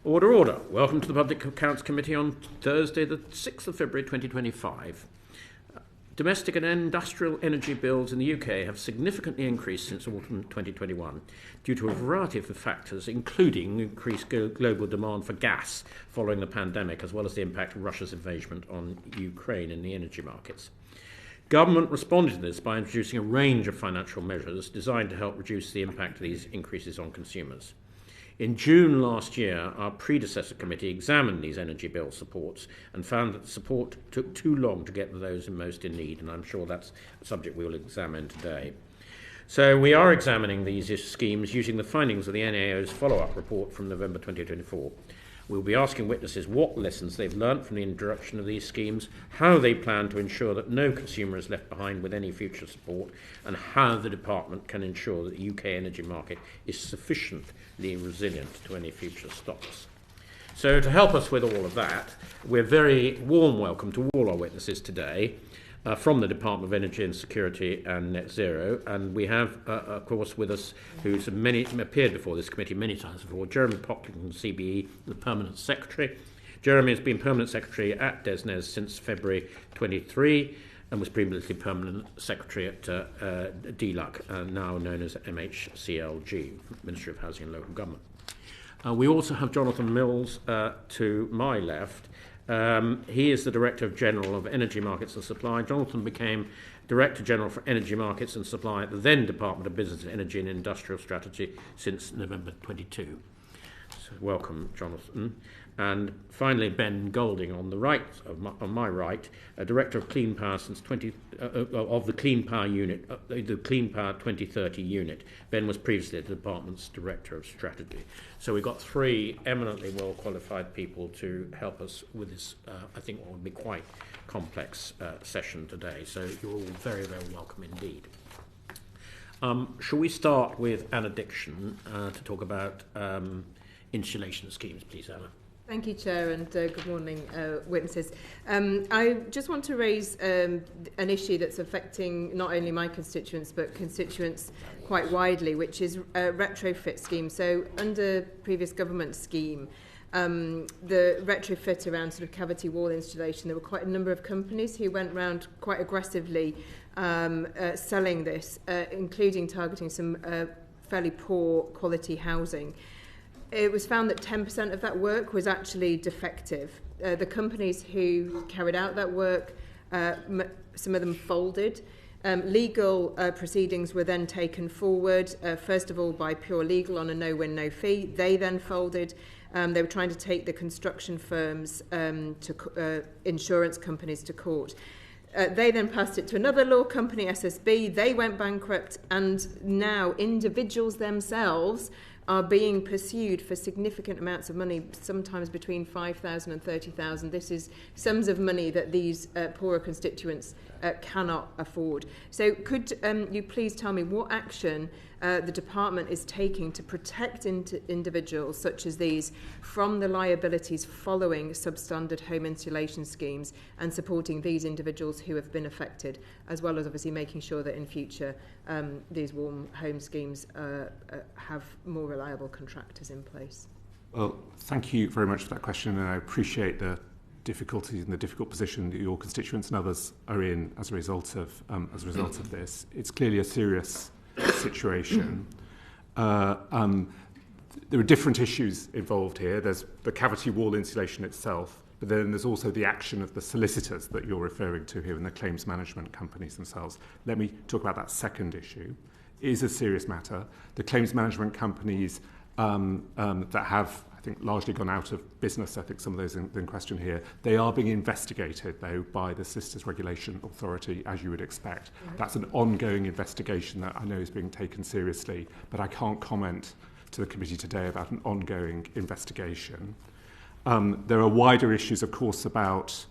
Order, order. Welcome to the Public Accounts Committee on Thursday, the 6th of February 2025. Domestic and industrial energy bills in the UK have significantly increased since autumn 2021 due to a variety of factors, including increased global demand for gas following the pandemic, as well as the impact of Russia's invasion on Ukraine in the energy markets. Government responded to this by introducing a range of financial measures designed to help reduce the impact of these increases on consumers. In June last year, our predecessor committee examined these energy bill supports and found that the support took too long to get to those most in need, and I'm sure that's a subject we will examine today. So we are examining these schemes using the findings of the NAO's follow-up report from November 2024. We'll be asking witnesses what lessons they've learnt from the introduction of these schemes, how they plan to ensure that no consumer is left behind with any future support, and how the department can ensure that the UK energy market is sufficiently resilient to any future shocks. So to help us with all of that, we're very warm welcome to all our witnesses today from the Department of Energy and Security and Net Zero, and we have, of course, with us, who's appeared before this committee many times before, Jeremy Pocklington, CBE, the Permanent Secretary. Jeremy has been Permanent Secretary at DESNZ since February 23 and was previously Permanent Secretary at DLUC, now known as MHCLG, Ministry of Housing and Local Government. We also have Jonathan Mills to my left. He is the Director General of Energy Markets and Supply. Jonathan became Director General for Energy Markets and Supply at the then Department of Business, Energy and Industrial Strategy since November 22. So welcome, Jonathan. And finally, Ben Golding on the right, on my right, Director of Clean Power since of the Clean Power Unit, the Clean Power 2030 unit. Ben was previously the department's Director of Strategy. So we've got three eminently well-qualified people to help us with this, I think, what will be quite complex session today. So you're all very, very welcome indeed. Shall we start with Anna Dixon to talk about insulation schemes, please, Anna? Thank you, Chair, and good morning, witnesses. I just want to raise an issue that's affecting not only my constituents, but constituents quite widely, which is a retrofit scheme. So under previous government scheme, the retrofit around sort of cavity wall installation, there were quite a number of companies who went around quite aggressively selling this, including targeting some fairly poor quality housing. It was found that 10% of that work was actually defective. The companies who carried out that work, some of them folded. Legal proceedings were then taken forward, first of all by Pure Legal on a no-win, no-fee. They then folded. They were trying to take the construction firms to insurance companies to court. They then passed it to another law company, SSB. They went bankrupt, and now individuals themselves are being pursued for significant amounts of money, sometimes between 5,000 and 30,000. This is sums of money that these poorer constituents cannot afford. So could you please tell me what action the department is taking to protect individuals such as these from the liabilities following substandard home insulation schemes, and supporting these individuals who have been affected, as well as obviously making sure that in future these warm home schemes have more reliable contractors in place? Well, thank you very much for that question, and I appreciate the difficulties and the difficult position that your constituents and others are in as a result of this. It's clearly a serious situation. There are different issues involved here. There's the cavity wall insulation itself, but then there's also the action of the solicitors that you're referring to here and the claims management companies themselves. Let me talk about that second issue. It is a serious matter. The claims management companies that have, I think, largely gone out of business, I think some of those in question here, they are being investigated, though, by the Solicitors Regulation Authority, as you would expect. Mm-hmm. That's an ongoing investigation that I know is being taken seriously, but I can't comment to the committee today about an ongoing investigation. There are wider issues, of course, about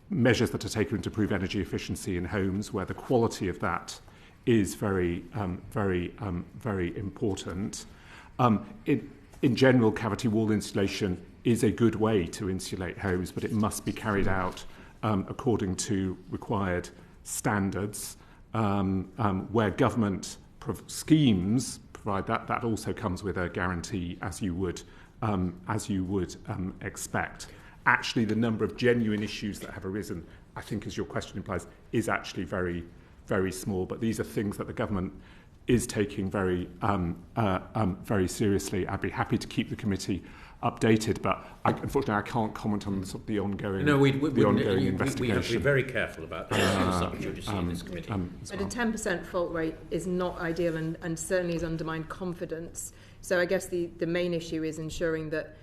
measures that are taken to improve energy efficiency in homes, where the quality of that is very important. In general, cavity wall insulation is a good way to insulate homes, but it must be carried out according to required standards, where government schemes provide that. That also comes with a guarantee, as you would expect. Actually, the number of genuine issues that have arisen, I think, as your question implies, is actually very, very small. But these are things that the government is taking very, very seriously. I'd be happy to keep the committee updated, but unfortunately, I can't comment on the ongoing. No, ongoing we investigation. have to be very careful about the subject you see in this committee. But a 10% fault rate is not ideal and certainly has undermined confidence. So I guess the main issue is ensuring that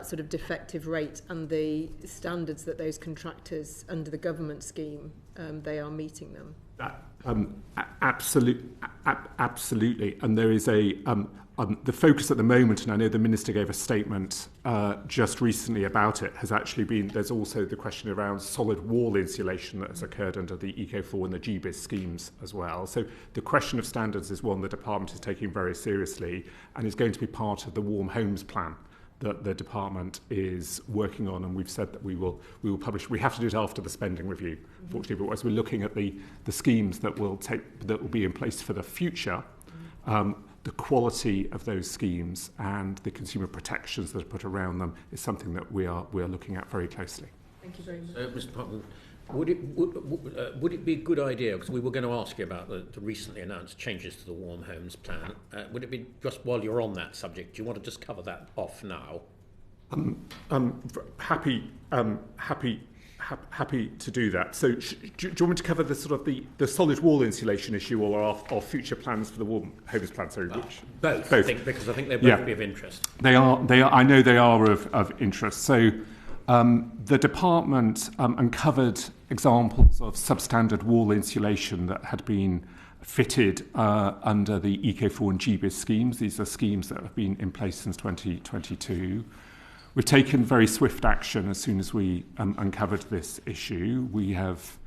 sort of defective rate and the standards that those contractors under the government scheme, they are meeting them. Absolutely. And there is the focus at the moment, and I know the Minister gave a statement just recently about it, has actually been, there's also the question around solid wall insulation that has occurred under the Eco4 and the GBIS schemes as well. So the question of standards is one the Department is taking very seriously and is going to be part of the Warm Homes Plan that the Department is working on, and we've said that we will publish. We have to do it after the spending review, unfortunately, but as we're looking at the schemes that will be in place for the future, the quality of those schemes and the consumer protections that are put around them is something that we are looking at very closely. Thank you very much. Mr. Pocklington, would it be a good idea, because we were going to ask you about the recently announced changes to the Warm Homes Plan, would it be, just while you're on that subject, do you want to just cover that off now? Happy to do that. So do you want me to cover the sort of the solid wall insulation issue or our future plans for the Warm Homes Plan? Sorry, both. Because I think they both be of interest. They are. I know they are of interest. So the department uncovered examples of substandard wall insulation that had been fitted under the Eco4 and GBIS schemes. These are schemes that have been in place since 2022. We've taken very swift action as soon as we uncovered this issue. We have,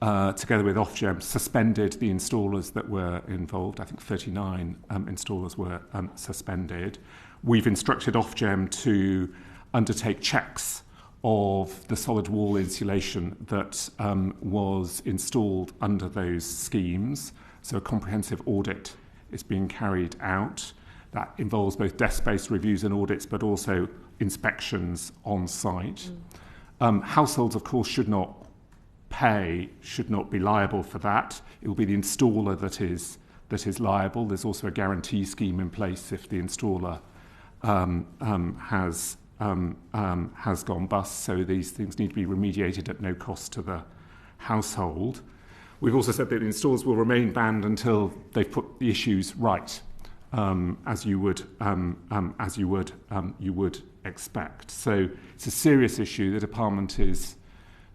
together with Ofgem, suspended the installers that were involved. I think 39 installers were suspended. We've instructed Ofgem to undertake checks of the solid wall insulation that was installed under those schemes. So a comprehensive audit is being carried out. That involves both desk-based reviews and audits, but also inspections on site. Households, of course, should not be liable for that. It will be the installer that is liable. There's also a guarantee scheme in place if the installer has gone bust. So these things need to be remediated at no cost to the household. We've also said that the installers will remain banned until they've put the issues right, as you would expect. So it's a serious issue. The department is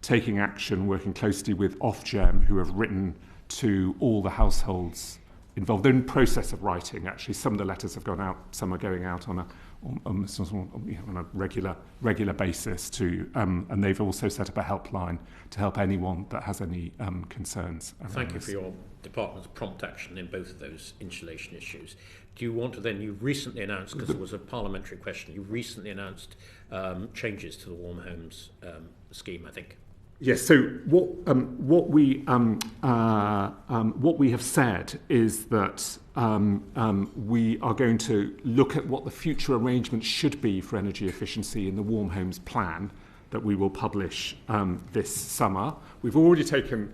taking action, working closely with Ofgem, who have written to all the households involved. They're in the process of writing, actually. Some of the letters have gone out, some are going out on a regular basis and they've also set up a helpline to help anyone that has any concerns. Thank you for your department's prompt action in both of those insulation issues. Do you want to then, you recently announced, because it was a parliamentary question, you recently announced changes to the Warm Homes scheme, I think. Yes. So what we have said is that we are going to look at what the future arrangements should be for energy efficiency in the Warm Homes Plan that we will publish this summer. We've already taken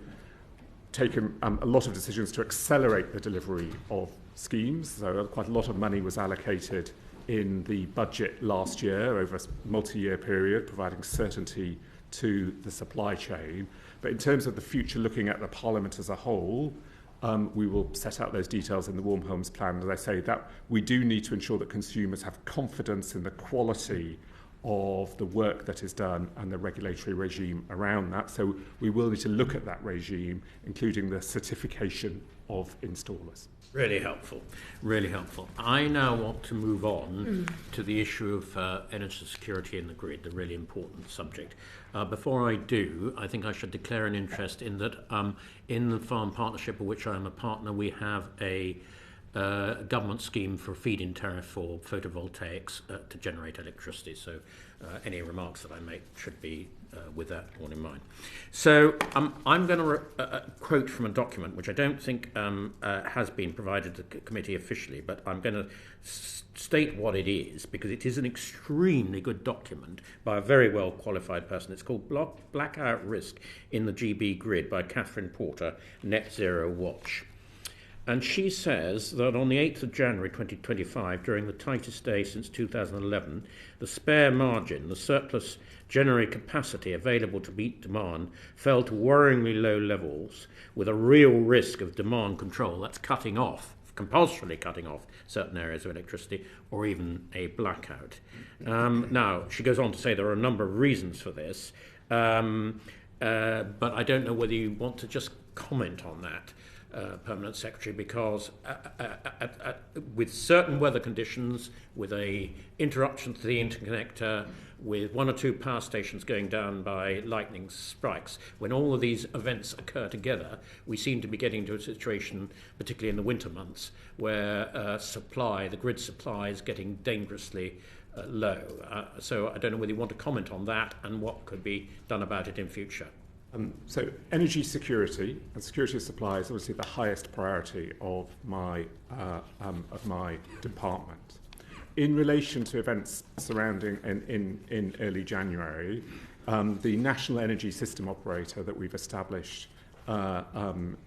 a lot of decisions to accelerate the delivery of schemes. So quite a lot of money was allocated in the budget last year over a multi-year period, providing certainty to the supply chain. But in terms of the future, looking at the Parliament as a whole, we will set out those details in the Warm Homes Plan. As I say, that we do need to ensure that consumers have confidence in the quality of the work that is done and the regulatory regime around that. So we will need to look at that regime, including the certification of installers. Really helpful, really helpful. I now want to move on to the issue of energy security in the grid, the really important subject. Before I do, I think I should declare an interest in that in the Farm Partnership, of which I am a partner, we have a government scheme for a feed-in tariff for photovoltaics to generate electricity. So any remarks that I make should be with that all in mind. So I'm going to quote from a document which I don't think has been provided to the committee officially, but I'm going to state what it is because it is an extremely good document by a very well qualified person. It's called Blackout Risk in the GB Grid by Catherine Porter, Net Zero Watch. And she says that on the 8th of January 2025, during the tightest day since 2011, the spare margin, the surplus generated capacity available to meet demand, fell to worryingly low levels with a real risk of demand control. That's cutting off, compulsorily cutting off certain areas of electricity or even a blackout. Now, she goes on to say there are a number of reasons for this, but I don't know whether you want to just comment on that. Permanent Secretary, because with certain weather conditions, with a interruption to the interconnector, with one or two power stations going down by lightning strikes, when all of these events occur together, we seem to be getting to a situation, particularly in the winter months, where the grid supply is getting dangerously low. So I don't know whether you want to comment on that and what could be done about it in future. So energy security and security of supply is obviously the highest priority of my department. In relation to events surrounding in early January, the National Energy System Operator that we've established confirmed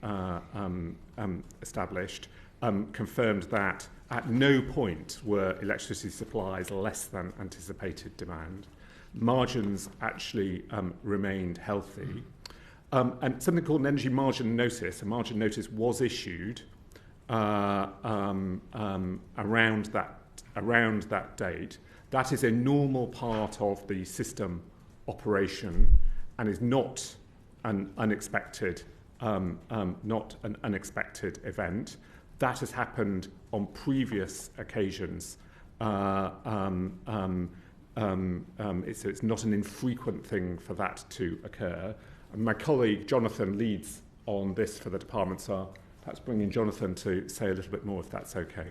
that at no point were electricity supplies less than anticipated demand. Margins actually remained healthy. And something called an energy margin notice, a margin notice was issued around that date. That is a normal part of the system operation and is not an unexpected event. That has happened on previous occasions. It's not an infrequent thing for that to occur. And my colleague Jonathan leads on this for the department, so I'll perhaps bring in Jonathan to say a little bit more, if that's okay.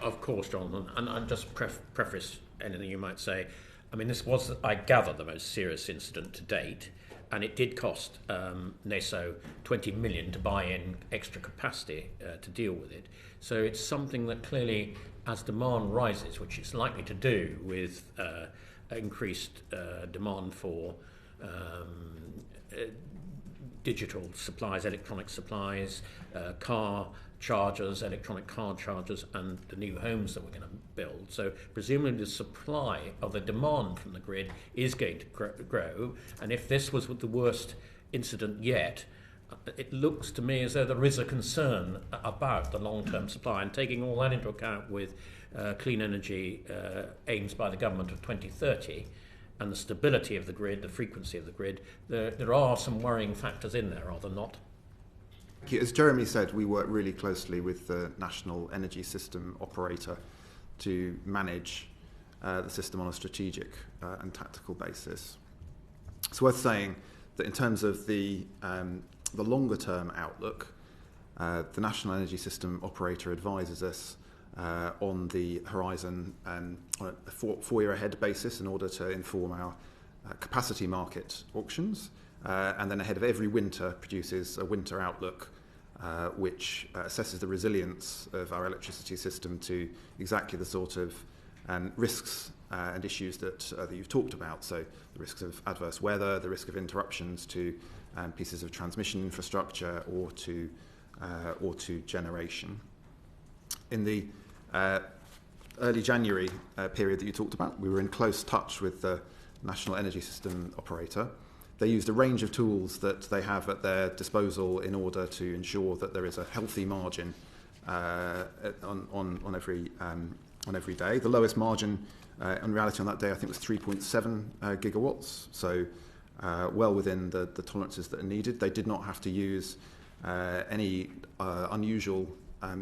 Of course, Jonathan, and I'll just preface anything you might say. I mean, this was, I gather, the most serious incident to date, and it did cost NESO 20 million to buy in extra capacity to deal with it. So it's something that clearly, as demand rises, which it's likely to do with increased demand for digital supplies, electronic supplies, car chargers, electronic car chargers, and the new homes that we're going to build. So presumably the supply of the demand from the grid is going to grow. And if this was the worst incident yet, it looks to me as though there is a concern about the long-term supply, and taking all that into account with clean energy aims by the government of 2030 and the stability of the grid, the frequency of the grid, there are some worrying factors in there, are there not? As Jeremy said, we work really closely with the National Energy System Operator to manage the system on a strategic and tactical basis. It's worth saying that in terms of the longer term outlook, the National Energy System Operator advises us on the horizon on a 4-year ahead basis in order to inform our capacity market auctions, and then ahead of every winter produces a winter outlook which assesses the resilience of our electricity system to exactly the sort of risks and issues that you've talked about. So the risks of adverse weather, the risk of interruptions to pieces of transmission infrastructure or to generation. In the early January period that you talked about, we were in close touch with the National Energy System Operator. They used a range of tools that they have at their disposal in order to ensure that there is a healthy margin on every day. The lowest margin in reality on that day I think was 3.7 gigawatts, so well within the tolerances that are needed. They did not have to use any unusual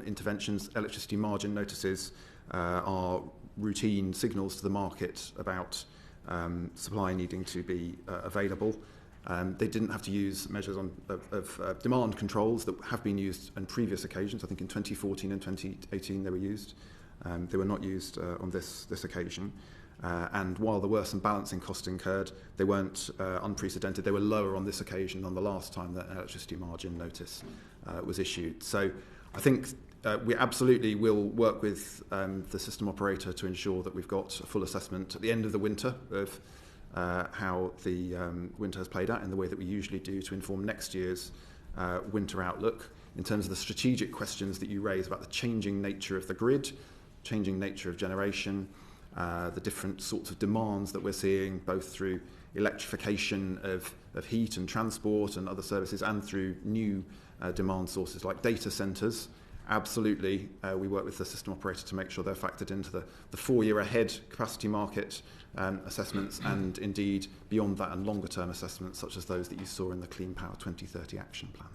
interventions. Electricity margin notices are routine signals to the market about supply needing to be available. They didn't have to use measures of demand controls that have been used on previous occasions. I think in 2014 and 2018 they were used. They were not used on this occasion. And while there were some balancing costs incurred, they weren't unprecedented. They were lower on this occasion than the last time that an electricity margin notice was issued. So I think we absolutely will work with the system operator to ensure that we've got a full assessment at the end of the winter of how the winter has played out in the way that we usually do to inform next year's winter outlook in terms of the strategic questions that you raise about the changing nature of the grid, changing nature of generation, the different sorts of demands that we're seeing both through electrification of heat and transport and other services and through new demand sources like data centres. Absolutely, we work with the system operator to make sure they're factored into the 4-year ahead capacity market assessments and indeed beyond that and longer term assessments such as those that you saw in the Clean Power 2030 Action Plan.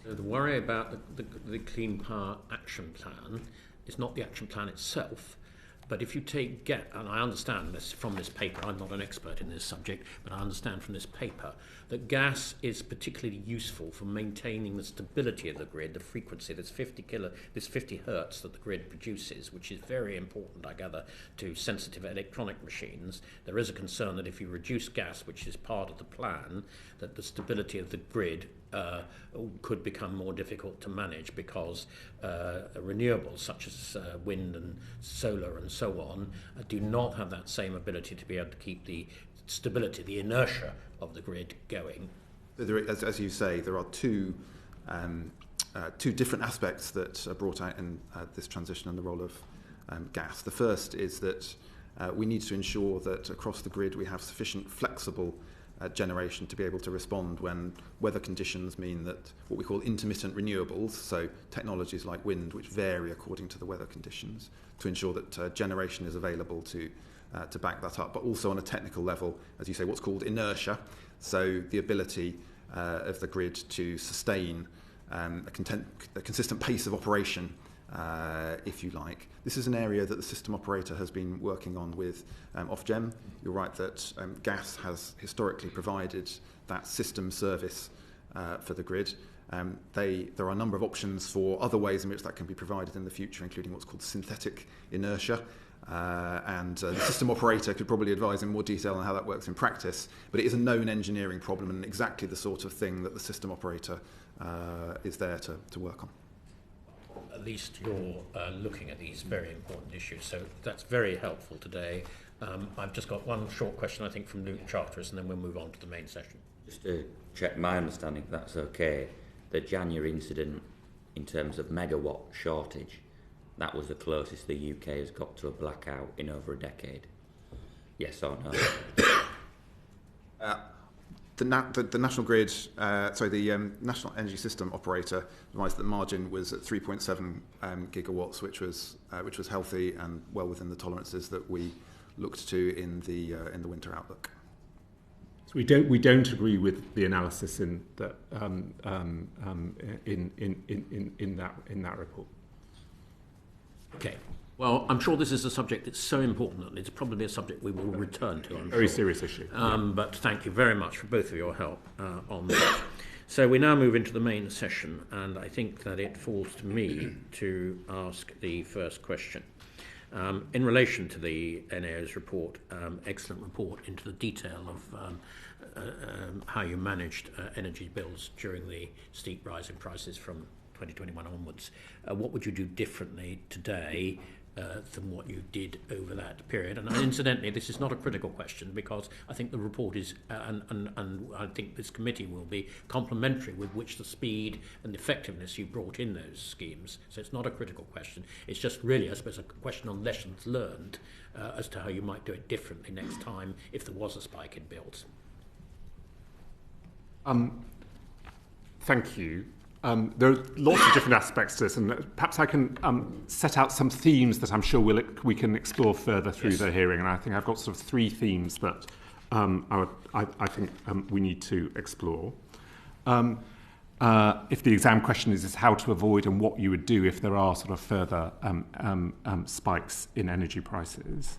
So the worry about the Clean Power Action Plan is not the action plan itself, but if you take and I understand this from this paper, I'm not an expert in this subject, but I understand from this paper that gas is particularly useful for maintaining the stability of the grid, the frequency, this 50 hertz that the grid produces, which is very important, I gather, to sensitive electronic machines. There is a concern that if you reduce gas, which is part of the plan, that the stability of the grid could become more difficult to manage because renewables such as wind and solar and so on do not have that same ability to be able to keep the stability, the inertia of the grid going. As you say, there are two different aspects that are brought out in this transition and the role of gas. The first is that we need to ensure that across the grid we have sufficient flexible generation to be able to respond when weather conditions mean that what we call intermittent renewables, so technologies like wind which vary according to the weather conditions, to ensure that generation is available to back that up, but also on a technical level, as you say, what's called inertia, so the ability of the grid to sustain a consistent pace of operation, if you like. This is an area that the system operator has been working on with Ofgem. You're right that gas has historically provided that system service for the grid. There are a number of options for other ways in which that can be provided in the future, including what's called synthetic inertia. And the system operator could probably advise in more detail on how that works in practice, but it is a known engineering problem and exactly the sort of thing that the system operator is there to work on. At least you're looking at these very important issues, so that's very helpful today. I've just got one short question, I think, from Luke Charteris, and then we'll move on to the main session. Just to check my understanding, if that's okay, the January incident in terms of megawatt shortage, that was the closest the UK has got to a blackout in over a decade. Yes or no? The National Grid, the National Energy System Operator advised that the margin was at 3.7 gigawatts, which was healthy and well within the tolerances that we looked to in the winter outlook. So we don't agree with the analysis in that in that report. Okay. Well, I'm sure this is a subject that's so important that it's probably a subject we will return to. Very serious issue. But thank you very much for both of your help on that. So we now move into the main session, and I think that it falls to me to ask the first question. In relation to the NAO's report, excellent report into the detail of how you managed energy bills during the steep rise in prices from 2021 onwards. What would you do differently today than what you did over that period? And incidentally, this is not a critical question because I think the report is, and I think this committee will be complimentary with which the speed and effectiveness you brought in those schemes. So it's not a critical question. It's just really, I suppose, a question on lessons learned as to how you might do it differently next time if there was a spike in bills. Thank you. There are lots of different aspects to this, and perhaps I can set out some themes that I'm sure we can explore further through the hearing. And I think I've got sort of 3 themes that I think we need to explore. If the exam question is how to avoid and what you would do if there are sort of further spikes in energy prices.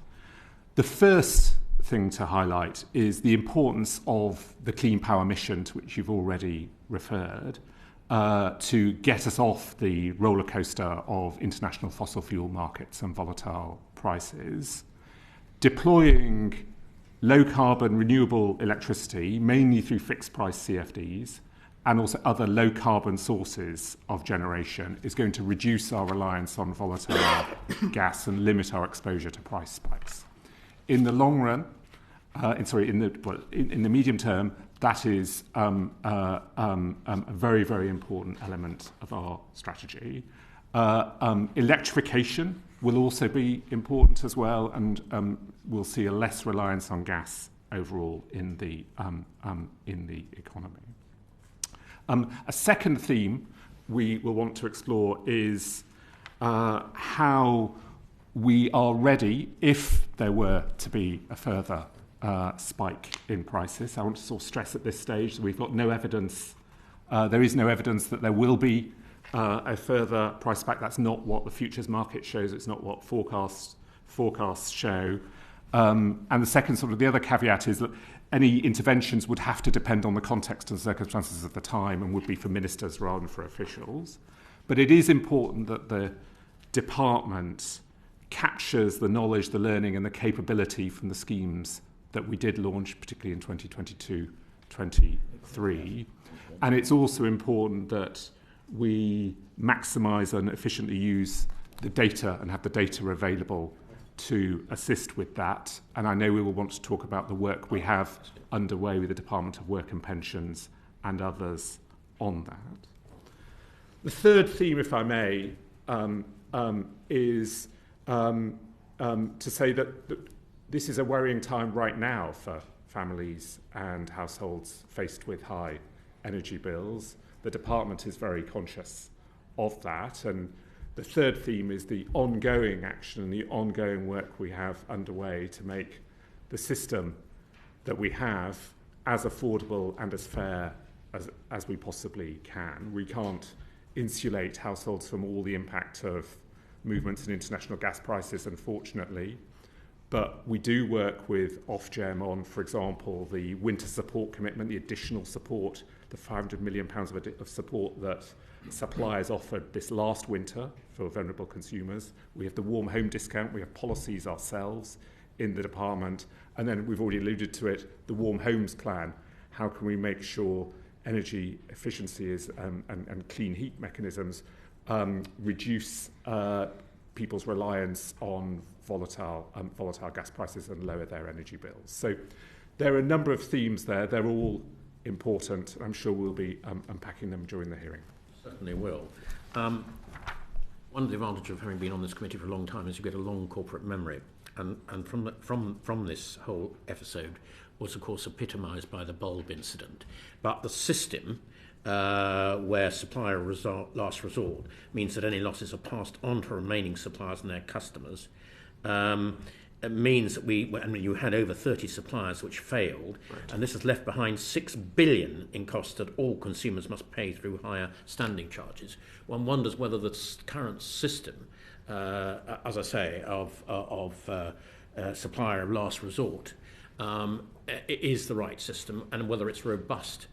The first thing to highlight is the importance of the clean power mission, to which you've already referred, to get us off the roller coaster of international fossil fuel markets and volatile prices. Deploying low-carbon renewable electricity, mainly through fixed-price CFDs, and also other low-carbon sources of generation, is going to reduce our reliance on volatile gas and limit our exposure to price spikes. In the long run, in the medium term, that is a very, very important element of our strategy. Electrification will also be important as well, and we'll see a less reliance on gas overall in the economy. A second theme we will want to explore is how we are ready if there were to be a further spike in prices. I want to sort of stress at this stage that we've got no evidence, there is no evidence that there will be a further price spike. That's not what the futures market shows. It's not what forecasts show. And the second sort of the other caveat is that any interventions would have to depend on the context and circumstances of the time and would be for ministers rather than for officials. But it is important that the department captures the knowledge, the learning and the capability from the schemes that we did launch, particularly in 2022-23. And it's also important that we maximise and efficiently use the data and have the data available to assist with that. And I know we will want to talk about the work we have underway with the Department of Work and Pensions and others on that. The third theme, if I may, is to say that this is a worrying time right now for families and households faced with high energy bills. The department is very conscious of that, and the third theme is the ongoing action and the ongoing work we have underway to make the system that we have as affordable and as fair as we possibly can. We can't insulate households from all the impact of movements in international gas prices, unfortunately, but we do work with Ofgem on, for example, the winter support commitment, the additional support, the £500 million of support that suppliers offered this last winter for vulnerable consumers. We have the warm home discount. We have policies ourselves in the department. And then we've already alluded to it, the warm homes plan. How can we make sure energy efficiency is, and clean heat mechanisms reduce people's reliance on volatile gas prices and lower their energy bills. So there are a number of themes there. They're all important. I'm sure we'll be unpacking them during the hearing. Certainly will. One of the advantages of having been on this committee for a long time is you get a long corporate memory. And from this whole episode was, of course, epitomised by the bulb incident. But the system where supplier last resort means that any losses are passed on to remaining suppliers and their customers. It means that you had over 30 suppliers which failed, right. And this has left behind $6 billion in costs that all consumers must pay through higher standing charges. One wonders whether the current system, as I say, of supplier of last resort is the right system, and whether it's robust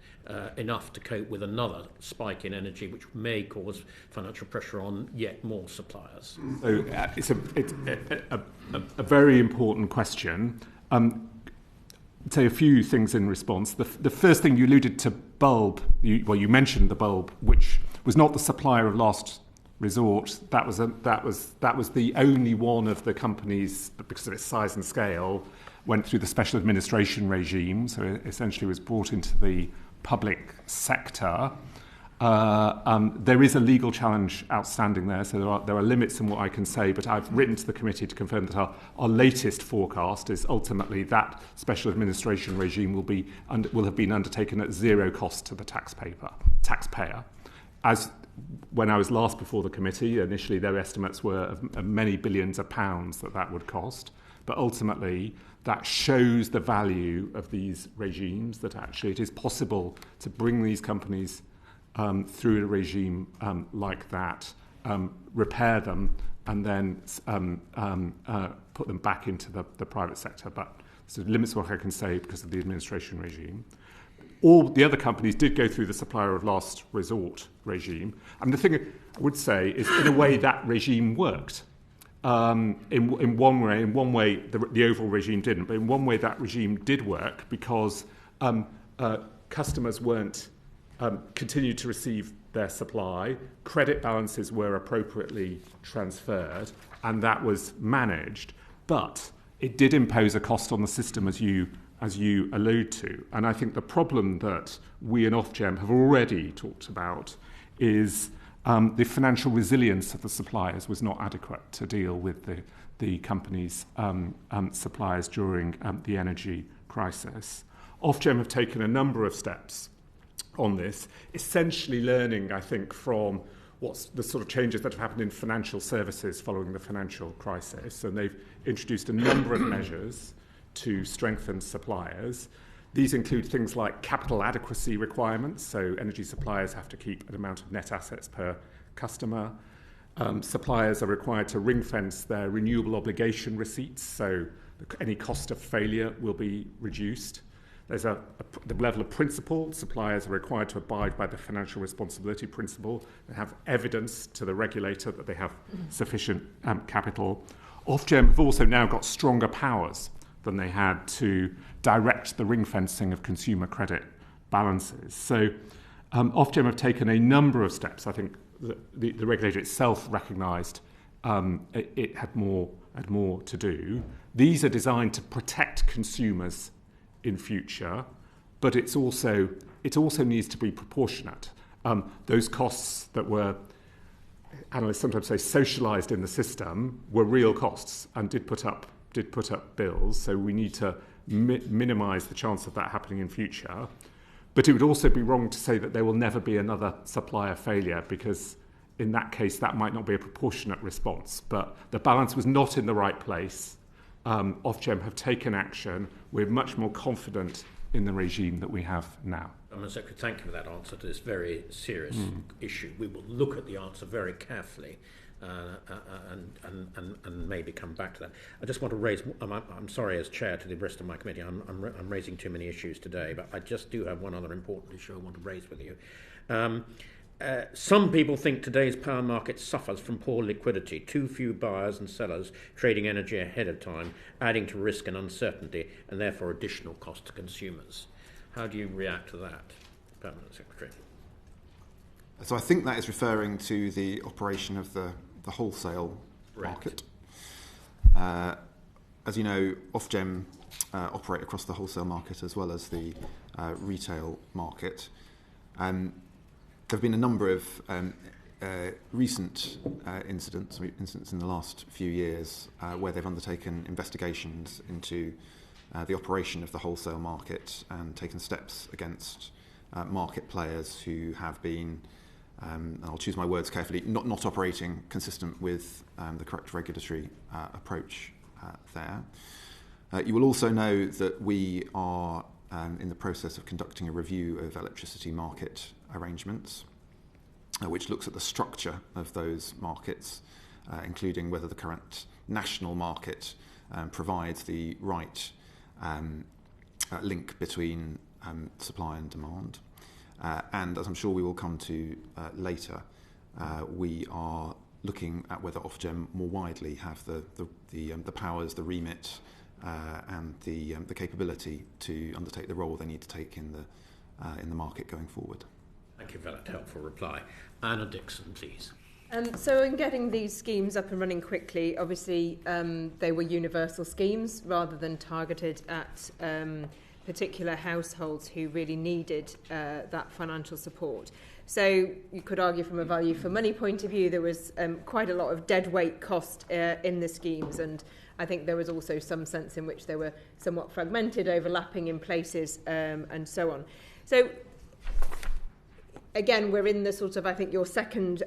enough to cope with another spike in energy, which may cause financial pressure on yet more suppliers. So it's a very important question. Say a few things in response. The first thing, you alluded to bulb. You mentioned the bulb, which was not the supplier of last resort. That was the only one of the companies, because of its size and scale, went through the special administration regime. So it essentially was brought into the public sector. There is a legal challenge outstanding there, so there are limits in what I can say, but I've written to the committee to confirm that our latest forecast is ultimately that special administration regime will have been undertaken at zero cost to the taxpayer. As when I was last before the committee, initially their estimates were of many billions of pounds that would cost, but ultimately that shows the value of these regimes, that actually it is possible to bring these companies through a regime like that, repair them, and then put them back into the private sector. But So it limits what I can say because of the administration regime. All the other companies did go through the supplier of last resort regime. And the thing I would say is, in a way, that regime worked. In one way, the overall regime didn't. But in one way, that regime did work because customers weren't continued to receive their supply, credit balances were appropriately transferred, and that was managed. But it did impose a cost on the system, as you allude to. And I think the problem that we in Ofgem have already talked about is the financial resilience of the suppliers was not adequate to deal with the company's suppliers during the energy crisis. Ofgem have taken a number of steps on this, essentially learning, I think, from what's the sort of changes that have happened in financial services following the financial crisis. And they've introduced a number of measures to strengthen suppliers. These include things like capital adequacy requirements, so energy suppliers have to keep an amount of net assets per customer. Suppliers are required to ring-fence their renewable obligation receipts, so any cost of failure will be reduced. There's the level of principle. Suppliers are required to abide by the financial responsibility principle and have evidence to the regulator that they have sufficient capital. Ofgem have also now got stronger powers than they had to direct the ring-fencing of consumer credit balances. So Ofgem have taken a number of steps. I think the regulator itself recognised it had more to do. These are designed to protect consumers in future, but it also needs to be proportionate. Those costs that were, analysts sometimes say, socialised in the system were real costs and did put up bills. So we need to minimise the chance of that happening in future. But it would also be wrong to say that there will never be another supplier failure, because in that case that might not be a proportionate response. But the balance was not in the right place. Ofgem have taken action. We're much more confident in the regime that we have now. Mr. Secretary, thank you for that answer to this very serious issue. We will look at the answer very carefully and maybe come back to that. I just want to raise, I'm sorry as chair to the rest of my committee, I'm raising too many issues today, but I just do have one other important issue I want to raise with you. Some people think today's power market suffers from poor liquidity, too few buyers and sellers trading energy ahead of time, adding to risk and uncertainty, and therefore additional cost to consumers. How do you react to that, Permanent Secretary? So I think that is referring to the operation of the wholesale market. As you know, Ofgem operate across the wholesale market as well as the retail market. There have been a number of recent incidents in the last few years where they've undertaken investigations into the operation of the wholesale market and taken steps against market players who have been, and I'll choose my words carefully, not operating consistent with the correct regulatory approach there. You will also know that we are in the process of conducting a review of electricity market arrangements, which looks at the structure of those markets, including whether the current national market provides the right link between supply and demand. And as I'm sure we will come to later, we are looking at whether Ofgem more widely have the powers, the remit, and the capability to undertake the role they need to take in the market going forward. Thank you for that helpful reply. Anna Dixon, please. So in getting these schemes up and running quickly, obviously they were universal schemes rather than targeted at particular households who really needed that financial support. So you could argue from a value for money point of view, there was quite a lot of dead weight cost in the schemes, and I think there was also some sense in which they were somewhat fragmented, overlapping in places, and so on. So again, we're in the sort of, I think, your second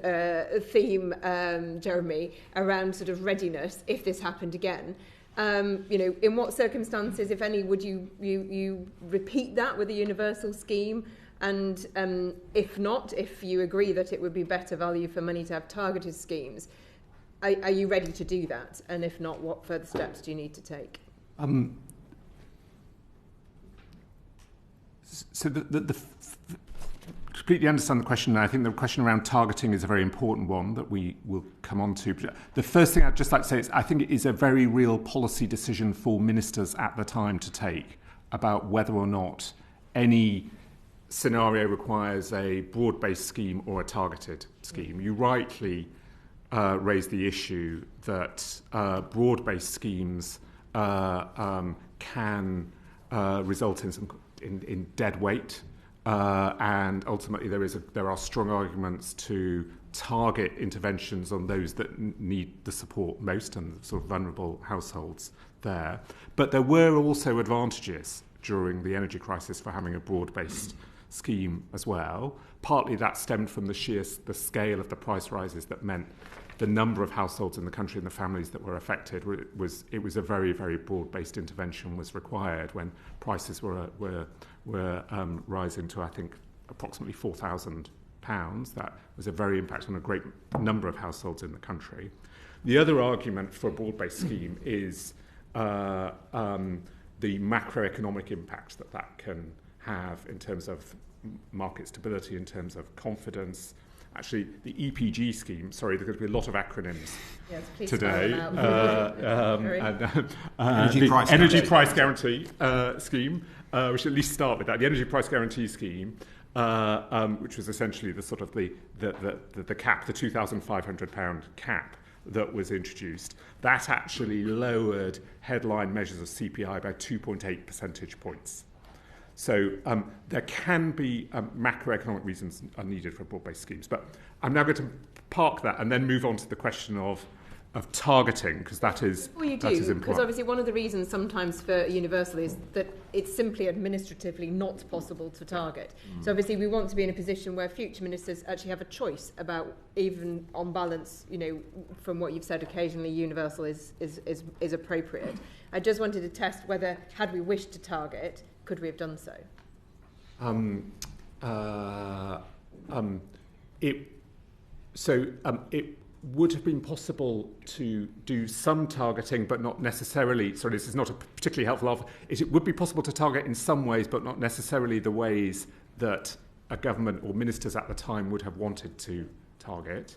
theme, Jeremy, around sort of readiness if this happened again. In what circumstances, if any, would you repeat that with a universal scheme? And if not, if you agree that it would be better value for money to have targeted schemes, are you ready to do that? And if not, what further steps do you need to take? So completely understand the question, and I think the question around targeting is a very important one that we will come on to. But the first thing I'd just like to say is I think it is a very real policy decision for ministers at the time to take about whether or not any scenario requires a broad-based scheme or a targeted scheme. You rightly raised the issue that broad-based schemes can result in dead weight, and ultimately there are strong arguments to target interventions on those that need the support most and sort of vulnerable households there. But there were also advantages during the energy crisis for having a broad-based scheme as well. Partly that stemmed from the scale of the price rises that meant the number of households in the country and the families that were affected was a very, very broad-based intervention was required when prices were rising to, I think, approximately £4,000. That was a very impact on a great number of households in the country. The other argument for a broad-based scheme is the macroeconomic impact that can have in terms of market stability, in terms of confidence. Actually, the EPG scheme, sorry, there's going to be a lot of acronyms today. Energy Price Guarantee Scheme, we should at least start with that. The Energy Price Guarantee Scheme, which was essentially the sort of the cap, the £2,500 cap that was introduced, that actually lowered headline measures of CPI by 2.8 percentage points. So there can be macroeconomic reasons are needed for broad-based schemes. But I'm now going to park that and then move on to the question of targeting, because that is important. Because obviously one of the reasons sometimes for universal is that it's simply administratively not possible to target. So obviously we want to be in a position where future ministers actually have a choice about, even on balance, from what you've said, occasionally universal is appropriate. I just wanted to test whether, had we wished to target, could we have done so? It would have been possible to do some targeting, but not necessarily. Sorry, this is not a particularly helpful answer. It would be possible to target in some ways, but not necessarily the ways that a government or ministers at the time would have wanted to target.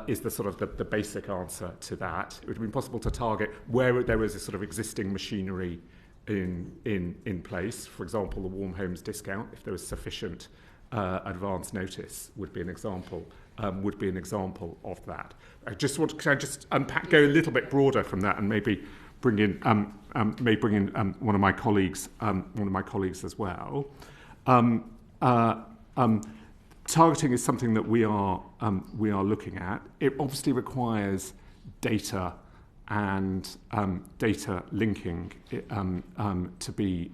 Is the sort of the basic answer to that. It would have been possible to target where there was a sort of existing machinery in place. For example, the warm homes discount, if there was sufficient advance notice, would be an example of that. Can I just unpack, go a little bit broader from that, and maybe bring in one of my colleagues as well. Targeting is something that we are looking at. It obviously requires data and data linking to be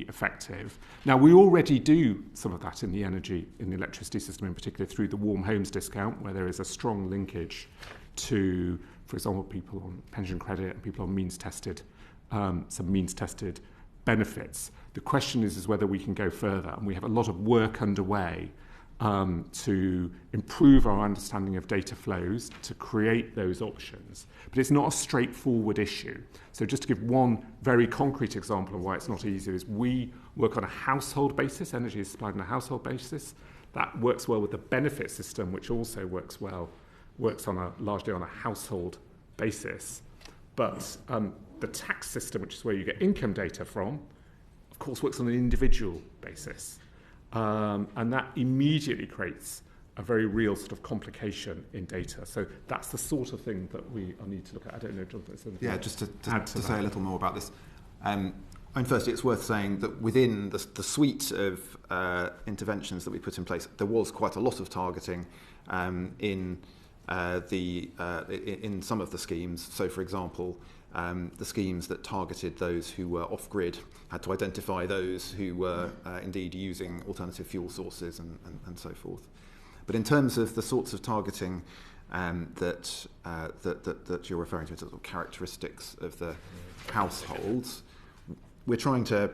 effective. Now, we already do some of that in the electricity system, in particular through the warm homes discount, where there is a strong linkage to, for example, people on pension credit and people on some means-tested benefits. The question is whether we can go further, and we have a lot of work underway to improve our understanding of data flows, to create those options. But it's not a straightforward issue. So just to give one very concrete example of why it's not easy is we work on a household basis. Energy is supplied on a household basis. That works well with the benefit system, which also works largely on a household basis. But the tax system, which is where you get income data from, of course works on an individual basis. And that immediately creates a very real sort of complication in data. So that's the sort of thing that we need to look at. I don't know, Jonathan. Yeah, just to say a little more about this. Firstly, it's worth saying that within the suite of interventions that we put in place, there was quite a lot of targeting in some of the schemes. So, for example, the schemes that targeted those who were off-grid had to identify those who were indeed using alternative fuel sources and so forth. But in terms of the sorts of targeting that you're referring to, in terms of characteristics of the households, we're trying to.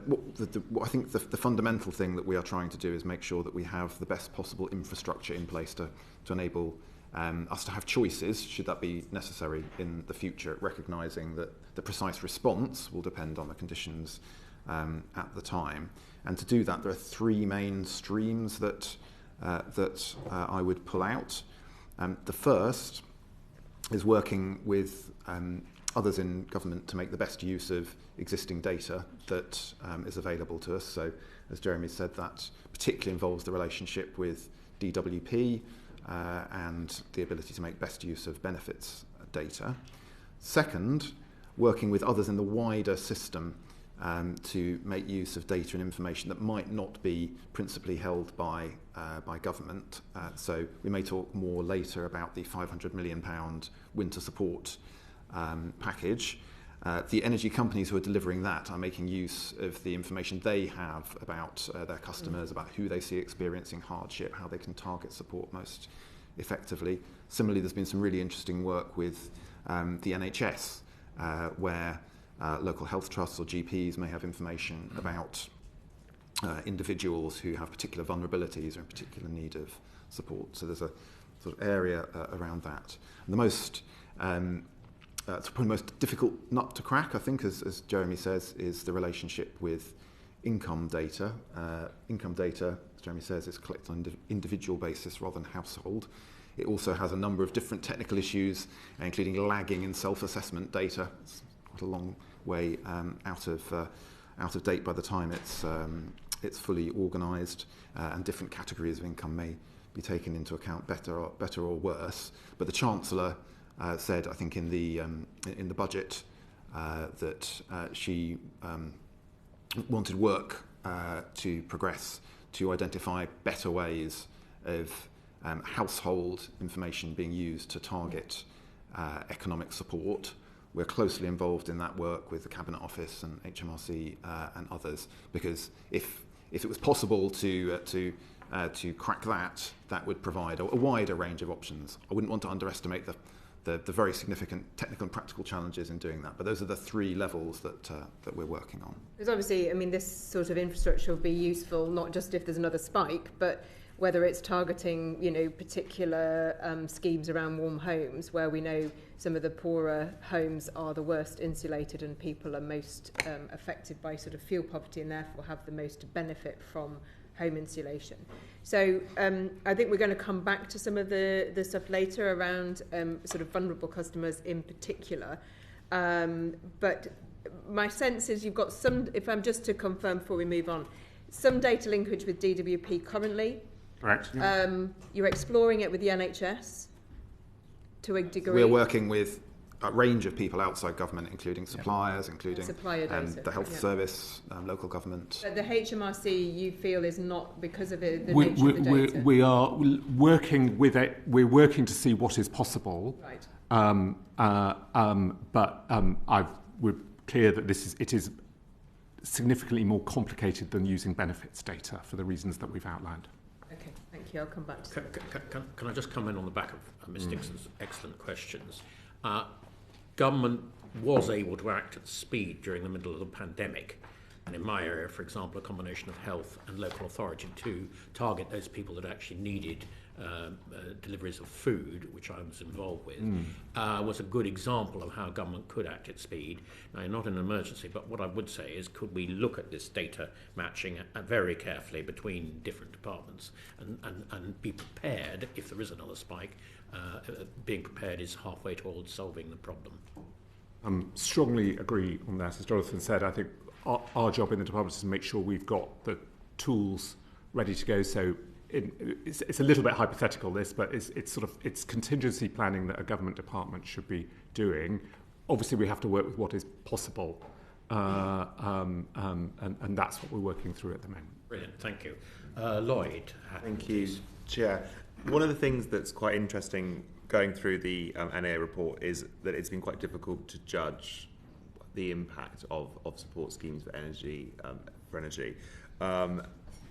I think the fundamental thing that we are trying to do is make sure that we have the best possible infrastructure in place to enable us to have choices, should that be necessary in the future, recognising that the precise response will depend on the conditions at the time. And to do that, there are three main streams that I would pull out. The first is working with others in government to make the best use of existing data that is available to us. So, as Jeremy said, that particularly involves the relationship with DWP and the ability to make best use of benefits data. Second, working with others in the wider system to make use of data and information that might not be principally held by government. So we may talk more later about the £500 million winter support package. The energy companies who are delivering that are making use of the information they have about their customers, about who they see experiencing hardship, how they can target support most effectively. Similarly, there's been some really interesting work with the NHS, where local health trusts or GPs may have information about individuals who have particular vulnerabilities or in particular need of support. So there's a sort of area around that. And the most it's probably the most difficult nut to crack, I think, as Jeremy says, is the relationship with income data. Income data, as Jeremy says, is collected on an individual basis rather than household. It also has a number of different technical issues, including lagging in self-assessment data. It's quite a long way out of date by the time it's fully organised, and different categories of income may be taken into account better or worse. But the Chancellor said, I think, in the budget that she wanted work to progress to identify better ways of household information being used to target economic support. We're closely involved in that work with the Cabinet Office and HMRC and others, because if it was possible to crack that would provide a wider range of options. I wouldn't want to underestimate the very significant technical and practical challenges in doing that. But those are the three levels that we're working on. Because obviously, I mean, this sort of infrastructure will be useful not just if there's another spike, but whether it's targeting, particular schemes around warm homes, where we know some of the poorer homes are the worst insulated and people are most affected by sort of fuel poverty and therefore have the most benefit from home insulation. So I think we're going to come back to some of the stuff later around sort of vulnerable customers in particular. But my sense is you've got some, if I'm just to confirm before we move on, some data linkage with DWP currently. Correct. You're exploring it with the NHS to a degree. We're working with a range of people outside government, including suppliers, including the health service, local government. But the HMRC, you feel, is not because of the nature of the data? We are working with it. We're working to see what is possible. Right. We're clear that it is significantly more complicated than using benefits data for the reasons that we've outlined. Okay, thank you. I'll come back to that. Can I just comment on the back of Ms. Dixon's excellent questions? Government was able to act at speed during the middle of the pandemic, and in my area, for example, a combination of health and local authority to target those people that actually needed deliveries of food, which I was involved with, was a good example of how government could act at speed. Now, not in an emergency, but what I would say is, could we look at this data matching very carefully between different departments and be prepared if there is another spike? Being prepared is halfway towards solving the problem. Strongly agree on that. As Jonathan said, I think our job in the department is to make sure we've got the tools ready to go. So it's a little bit hypothetical, this, but it's contingency planning that a government department should be doing. Obviously, we have to work with what is possible, and that's what we're working through at the moment. Brilliant, thank you. Lloyd. Thank you, Chair. One of the things that's quite interesting going through the NAA report is that it's been quite difficult to judge the impact of support schemes for energy.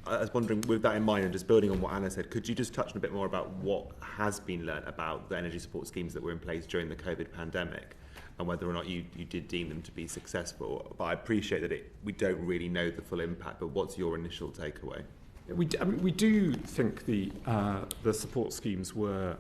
I was wondering, with that in mind, and just building on what Anna said, could you just touch on a bit more about what has been learnt about the energy support schemes that were in place during the COVID pandemic, and whether or not you did deem them to be successful? But I appreciate that we don't really know the full impact, but what's your initial takeaway? We do think the support schemes were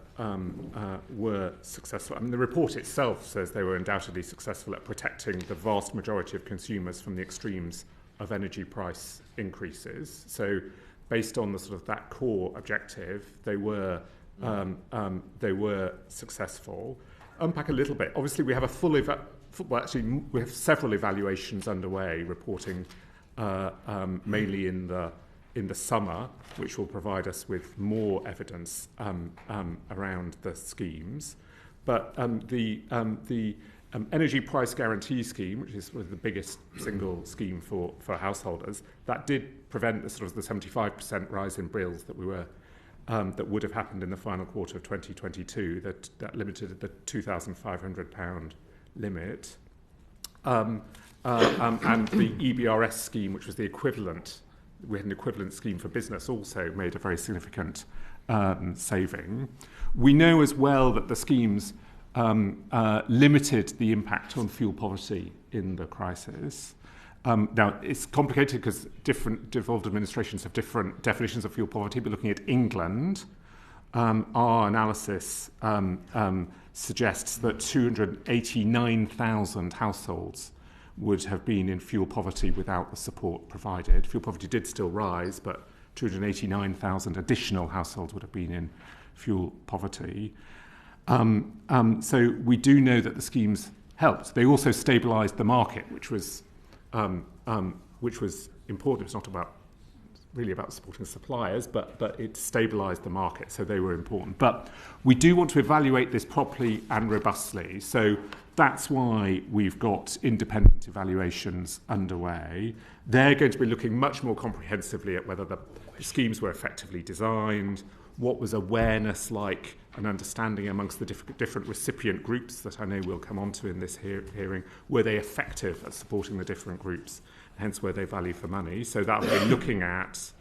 successful. I mean, the report itself says they were undoubtedly successful at protecting the vast majority of consumers from the extremes of energy price increases. So based on the sort of that core objective, they were successful. Unpack a little bit. Obviously, we have we have several evaluations underway, reporting mainly in the summer, which will provide us with more evidence around the schemes. But the Energy Price Guarantee Scheme, which is the biggest single scheme for householders, that did prevent the sort of the 75% rise in bills that that would have happened in the final quarter of 2022. That limited the £2,500 limit, and the EBRS scheme, which was the equivalent. We had an equivalent scheme for business, also made a very significant saving. We know as well that the schemes limited the impact on fuel poverty in the crisis. Now, it's complicated because different devolved administrations have different definitions of fuel poverty, but looking at England, our analysis suggests that 289,000 households would have been in fuel poverty without the support provided. Fuel poverty did still rise, but 289,000 additional households would have been in fuel poverty. So we do know that the schemes helped. They also stabilised the market, which was important. It's not really about supporting suppliers, but it stabilised the market, so they were important. But we do want to evaluate this properly and robustly, so that's why we've got independent evaluations underway. They're going to be looking much more comprehensively at whether the schemes were effectively designed, what was awareness like and understanding amongst the different recipient groups that I know we'll come on to in this hearing. Were they effective at supporting the different groups, hence were they value for money? So that will be looking at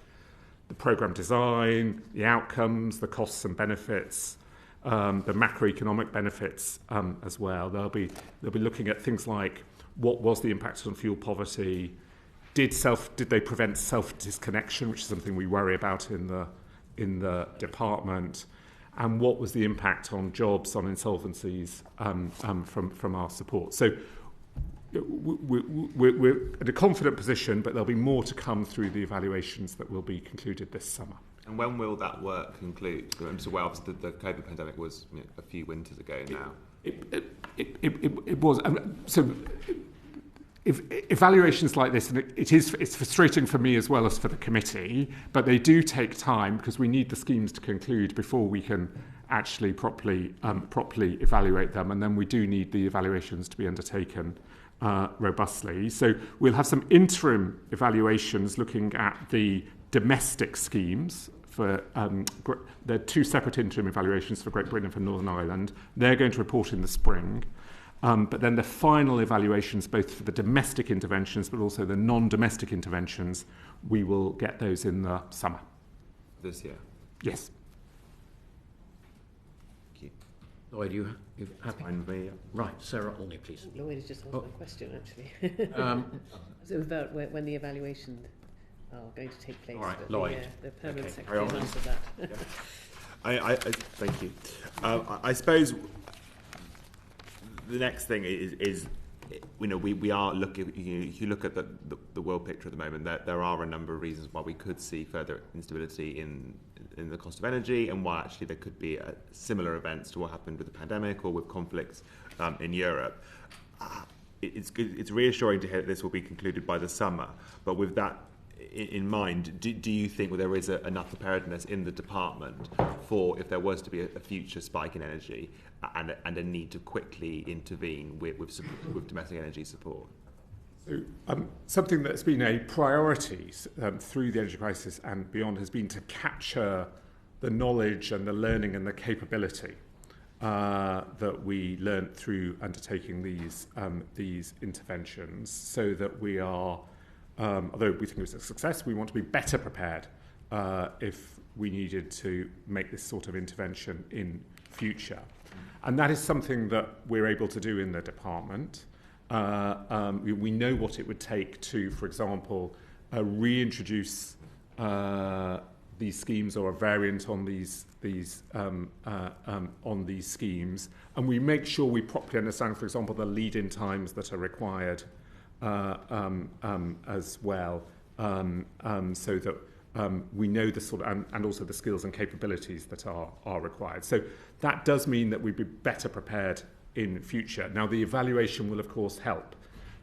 the programme design, the outcomes, the costs and benefits, the macroeconomic benefits as well. They'll be looking at things like what was the impact on fuel poverty, did they prevent self-disconnection, which is something we worry about in the department, and what was the impact on jobs, on insolvencies from our support. So we're at a confident position, but there'll be more to come through the evaluations that will be concluded this summer. And when will that work conclude? So, well, obviously the COVID pandemic was a few winters ago now. It was. So if evaluations like this, and it's frustrating for me as well as for the committee, but they do take time because we need the schemes to conclude before we can actually properly evaluate them, and then we do need the evaluations to be undertaken robustly. So we'll have some interim evaluations looking at the domestic schemes. There are two separate interim evaluations for Great Britain and for Northern Ireland. They're going to report in the spring. But then the final evaluations, both for the domestic interventions but also the non-domestic interventions, we will get those in the summer. This year? Yes. Thank you. Lloyd, you happy? Fine with me, yeah. Right, Sarah Olney, please. Lloyd has just asked my question, actually. So about when the evaluation are going to take place. All right, but Lloyd. The permanent Okay. secretary has answered that. Yeah. I thank you. I suppose the next thing is we are looking. If you look at the world picture at the moment, there are a number of reasons why we could see further instability in the cost of energy, and why actually there could be similar events to what happened with the pandemic or with conflicts in Europe. It's reassuring to hear that this will be concluded by the summer, but with that in mind, do you think there is enough preparedness in the department for if there was to be a future spike in energy and a need to quickly intervene with domestic energy support? So, something that's been a priority through the energy crisis and beyond has been to capture the knowledge and the learning and the capability that we learnt through undertaking these interventions, so that we are, although we think it was a success, we want to be better prepared if we needed to make this sort of intervention in future. And that is something that we're able to do in the department. We know what it would take to, for example, reintroduce these schemes or a variant on these schemes, and we make sure we properly understand, for example, the lead-in times that are required as well, so that we know the sort of, and also the skills and capabilities that are required. So that does mean that we'd be better prepared in future. Now, the evaluation will, of course, help.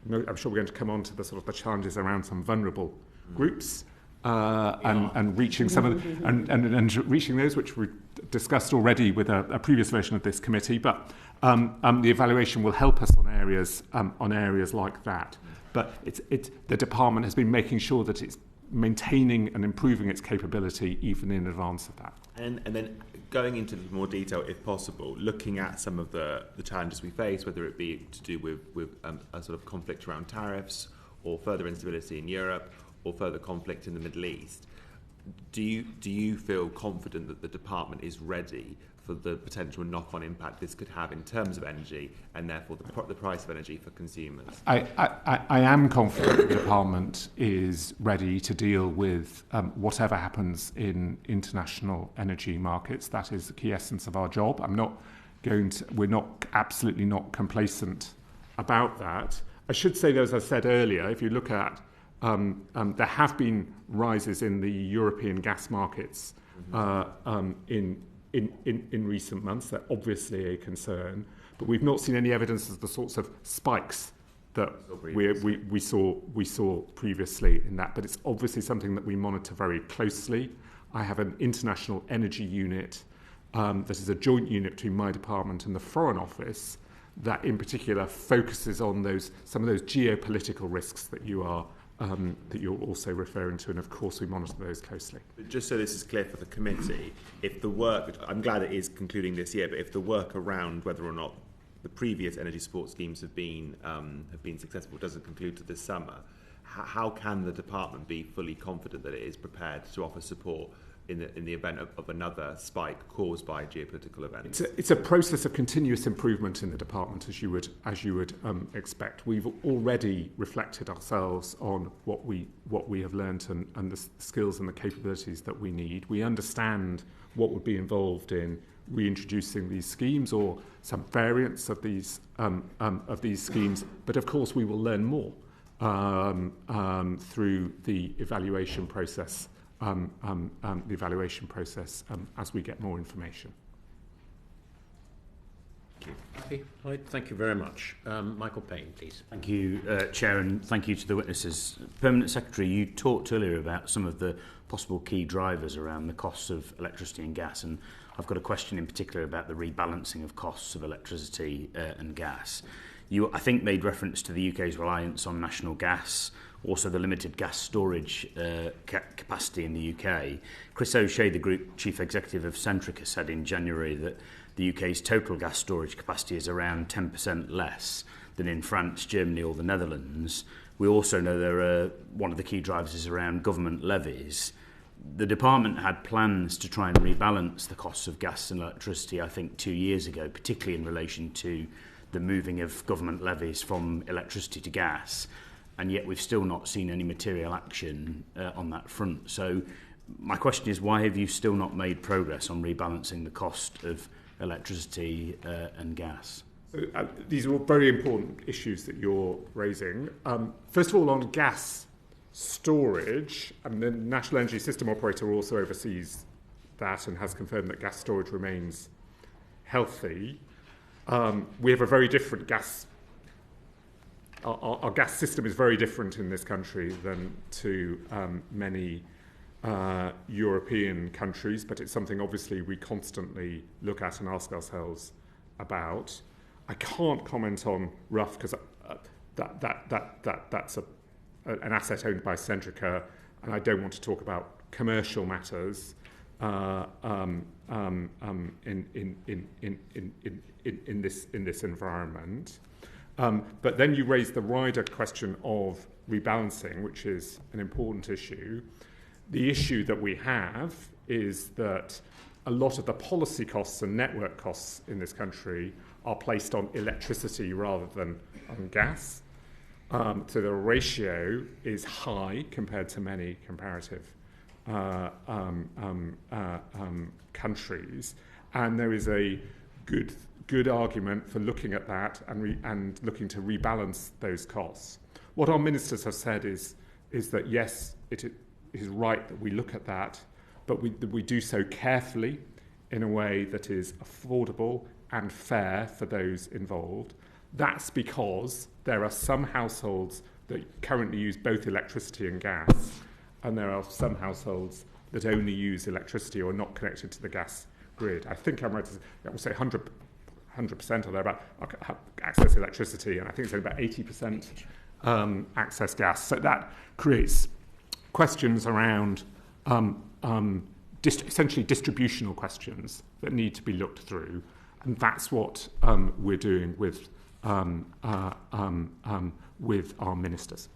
I'm sure we're going to come on to the sort of the challenges around some vulnerable groups and reaching some of and reaching those which we discussed already with a previous version of this committee. But the evaluation will help us on areas like that. But the department has been making sure that it's maintaining and improving its capability even in advance of that. And then going into more detail, if possible, looking at some of the challenges we face, whether it be to do with a sort of conflict around tariffs or further instability in Europe or further conflict in the Middle East, do you feel confident that the department is ready for the potential knock-on impact this could have in terms of energy and therefore the price of energy for consumers? I am confident the department is ready to deal with whatever happens in international energy markets. That is the key essence of our job. We're not absolutely not complacent about that. I should say, though, as I said earlier, if you look at there have been rises in the European gas markets in recent months. They're obviously a concern, but we've not seen any evidence of the sorts of spikes that we saw previously in that. But it's obviously something that we monitor very closely. I have an international energy unit that is a joint unit between my department and the Foreign Office that in particular focuses on some of those geopolitical risks that that you're also referring to, and of course we monitor those closely. But just so this is clear for the committee, if the work, which I'm glad it is concluding this year, but if the work around whether or not the previous energy support schemes have been successful doesn't conclude to this summer, how can the department be fully confident that it is prepared to offer support in the event of another spike caused by geopolitical events? It's a process of continuous improvement in the department, as you would expect. We've already reflected ourselves on what we have learnt and the skills and the capabilities that we need. We understand what would be involved in reintroducing these schemes or some variants of these schemes, but of course we will learn more through the evaluation process. As we get more information. Thank you very much. Michael Payne, please. Thank you, Chair, and thank you to the witnesses. Permanent Secretary, you talked earlier about some of the possible key drivers around the costs of electricity and gas, and I've got a question in particular about the rebalancing of costs of electricity and gas. You, I think, made reference to the UK's reliance on national gas, also the limited gas storage capacity in the UK. Chris O'Shea, the Group Chief Executive of Centrica, said in January that the UK's total gas storage capacity is around 10% less than in France, Germany or the Netherlands. We also know one of the key drivers is around government levies. The department had plans to try and rebalance the costs of gas and electricity, I think, 2 years ago, particularly in relation to the moving of government levies from electricity to gas. And yet we've still not seen any material action on that front. So my question is, why have you still not made progress on rebalancing the cost of electricity and gas? These are all very important issues that you're raising. First of all, on gas storage, and the National Energy System Operator also oversees that and has confirmed that gas storage remains healthy. We have a very different gas. Our gas system is very different in this country than to many European countries, but it's something obviously we constantly look at and ask ourselves about. I can't comment on Rough because that's an asset owned by Centrica, and I don't want to talk about commercial matters in this environment. But then you raise the wider question of rebalancing, which is an important issue. The issue that we have is that a lot of the policy costs and network costs in this country are placed on electricity rather than on gas. So the ratio is high compared to many comparative countries, and there is a good argument for looking at that and looking to rebalance those costs. What our ministers have said is that yes, it is right that we look at that, but we do so carefully in a way that is affordable and fair for those involved. That's because there are some households that currently use both electricity and gas, and there are some households that only use electricity or are not connected to the gas grid. I think I'm right to say, I would say 100% or thereabout access electricity, and I think it's only about 80% access gas. So that creates questions around essentially distributional questions that need to be looked through, and that's what we're doing with our ministers.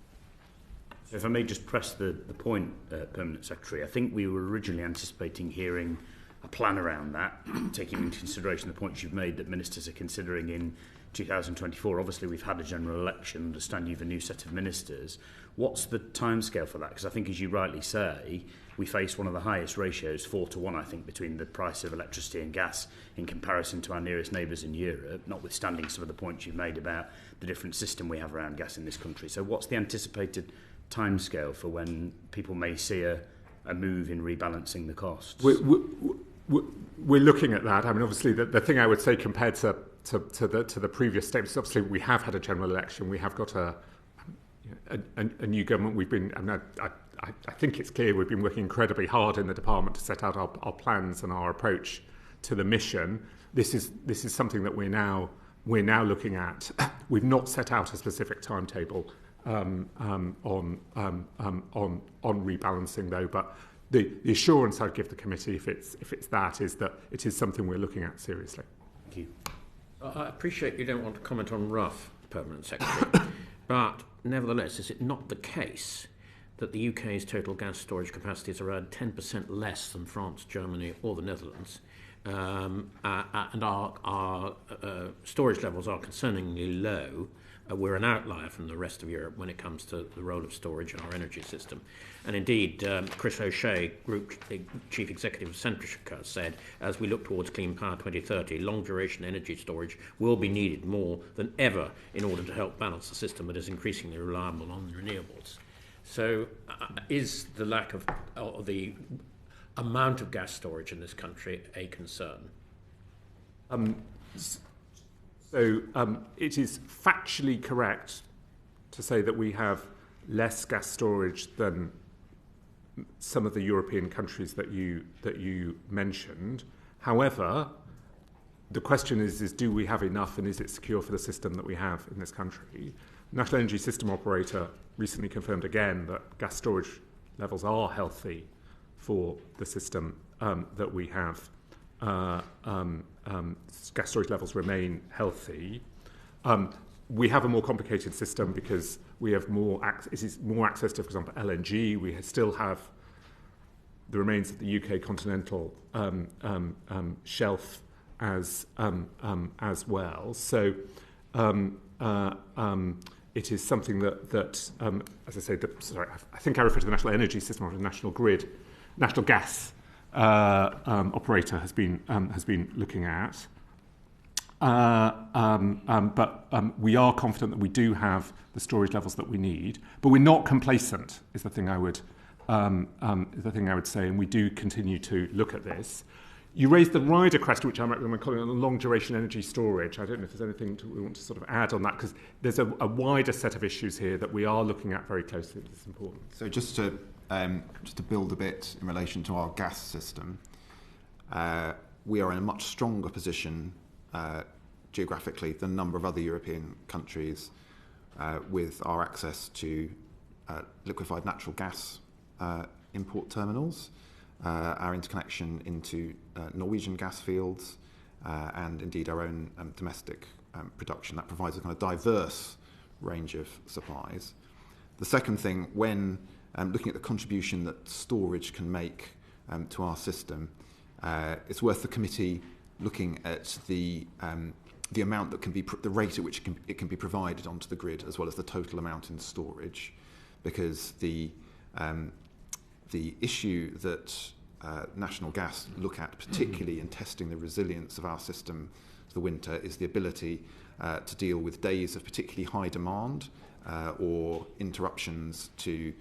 So if I may just press the point, Permanent Secretary, I think we were originally anticipating hearing a plan around that, taking into consideration the points you've made that ministers are considering in 2024. Obviously, we've had a general election, understand you've a new set of ministers. What's the timescale for that? Because I think, as you rightly say, we face one of the highest ratios, 4-1, I think, between the price of electricity and gas in comparison to our nearest neighbours in Europe, notwithstanding some of the points you've made about the different system we have around gas in this country. So what's the anticipated timescale for when people may see a move in rebalancing the costs? We're looking at that. I mean, obviously, the thing I would say compared to the previous statements, obviously, we have had a general election. We have got a new government. We've been, I think it's clear we've been working incredibly hard in the department to set out our plans and our approach to the mission. This is something that we're now looking at. We've not set out a specific timetable on rebalancing, though, but the assurance I'd give the committee, if it's that, is that it is something we're looking at seriously. Thank you. I appreciate you don't want to comment on Rough, Permanent Secretary, but nevertheless, is it not the case that the UK's total gas storage capacity is around 10% less than France, Germany, or the Netherlands, and our storage levels are concerningly low? We're an outlier from the rest of Europe when it comes to the role of storage in our energy system. And indeed, Chris O'Shea, Group Chief Executive of Centrica, said, as we look towards Clean Power 2030, long-duration energy storage will be needed more than ever in order to help balance the system that is increasingly reliable on renewables. So is the lack of the amount of gas storage in this country a concern? So it is factually correct to say that we have less gas storage than some of the European countries that you mentioned. However, the question is do we have enough, and is it secure for the system that we have in this country? National Energy System Operator recently confirmed again that gas storage levels are healthy for the system that we have. Gas storage levels remain healthy. We have a more complicated system because we have more access to, for example, LNG. We still have the remains of the UK continental shelf as well. So it is something that as I say, I think I refer to the National Energy System or the National Grid, National Gas operator has been looking at. But we are confident that we do have the storage levels that we need. But we're not complacent, is the thing I would say, and we do continue to look at this. You raised the wider question, which I'm calling on long-duration energy storage. I don't know if there's anything we want to sort of add on that, because there's a wider set of issues here that we are looking at very closely. It's important. So just to build a bit in relation to our gas system, we are in a much stronger position geographically than a number of other European countries with our access to liquefied natural gas import terminals, our interconnection into Norwegian gas fields, and indeed our own domestic production. That provides a kind of diverse range of supplies. The second thing, when looking at the contribution that storage can make to our system, it's worth the committee looking at the amount that can be, the rate at which it can be provided onto the grid, as well as the total amount in storage, because the issue that National Gas look at, particularly in testing the resilience of our system to the winter, is the ability to deal with days of particularly high demand or interruptions to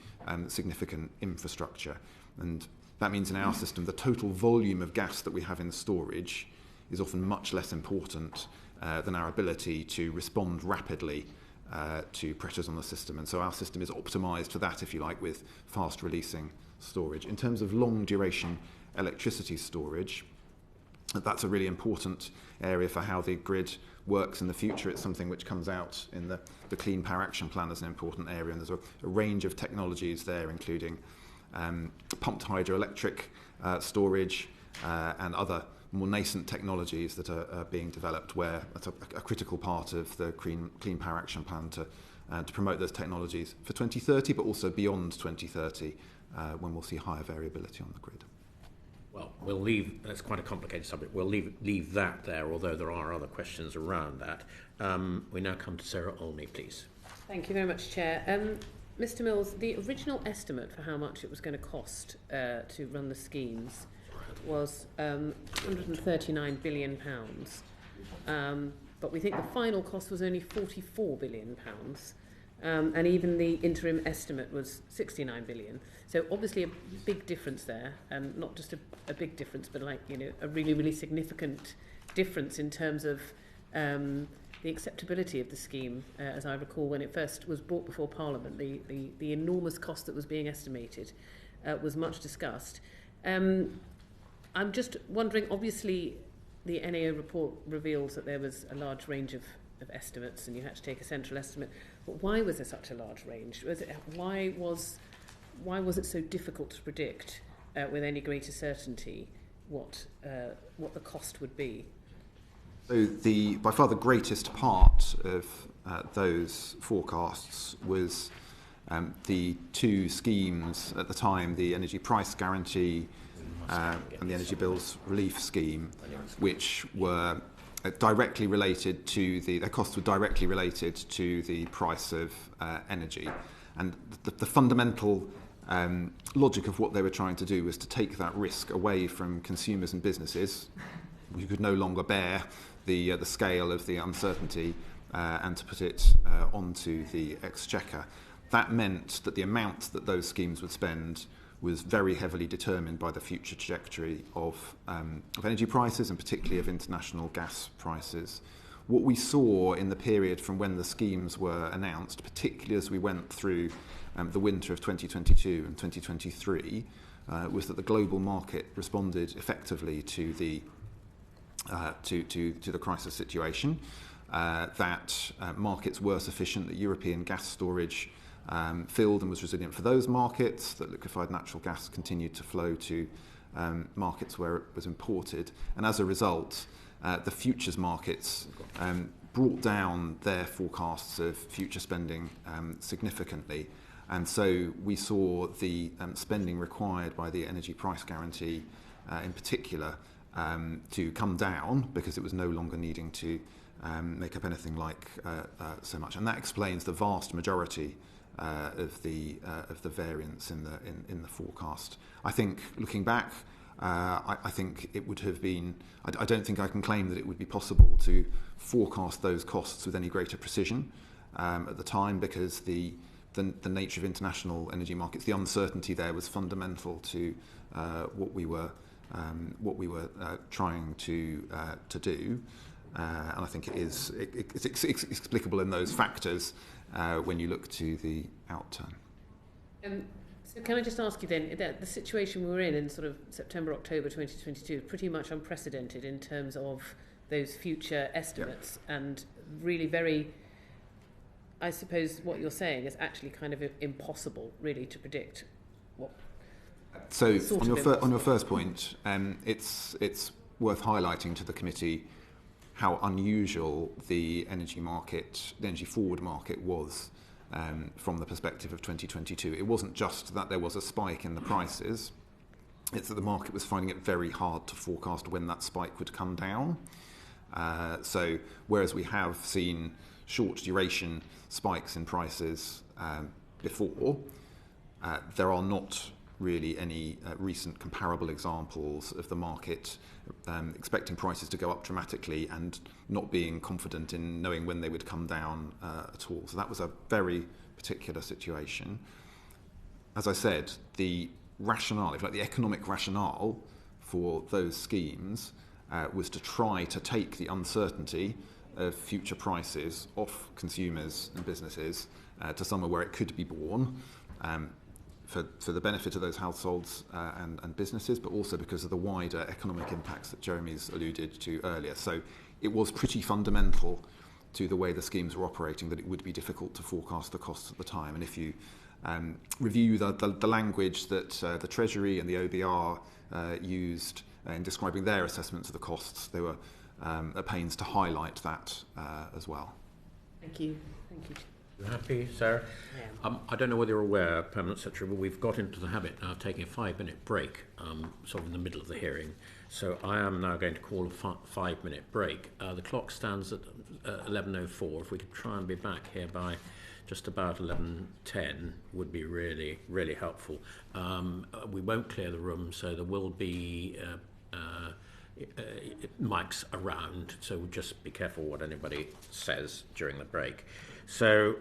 significant infrastructure. And that means in our system, the total volume of gas that we have in storage is often much less important than our ability to respond rapidly to pressures on the system. And so our system is optimised for that, if you like, with fast releasing storage. In terms of long duration electricity storage, that's a really important area for how the grid works in the future. It's something which comes out in the Clean Power Action Plan as an important area, and there's a range of technologies there, including pumped hydroelectric storage and other more nascent technologies that are being developed, where that's a critical part of the Clean Power Action Plan to promote those technologies for 2030, but also beyond 2030, when we'll see higher variability on the grid. Well, we'll leave, that's quite a complicated subject, we'll leave that there, although there are other questions around that. We now come to Sarah Olney, please. Thank you very much, Chair. Mr Mills, the original estimate for how much it was going to cost to run the schemes was £139 billion. But we think the final cost was only £44 billion. And even the interim estimate was £69 billion. So obviously a big difference there, not just a big difference, but like, you know, a really, really significant difference in terms of the acceptability of the scheme. As I recall, when it first was brought before Parliament, the enormous cost that was being estimated was much discussed. I'm just wondering, obviously the NAO report reveals that there was a large range of estimates and you had to take a central estimate. But why was there such a large range? Why was it so difficult to predict with any greater certainty what the cost would be? So by far the greatest part of those forecasts was the two schemes at the time, the Energy Price Guarantee and the Energy Bills Relief Scheme, which were directly related to their costs were directly related to the price of energy. And the fundamental logic of what they were trying to do was to take that risk away from consumers and businesses who could no longer bear the scale of the uncertainty and to put it onto the Exchequer. That meant that the amount that those schemes would spend was very heavily determined by the future trajectory of energy prices and particularly of international gas prices. What we saw in the period from when the schemes were announced, particularly as we went through the winter of 2022 and 2023, was that the global market responded effectively to the crisis situation, that markets were sufficient, that European gas storage filled and was resilient for those markets, that liquefied natural gas continued to flow to markets where it was imported. And as a result, the futures markets brought down their forecasts of future spending significantly. And so we saw the spending required by the Energy Price Guarantee in particular to come down because it was no longer needing to make up anything like so much. And that explains the vast majority of the variance in the forecast. I think looking back, I think it would have been. I don't think I can claim that it would be possible to forecast those costs with any greater precision at the time, because the nature of international energy markets, the uncertainty there was fundamental to what we were trying to do. And I think it's explicable in those factors when you look to the outturn. So can I just ask you then, that the situation we were in sort of September, October 2022 is pretty much unprecedented in terms of those future estimates, and really very, I suppose what you're saying is actually kind of impossible really to predict what. So on your first point, it's worth highlighting to the committee how unusual the energy forward market was from the perspective of 2022. It wasn't just that there was a spike in the prices, it's that the market was finding it very hard to forecast when that spike would come down. So whereas we have seen short duration spikes in prices before, there are not really any recent comparable examples of the market expecting prices to go up dramatically and not being confident in knowing when they would come down at all. So that was a very particular situation. As I said, the rationale, if like the economic rationale for those schemes was to try to take the uncertainty of future prices off consumers and businesses to somewhere where it could be borne for the benefit of those households and businesses, but also because of the wider economic impacts that Jeremy's alluded to earlier. So it was pretty fundamental to the way the schemes were operating that it would be difficult to forecast the costs at the time. And if you review the language that the Treasury and the OBR used in describing their assessments of the costs, they were at pains to highlight that as well. Thank you. Thank you. You happy, Sarah? I don't know whether you're aware, Permanent Secretary, but we've got into the habit now of taking a 5-minute break, sort of in the middle of the hearing. So I am now going to call a 5-minute break. The clock stands at 11:04. If we could try and be back here by just about 11:10 would be really, really helpful. We won't clear the room, so there will be mics around, so just be careful what anybody says during the break. So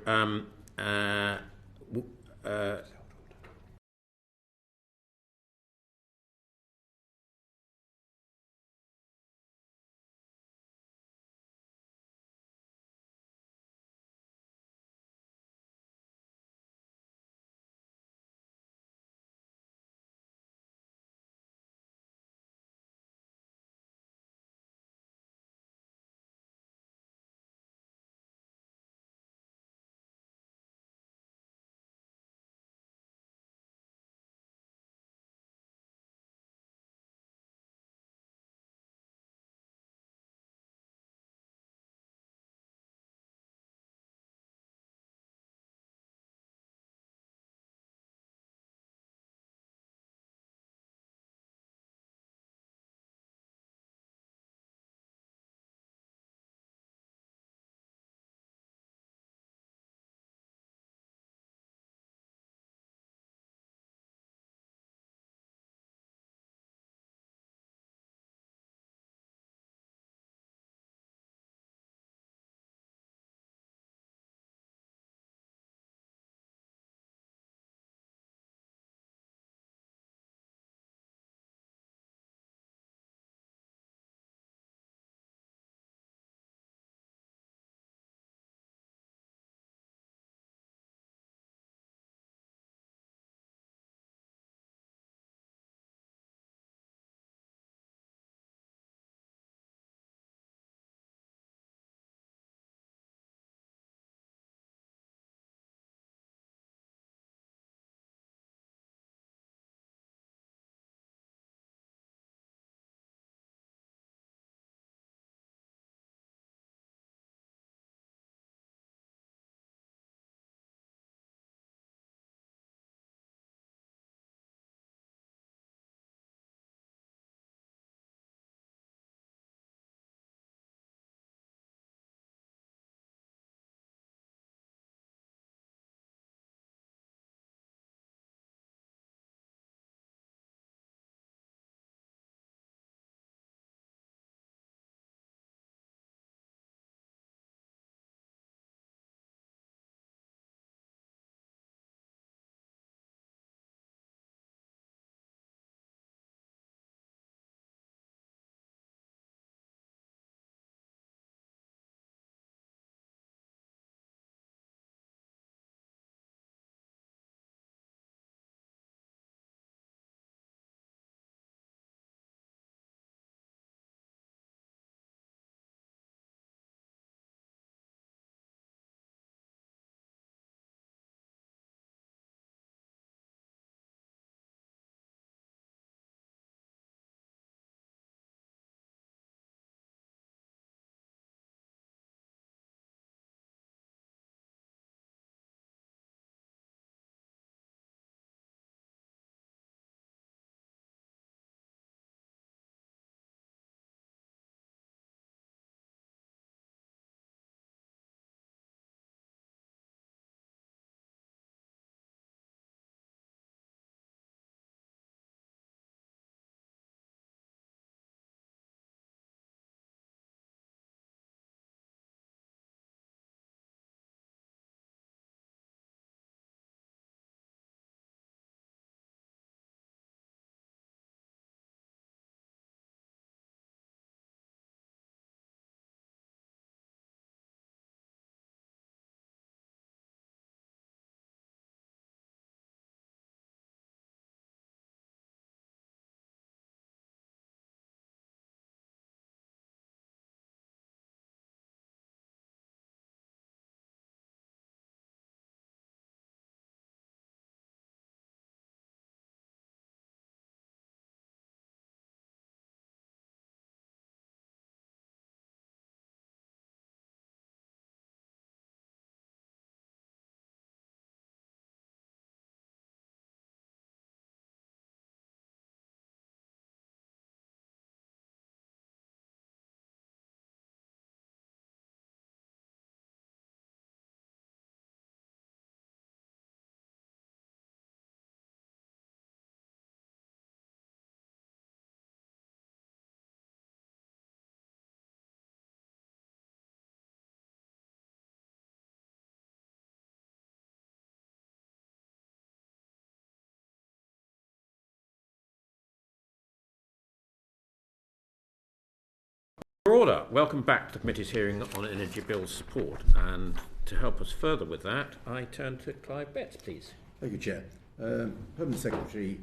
order. Welcome back to the committee's hearing on energy bills support. And to help us further with that, I turn to Clive Betts, please. Thank you, Chair. Permanent Secretary,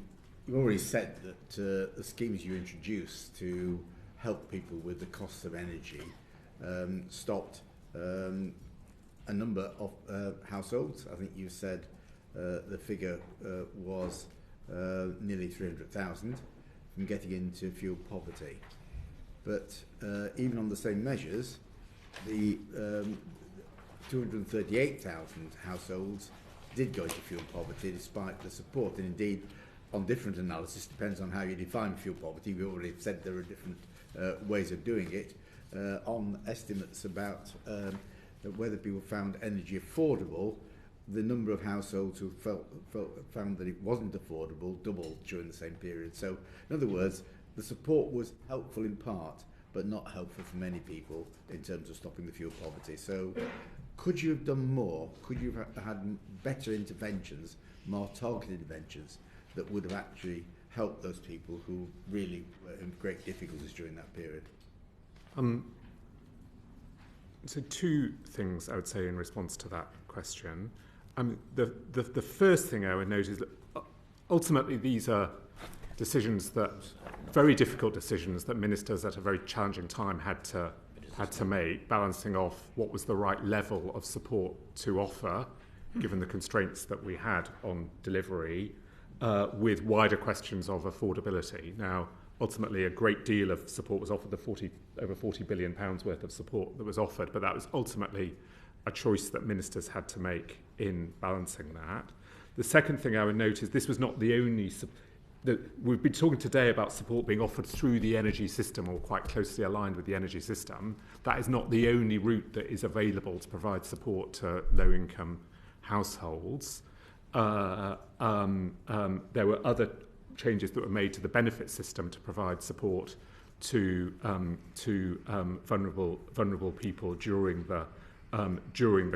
you've already said that the schemes you introduced to help people with the costs of energy stopped a number of households. I think you said the figure was nearly 300,000 from getting into fuel poverty. But even on the same measures, the 238,000 households did go into fuel poverty despite the support. And indeed, on different analysis, depends on how you define fuel poverty. We already said there are different ways of doing it. On estimates about whether people found energy affordable, the number of households who found that it wasn't affordable doubled during the same period. So, in other words, the support was helpful in part, but not helpful for many people in terms of stopping the fuel poverty. So, could you have done more? Could you have had better interventions, more targeted interventions that would have actually helped those people who really were in great difficulties during that period? So two things I would say in response to that question. The first thing I would note is that ultimately these are decisions that, very difficult decisions that ministers at a very challenging time had to make, balancing off what was the right level of support to offer, given the constraints that we had on delivery, with wider questions of affordability. Now, ultimately, a great deal of support was offered, over £40 billion worth of support that was offered, but that was ultimately a choice that ministers had to make in balancing that. The second thing I would note is this was not the only... we've been talking today about support being offered through the energy system or quite closely aligned with the energy system. That is not the only route that is available to provide support to low-income households. There were other changes that were made to the benefit system to provide support to vulnerable people during the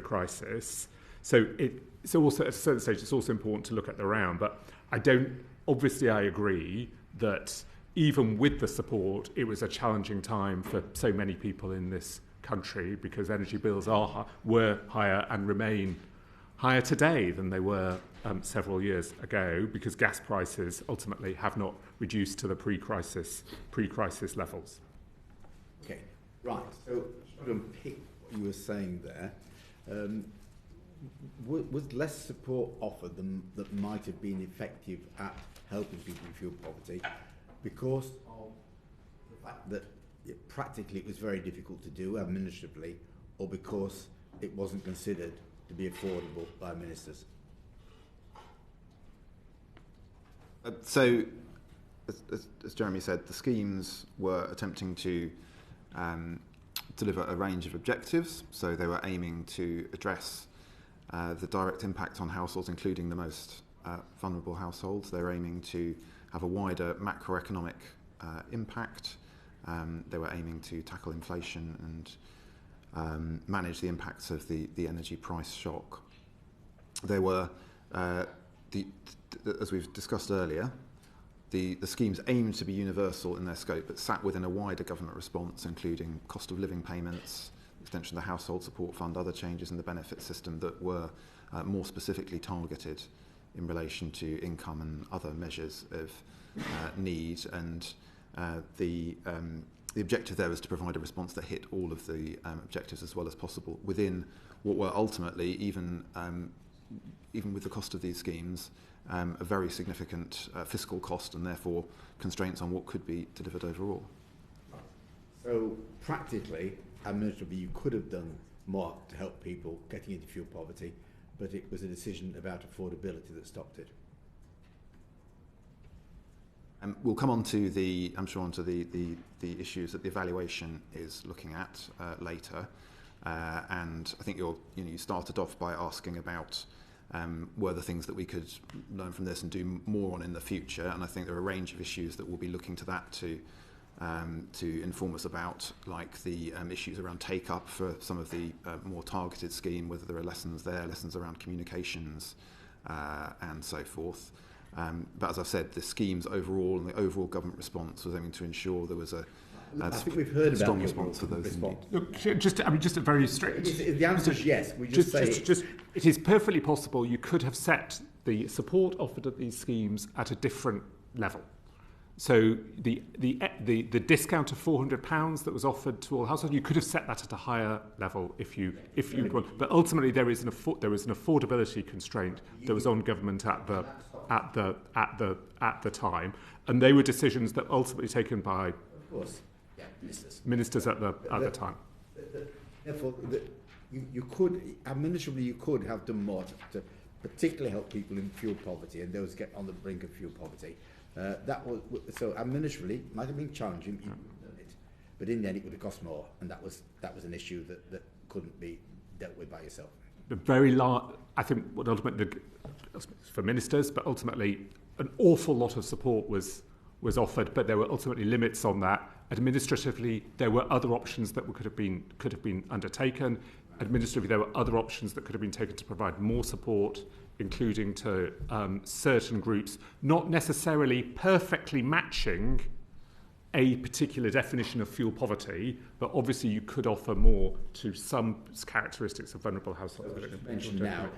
crisis. So it's also at a certain stage it's also important to look at the round. But I agree that even with the support, it was a challenging time for so many people in this country because energy bills were higher and remain higher today than they were several years ago because gas prices ultimately have not reduced to the pre-crisis levels. Okay, right. So to unpick what you were saying there, was less support offered that might have been effective at helping people in fuel poverty because of the fact that practically it was very difficult to do administratively, or because it wasn't considered to be affordable by ministers? So, as Jeremy said, the schemes were attempting to deliver a range of objectives. So they were aiming to address the direct impact on households, including the most vulnerable households. They were aiming to have a wider macroeconomic impact. They were aiming to tackle inflation and manage the impacts of the energy price shock. There were, as we've discussed earlier, the schemes aimed to be universal in their scope, but sat within a wider government response, including cost of living payments, extension of the household support fund, other changes in the benefit system that were more specifically targeted in relation to income and other measures of need. And the objective there was to provide a response that hit all of the objectives as well as possible within what were ultimately, even with the cost of these schemes, a very significant fiscal cost and therefore constraints on what could be delivered overall. So practically, administratively, you could have done more to help people getting into fuel poverty, but it was a decision about affordability that stopped it. We'll come on to the issues that the evaluation is looking at later, and I think you started off by asking about were the things that we could learn from this and do more on in the future, and I think there are a range of issues that we'll be looking to that to inform us about, like the issues around take-up for some of the more targeted scheme, whether there are lessons around communications and so forth. But as I've said, the schemes overall and the overall government response was aiming to ensure there was a I think we've heard about strong the response for those in need. response. Look, just a very straight. The answer is yes. We just say It is perfectly possible you could have set the support offered at these schemes at a different level. So the discount of £400 that was offered to all households, you could have set that at a higher level if you want. But ultimately, there is an affordability constraint that was on government at the time, and they were decisions that ultimately taken by ministers at the time. Therefore, you could administratively you could have done more to particularly help people in fuel poverty and those get on the brink of fuel poverty. That was so administratively might have been challenging, you could have done it, but in the end it would have cost more, and that was an issue that couldn't be dealt with by yourself. The very large, I think, what ultimately for ministers, but ultimately an awful lot of support was offered, but there were ultimately limits on that. Administratively, there were other options that could have been undertaken. Administratively, there were other options that could have been taken to provide more support, including to certain groups, not necessarily perfectly matching a particular definition of fuel poverty, but obviously you could offer more to some characteristics of vulnerable households. Mentioned now.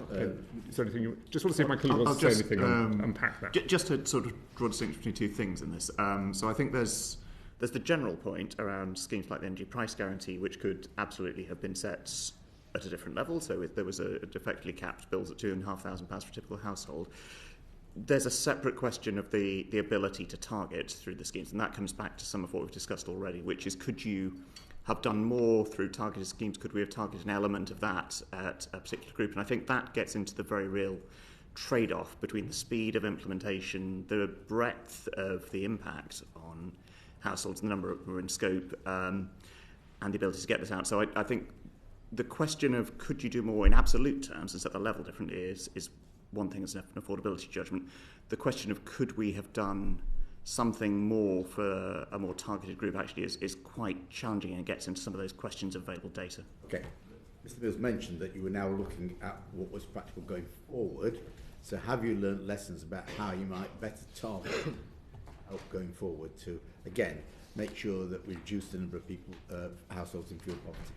Is there anything you just want to see if my colleague wants to say anything and unpack that? Just to sort of draw a distinction between two things in this. So I think there's the general point around schemes like the energy price guarantee, which could absolutely have been set at a different level. So if there was a effectively capped bills at £2,500 for a typical household. There's a separate question of the ability to target through the schemes, and that comes back to some of what we've discussed already, which is could you have done more through targeted schemes? Could we have targeted an element of that at a particular group? And I think that gets into the very real trade-off between the speed of implementation, the breadth of the impact on households, the number who are in scope, and the ability to get this out. So I think the question of could you do more in absolute terms and set the level differently is one thing as an affordability judgment. The question of could we have done something more for a more targeted group actually is quite challenging, and gets into some of those questions of available data. Okay. Mr. Mills mentioned that you were now looking at what was practical going forward. So have you learnt lessons about how you might better target help going forward to, again, make sure that we reduce the number of people, households in fuel poverty?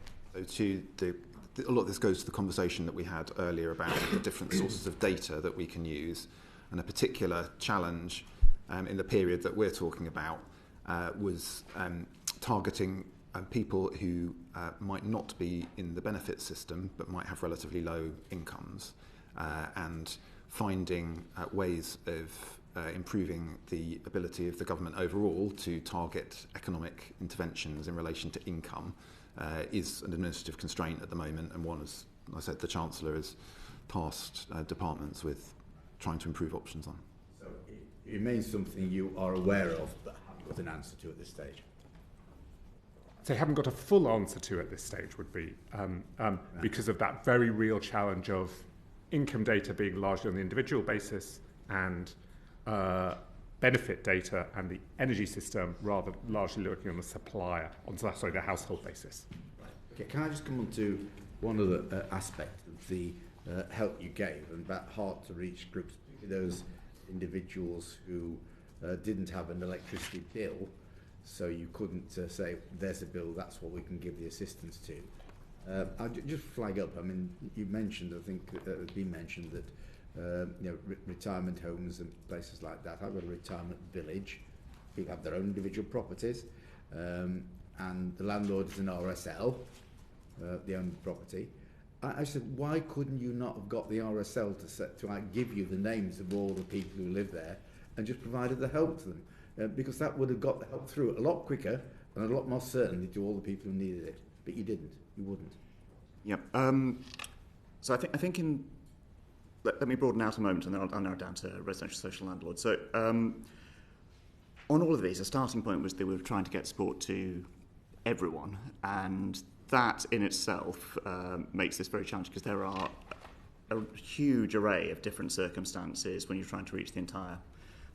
So a lot of this goes to the conversation that we had earlier about the different sources of data that we can use, and a particular challenge in the period that we're talking about was targeting people who might not be in the benefit system but might have relatively low incomes, and finding ways of improving the ability of the government overall to target economic interventions in relation to income is an administrative constraint at the moment, and one, as I said, the Chancellor has tasked departments with trying to improve options on. So it remains something you are aware of but haven't got an answer to at this stage? So haven't got a full answer to at this stage would be because of that very real challenge of income data being largely on the individual basis and benefit data and the energy system rather largely looking on the supplier, the household basis. Right. Okay, can I just come on to one other aspect of the help you gave, and about hard-to-reach groups, those individuals who didn't have an electricity bill, so you couldn't say, there's a bill, that's what we can give the assistance to. I'll just flag up, I mean, you mentioned, I think it's been mentioned that retirement homes and places like that. I've got a retirement village. People have their own individual properties, and the landlord is an RSL, the owned property. I said, why couldn't you not have got the RSL to give you the names of all the people who live there and just provided the help to them? Because that would have got the help through a lot quicker and a lot more certainly to all the people who needed it. But you didn't. You wouldn't. Yep. So I think in let me broaden out a moment, and then I'll narrow down to residential social landlords. So on all of these, a starting point was that we were trying to get support to everyone, and that in itself makes this very challenging because there are a huge array of different circumstances when you're trying to reach the entire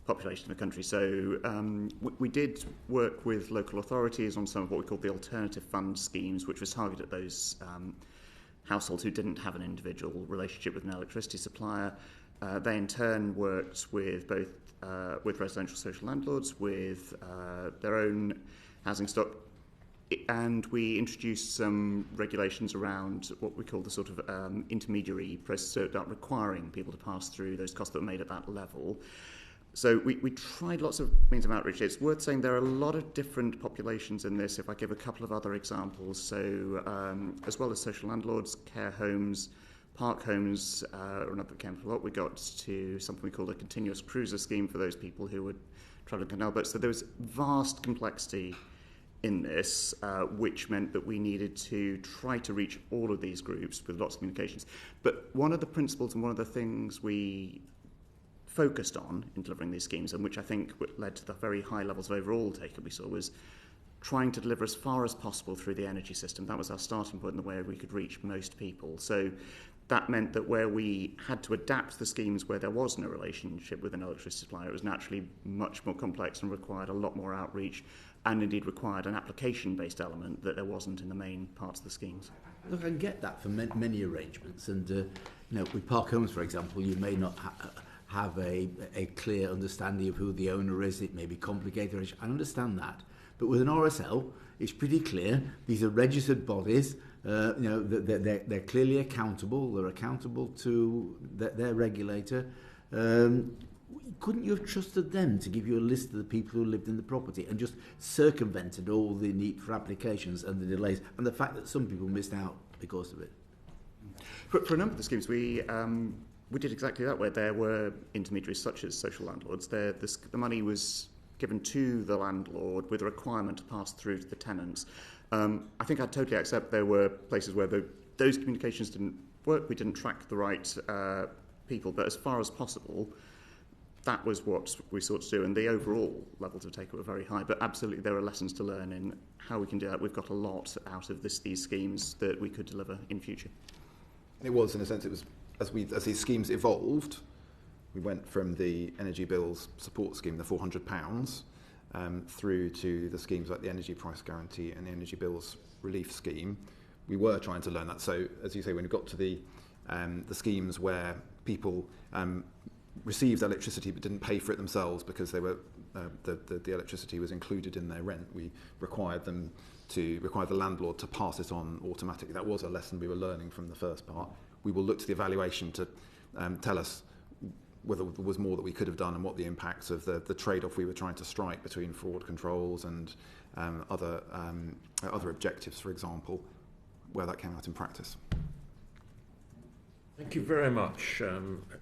population of the country. So we did work with local authorities on some of what we call the alternative fund schemes, which was targeted at those households who didn't have an individual relationship with an electricity supplier. They in turn worked with both with residential social landlords, with their own housing stock and we introduced some regulations around what we call the sort of intermediary process, so not requiring people to pass through those costs that were made at that level. So we tried lots of means of outreach. It's worth saying there are a lot of different populations in this. If I give a couple of other examples, so as well as social landlords, care homes, park homes, or another came a lot, we got to something we call a continuous cruiser scheme for those people who would travelling canal boats. So there was vast complexity in this, which meant that we needed to try to reach all of these groups with lots of communications. But one of the principles and one of the things we focused on in delivering these schemes, and which I think led to the very high levels of overall take-up we saw, was trying to deliver as far as possible through the energy system. That was our starting point in the way we could reach most people. So that meant that where we had to adapt the schemes where there was no relationship with an electricity supplier, it was naturally much more complex and required a lot more outreach, and indeed required an application-based element that there wasn't in the main parts of the schemes. Look, I get that for many arrangements, and with park homes, for example, you may not have a clear understanding of who the owner is. It may be complicated. I understand that, but with an RSL, it's pretty clear. These are registered bodies. They're clearly accountable. They're accountable to their regulator. Couldn't you have trusted them to give you a list of the people who lived in the property and just circumvented all the need for applications and the delays and the fact that some people missed out because of it? For a number of the schemes, we did exactly that, where there were intermediaries such as social landlords. The money was given to the landlord with a requirement to pass through to the tenants. I think I'd totally accept there were places where those communications didn't work. We didn't track the right people, but as far as possible, that was what we sought to do, and the overall levels of take-up were very high. But absolutely, there are lessons to learn in how we can do that. We've got a lot out of these schemes that we could deliver in future. It was, in a sense, it was as these schemes evolved, we went from the energy bills support scheme, the £400, through to the schemes like the energy price guarantee and the energy bills relief scheme. We were trying to learn that. So, as you say, when we got to the schemes where people received electricity but didn't pay for it themselves because they were the electricity was included in their rent, we required the landlord to pass it on automatically. That was a lesson we were learning from the first part. We will look to the evaluation to tell us whether there was more that we could have done and what the impacts of the trade-off we were trying to strike between fraud controls and other objectives, for example, where that came out in practice. Thank you very much,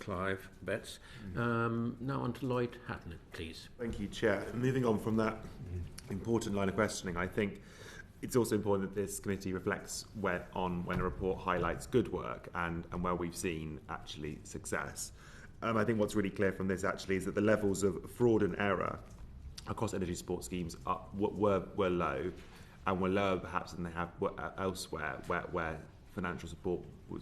Clive Betts. Now on to Lloyd Hatton, please. Thank you, Chair. Moving on from that important line of questioning, I think it's also important that this committee reflects when a report highlights good work and where we've seen actually success. I think what's really clear from this actually is that the levels of fraud and error across energy support schemes were low, and were lower perhaps than they have elsewhere where financial support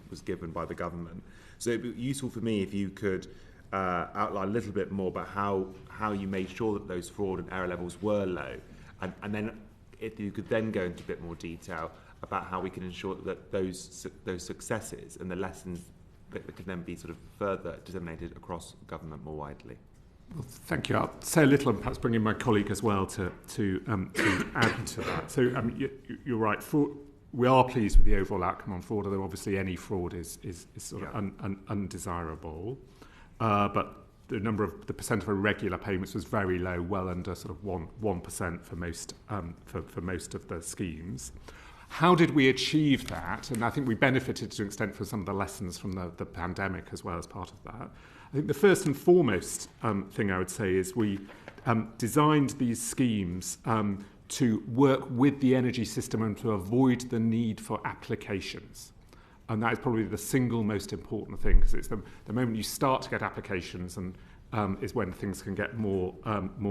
was given by the government. So it'd be useful for me if you could outline a little bit more about how you made sure that those fraud and error levels were low, and then if you could then go into a bit more detail about how we can ensure that those successes and the lessons that can then be sort of further disseminated across government more widely. Well, thank you. I'll say a little and perhaps bring in my colleague as well to add to that. So you're right. We are pleased with the overall outcome on fraud, although obviously any fraud is sort of undesirable. But the percent of irregular payments was very low, well under sort of 1% for most of the schemes. How did we achieve that? And I think we benefited to an extent from some of the lessons from the pandemic as well as part of that. I think the first and foremost thing I would say is we designed these schemes to work with the energy system and to avoid the need for applications. And that is probably the single most important thing, because it's the moment you start to get applications and is when things can get more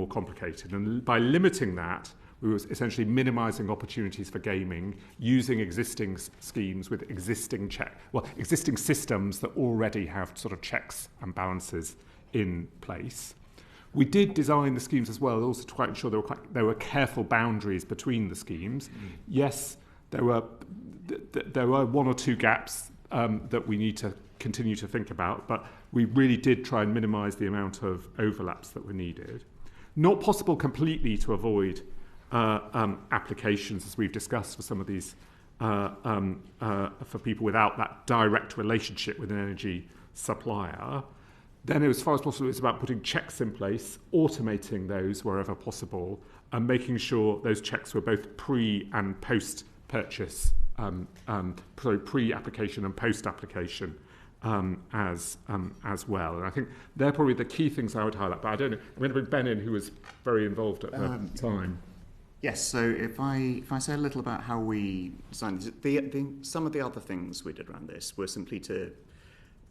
complicated. And by limiting that, we were essentially minimising opportunities for gaming, using existing schemes with existing systems that already have sort of checks and balances in place. We did design the schemes as well, also to quite ensure there were careful boundaries between the schemes. Yes, there were one or two gaps that we need to continue to think about, but we really did try and minimise the amount of overlaps that were needed. Not possible completely to avoid applications, as we've discussed, for some of these, for people without that direct relationship with an energy supplier. Then, as far as possible, it's about putting checks in place, automating those wherever possible, and making sure those checks were both pre- and post-purchase, pre-application and post-application as well. And I think they're probably the key things I would highlight. But I don't know. I'm going to bring Ben in, who was very involved at the time. Yes, so if I say a little about how we designed this, some of the other things we did around this were simply to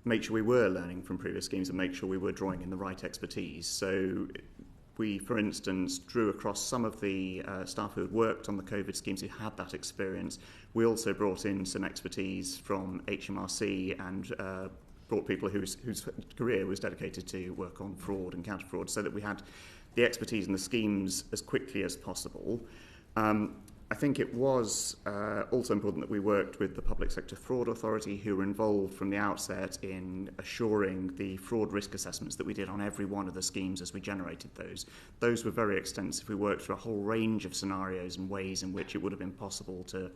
make sure we were learning from previous schemes and make sure we were drawing in the right expertise. So we, for instance, drew across some of the staff who had worked on the COVID schemes who had that experience. We also brought in some expertise from HMRC and brought people whose career was dedicated to work on fraud and counter-fraud, so that we had the expertise in the schemes as quickly as possible. I think it was also important that we worked with the Public Sector Fraud Authority, who were involved from the outset in assuring the fraud risk assessments that we did on every one of the schemes as we generated those. Those were very extensive. We worked through a whole range of scenarios and ways in which it would have been possible to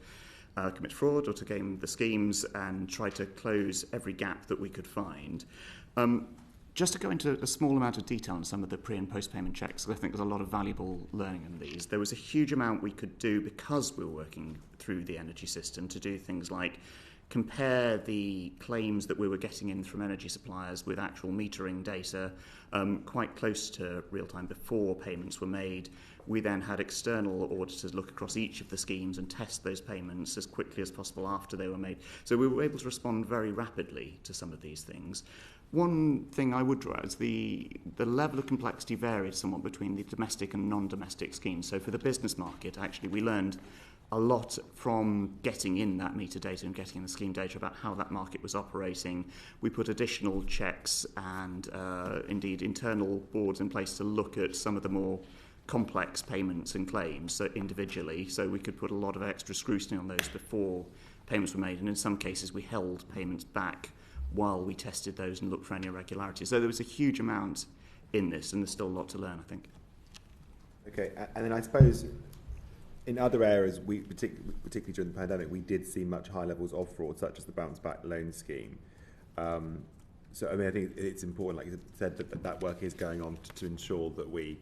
commit fraud or to game the schemes and try to close every gap that we could find. Just to go into a small amount of detail on some of the pre- and post-payment checks, I think there's a lot of valuable learning in these. There was a huge amount we could do because we were working through the energy system to do things like compare the claims that we were getting in from energy suppliers with actual metering data quite close to real time before payments were made. We then had external auditors look across each of the schemes and test those payments as quickly as possible after they were made. So we were able to respond very rapidly to some of these things. One thing I would draw out is the level of complexity varied somewhat between the domestic and non-domestic schemes. So for the business market, actually, we learned a lot from getting in that meter data and getting in the scheme data about how that market was operating. We put additional checks and indeed internal boards in place to look at some of the more complex payments and claims individually, so we could put a lot of extra scrutiny on those before payments were made, and in some cases we held payments back while we tested those and looked for any irregularities. So there was a huge amount in this, and there's still a lot to learn, I think. Okay, and then I suppose in other areas, we particularly during the pandemic, we did see much higher levels of fraud, such as the bounce back loan scheme. So I mean, I think it's important, like you said, that work is going on to ensure that we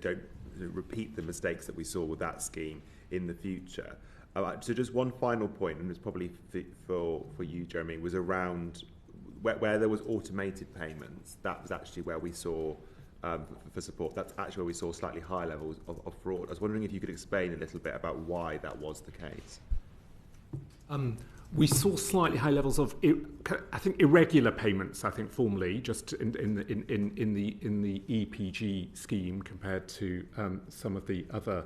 don't repeat the mistakes that we saw with that scheme in the future. So just one final point, and it's probably for you, Jeremy, was around where there was automated payments. That was actually where we saw, for support, that's actually where we saw slightly higher levels of fraud. I was wondering if you could explain a little bit about why that was the case. We saw slightly high levels of, I think, irregular payments. I think formally, just in the EPG scheme compared to some of the other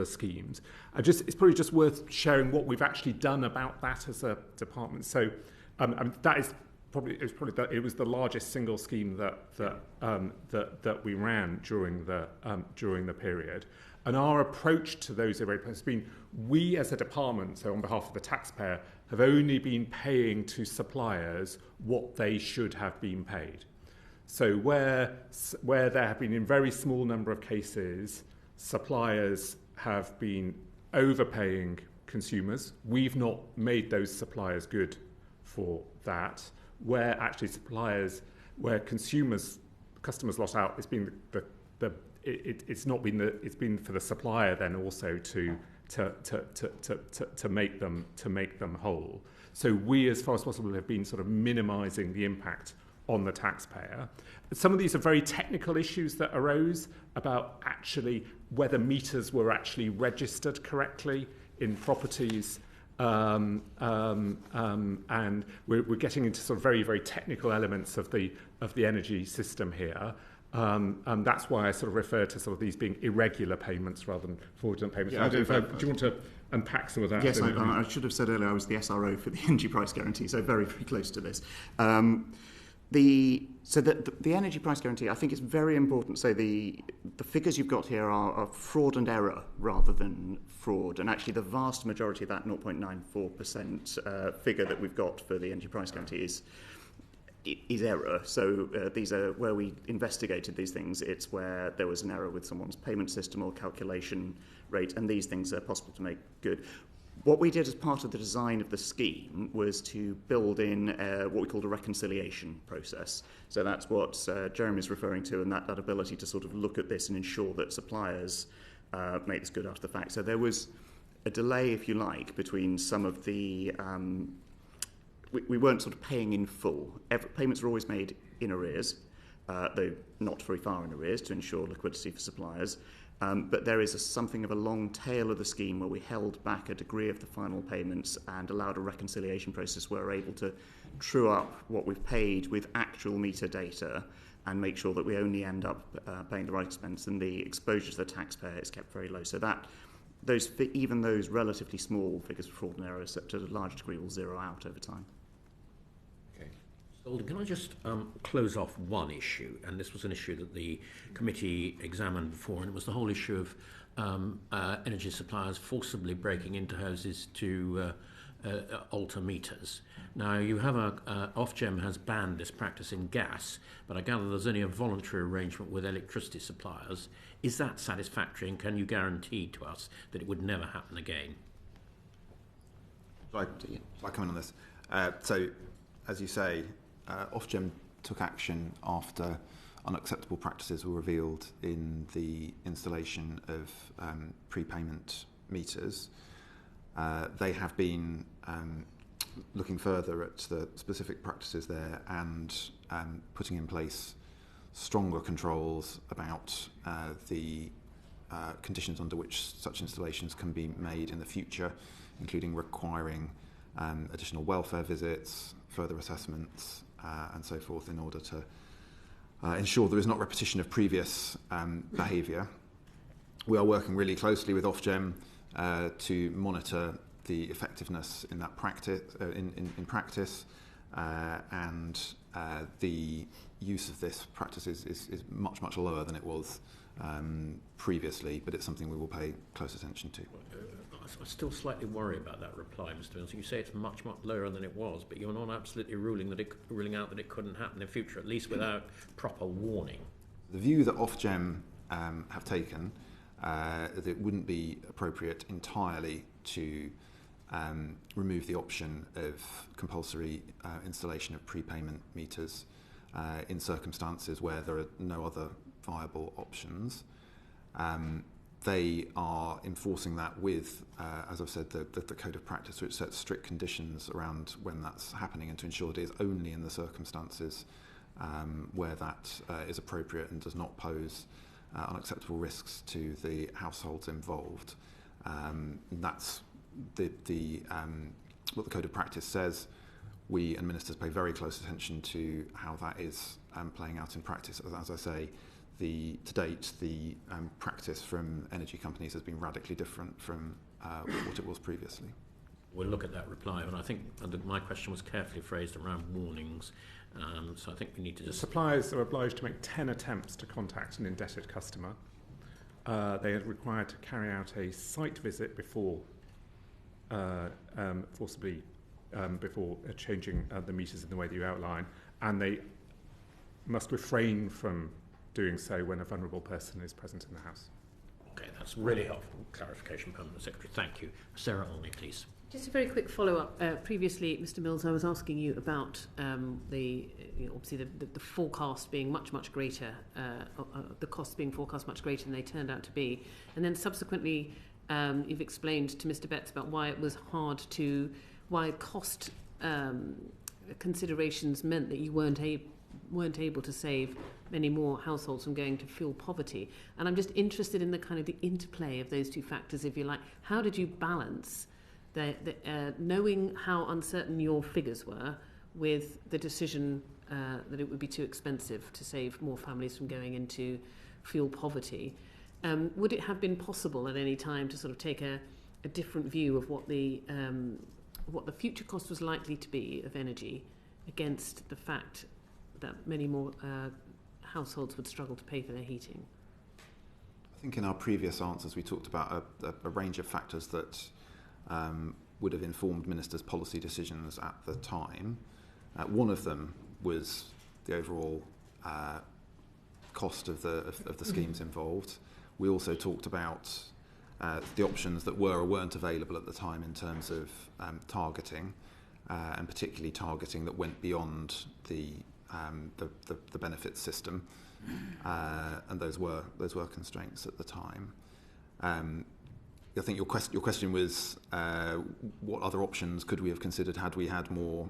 schemes. It's probably just worth sharing what we've actually done about that as a department. So that is it was the largest single scheme that we ran during the period. And our approach to those irregularities has been, we as a department, so on behalf of the taxpayer, have only been paying to suppliers what they should have been paid. So where there have been, in very small number of cases, suppliers have been overpaying consumers, we've not made those suppliers good for that. Where actually where customers lost out, it's been it's been for the supplier then also to make them whole. So we, as far as possible, have been sort of minimising the impact on the taxpayer. Some of these are very technical issues that arose about actually whether meters were actually registered correctly in properties. And we're getting into sort of very, very technical elements of the energy system here. And that's why I sort of refer to sort of these being irregular payments rather than fraudulent payments. Yeah, do you want to unpack some of that? Yes, I should have said earlier I was the SRO for the energy price guarantee, so very, very close to this. The energy price guarantee, I think it's very important. So the figures you've got here are fraud and error rather than fraud. And actually the vast majority of that 0.94% figure that we've got for the energy price guarantee is is error. So these are where we investigated these things. It's where there was an error with someone's payment system or calculation rate, and these things are possible to make good. What we did as part of the design of the scheme was to build in what we called a reconciliation process. So that's what Jeremy's referring to, and that ability to sort of look at this and ensure that suppliers make this good after the fact. So there was a delay, if you like, between some of the... we weren't sort of paying in full. Payments were always made in arrears, though not very far in arrears, to ensure liquidity for suppliers. But there is something of a long tail of the scheme where we held back a degree of the final payments and allowed a reconciliation process where we're able to true up what we've paid with actual meter data and make sure that we only end up paying the right expense, and the exposure to the taxpayer is kept very low. So that even those relatively small figures for fraud and error to a large degree will zero out over time. Alden, can I just close off one issue? And this was an issue that the committee examined before, and it was the whole issue of energy suppliers forcibly breaking into houses to alter meters. Now, you have Ofgem has banned this practice in gas, but I gather there's only a voluntary arrangement with electricity suppliers. Is that satisfactory, and can you guarantee to us that it would never happen again? Shall I comment on this? So, as you say, Ofgem took action after unacceptable practices were revealed in the installation of prepayment meters. They have been looking further at the specific practices there and putting in place stronger controls about the conditions under which such installations can be made in the future, including requiring additional welfare visits, further assessments, and so forth, in order to ensure there is not repetition of previous behaviour. We are working really closely with Ofgem to monitor the effectiveness in that practice, in practice, and the use of this practice is much, much lower than it was previously, but it's something we will pay close attention to. I still slightly worry about that reply, Mr. Mills. You say it's much, much lower than it was, but you're not absolutely ruling out that it couldn't happen in the future, at least without proper warning. The view that Ofgem have taken that it wouldn't be appropriate entirely to remove the option of compulsory installation of prepayment meters in circumstances where there are no other viable options. They are enforcing that with, as I've said, the Code of Practice, which sets strict conditions around when that's happening, and to ensure that it is only in the circumstances where that is appropriate and does not pose unacceptable risks to the households involved. That's what the Code of Practice says. We and ministers pay very close attention to how that is playing out in practice. As I say, to date, the practice from energy companies has been radically different from what it was previously. We'll look at that reply, and I think my question was carefully phrased around warnings, so I think we need to just... Suppliers are obliged to make 10 attempts to contact an indebted customer. They are required to carry out a site visit before before changing the meters in the way that you outline, and they must refrain from doing so when a vulnerable person is present in the house. Okay, that's really helpful clarification, Permanent Secretary. Thank you. Sarah Olney, please. Just a very quick follow-up. Previously, Mr. Mills, I was asking you about obviously the forecast being much greater, the costs being forecast much greater than they turned out to be, and then subsequently you've explained to Mr. Betts about why it was why cost considerations meant that you weren't able to save many more households from going to fuel poverty. And I'm just interested in the kind of the interplay of those two factors, if you like. How did you balance knowing how uncertain your figures were with the decision that it would be too expensive to save more families from going into fuel poverty? Would it have been possible at any time to sort of take a different view of what the future cost was likely to be of energy against the fact that many more households would struggle to pay for their heating? I think in our previous answers we talked about a range of factors that would have informed ministers' policy decisions at the time. One of them was the overall cost of the schemes involved. We also talked about the options that were or weren't available at the time in terms of targeting, and particularly targeting that went beyond the benefits system, and those were constraints at the time. I think your question was what other options could we have considered had we had more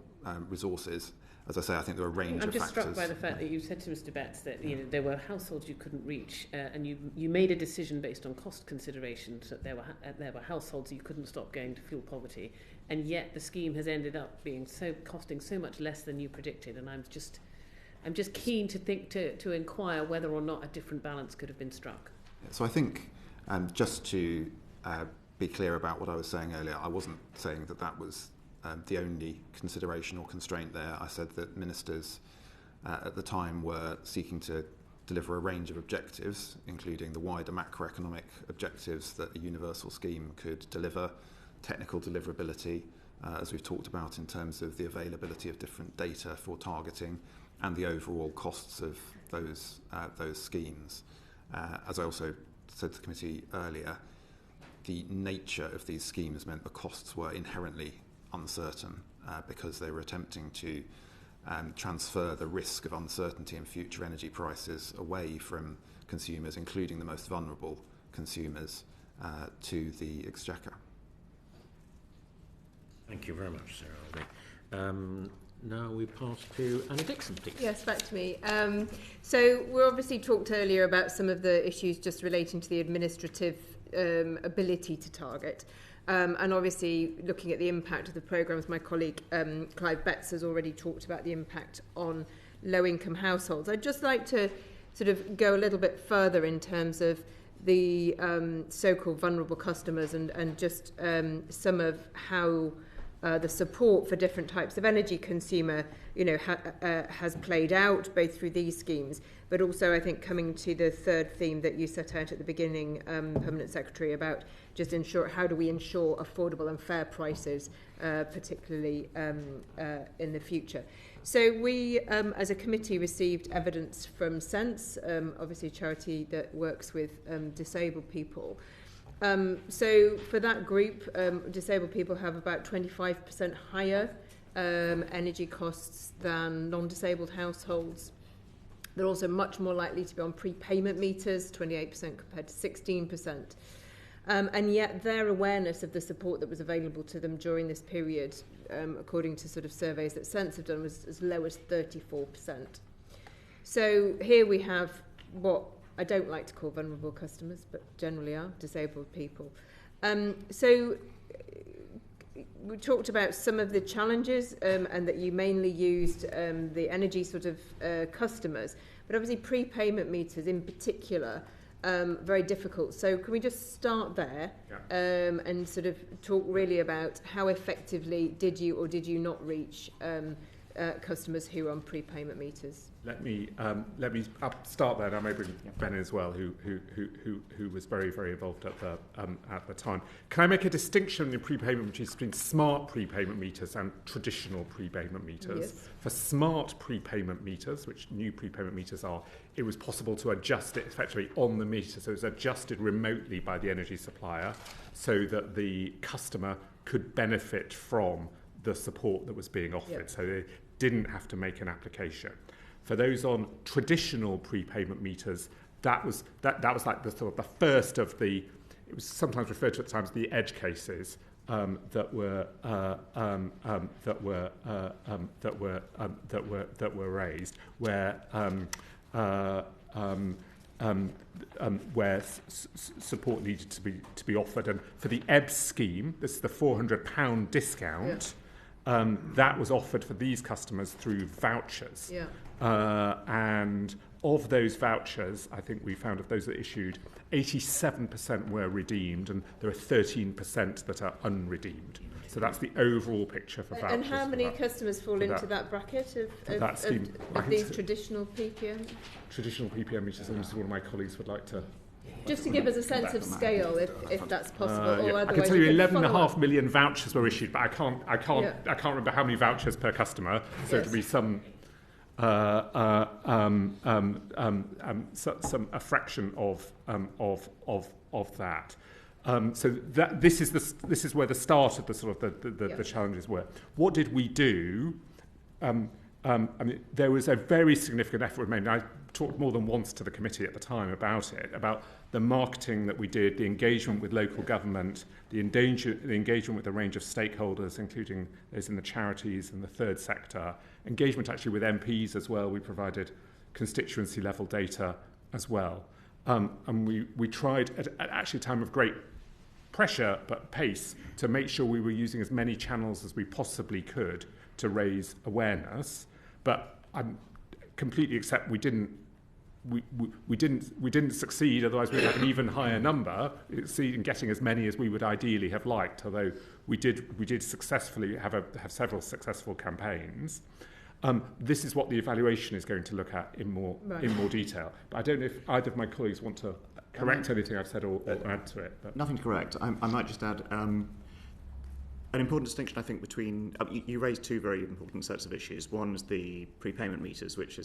resources. As I say, I think there are a range of factors. I'm just struck by the fact that you said to Mr. Betts that there were households you couldn't reach, and you made a decision based on cost considerations that there were households you couldn't stop going to fuel poverty, and yet the scheme has ended up being costing so much less than you predicted. And I'm just keen to inquire whether or not a different balance could have been struck. So I think just to be clear about what I was saying earlier, I wasn't saying that was the only consideration or constraint there. I said that ministers at the time were seeking to deliver a range of objectives, including the wider macroeconomic objectives that a universal scheme could deliver, technical deliverability, as we've talked about in terms of the availability of different data for targeting, and the overall costs of those schemes. As I also said to the committee earlier, the nature of these schemes meant the costs were inherently uncertain because they were attempting to transfer the risk of uncertainty in future energy prices away from consumers, including the most vulnerable consumers, to the Exchequer. Thank you very much, Sarah Aldi. Now we pass to Anna Dixon, please. Yes, back to me. So we obviously talked earlier about some of the issues just relating to the administrative ability to target. And obviously, looking at the impact of the programmes, my colleague Clive Betts has already talked about the impact on low-income households. I'd just like to sort of go a little bit further in terms of the so-called vulnerable customers and just some of how the support for different types of energy consumer, has played out both through these schemes, but also I think coming to the third theme that you set out at the beginning, Permanent Secretary, about just how do we ensure affordable and fair prices, particularly in the future. So we, as a committee, received evidence from Sense, obviously a charity that works with disabled people. So for that group, disabled people have about 25% higher energy costs than non-disabled households. They're also much more likely to be on prepayment meters, 28% compared to 16%. And yet their awareness of the support that was available to them during this period, according to sort of surveys that Sense have done, was as low as 34%. So here we have what I don't like to call vulnerable customers, but generally are disabled people. So we talked about some of the challenges and that you mainly used the energy sort of customers, but obviously prepayment meters in particular, very difficult. So can we just start there and sort of talk really about how effectively did you or did you not reach customers who are on prepayment meters? Let me start there, and I may bring Ben as well, who was very, very involved at the time. Can I make a distinction in prepayment meters between smart prepayment meters and traditional prepayment meters? Yes. For smart prepayment meters, which new prepayment meters are, it was possible to adjust it effectively on the meter, so it was adjusted remotely by the energy supplier, so that the customer could benefit from the support that was being offered. Yep. So they didn't have to make an application. For those on traditional prepayment meters, that was like the sort of the first of the. It was sometimes referred to at times the edge cases that were raised, where support needed to be offered. And for the EBS scheme, this is the £400 discount. Yeah. That was offered for these customers through vouchers. Yeah. And of those vouchers, I think we found of those that issued, 87% were redeemed, and there are 13% that are unredeemed. So that's the overall picture for vouchers. And how many customers fall into that bracket of these traditional PPM? Traditional PPM meters, and one of my colleagues would like to... Just to give us a sense of scale, if that's possible. Or I can tell you 11.5 million vouchers were issued, but I can't remember how many vouchers per customer. So it'll be some. a fraction of that. So that this is where the start of the sort of the challenges were. What did we do? I mean, there was a very significant effort made. I talked more than once to the committee at the time about it, about the marketing that we did, the engagement with local government, the engagement with a range of stakeholders, including those in the charities and the third sector, engagement actually with MPs as well. We provided constituency level data as well. And we tried at actually a time of great pressure but pace to make sure we were using as many channels as we possibly could to raise awareness. But I completely accept we didn't succeed, otherwise we'd have an even higher number, in getting as many as we would ideally have liked, although we did successfully have several successful campaigns. This is what the evaluation is going to look at in more detail. But I don't know if either of my colleagues want to correct anything I've said or add to it. But. Nothing to correct. I might just add an important distinction, I think, between... you raised two very important sets of issues. One is the prepayment meters, which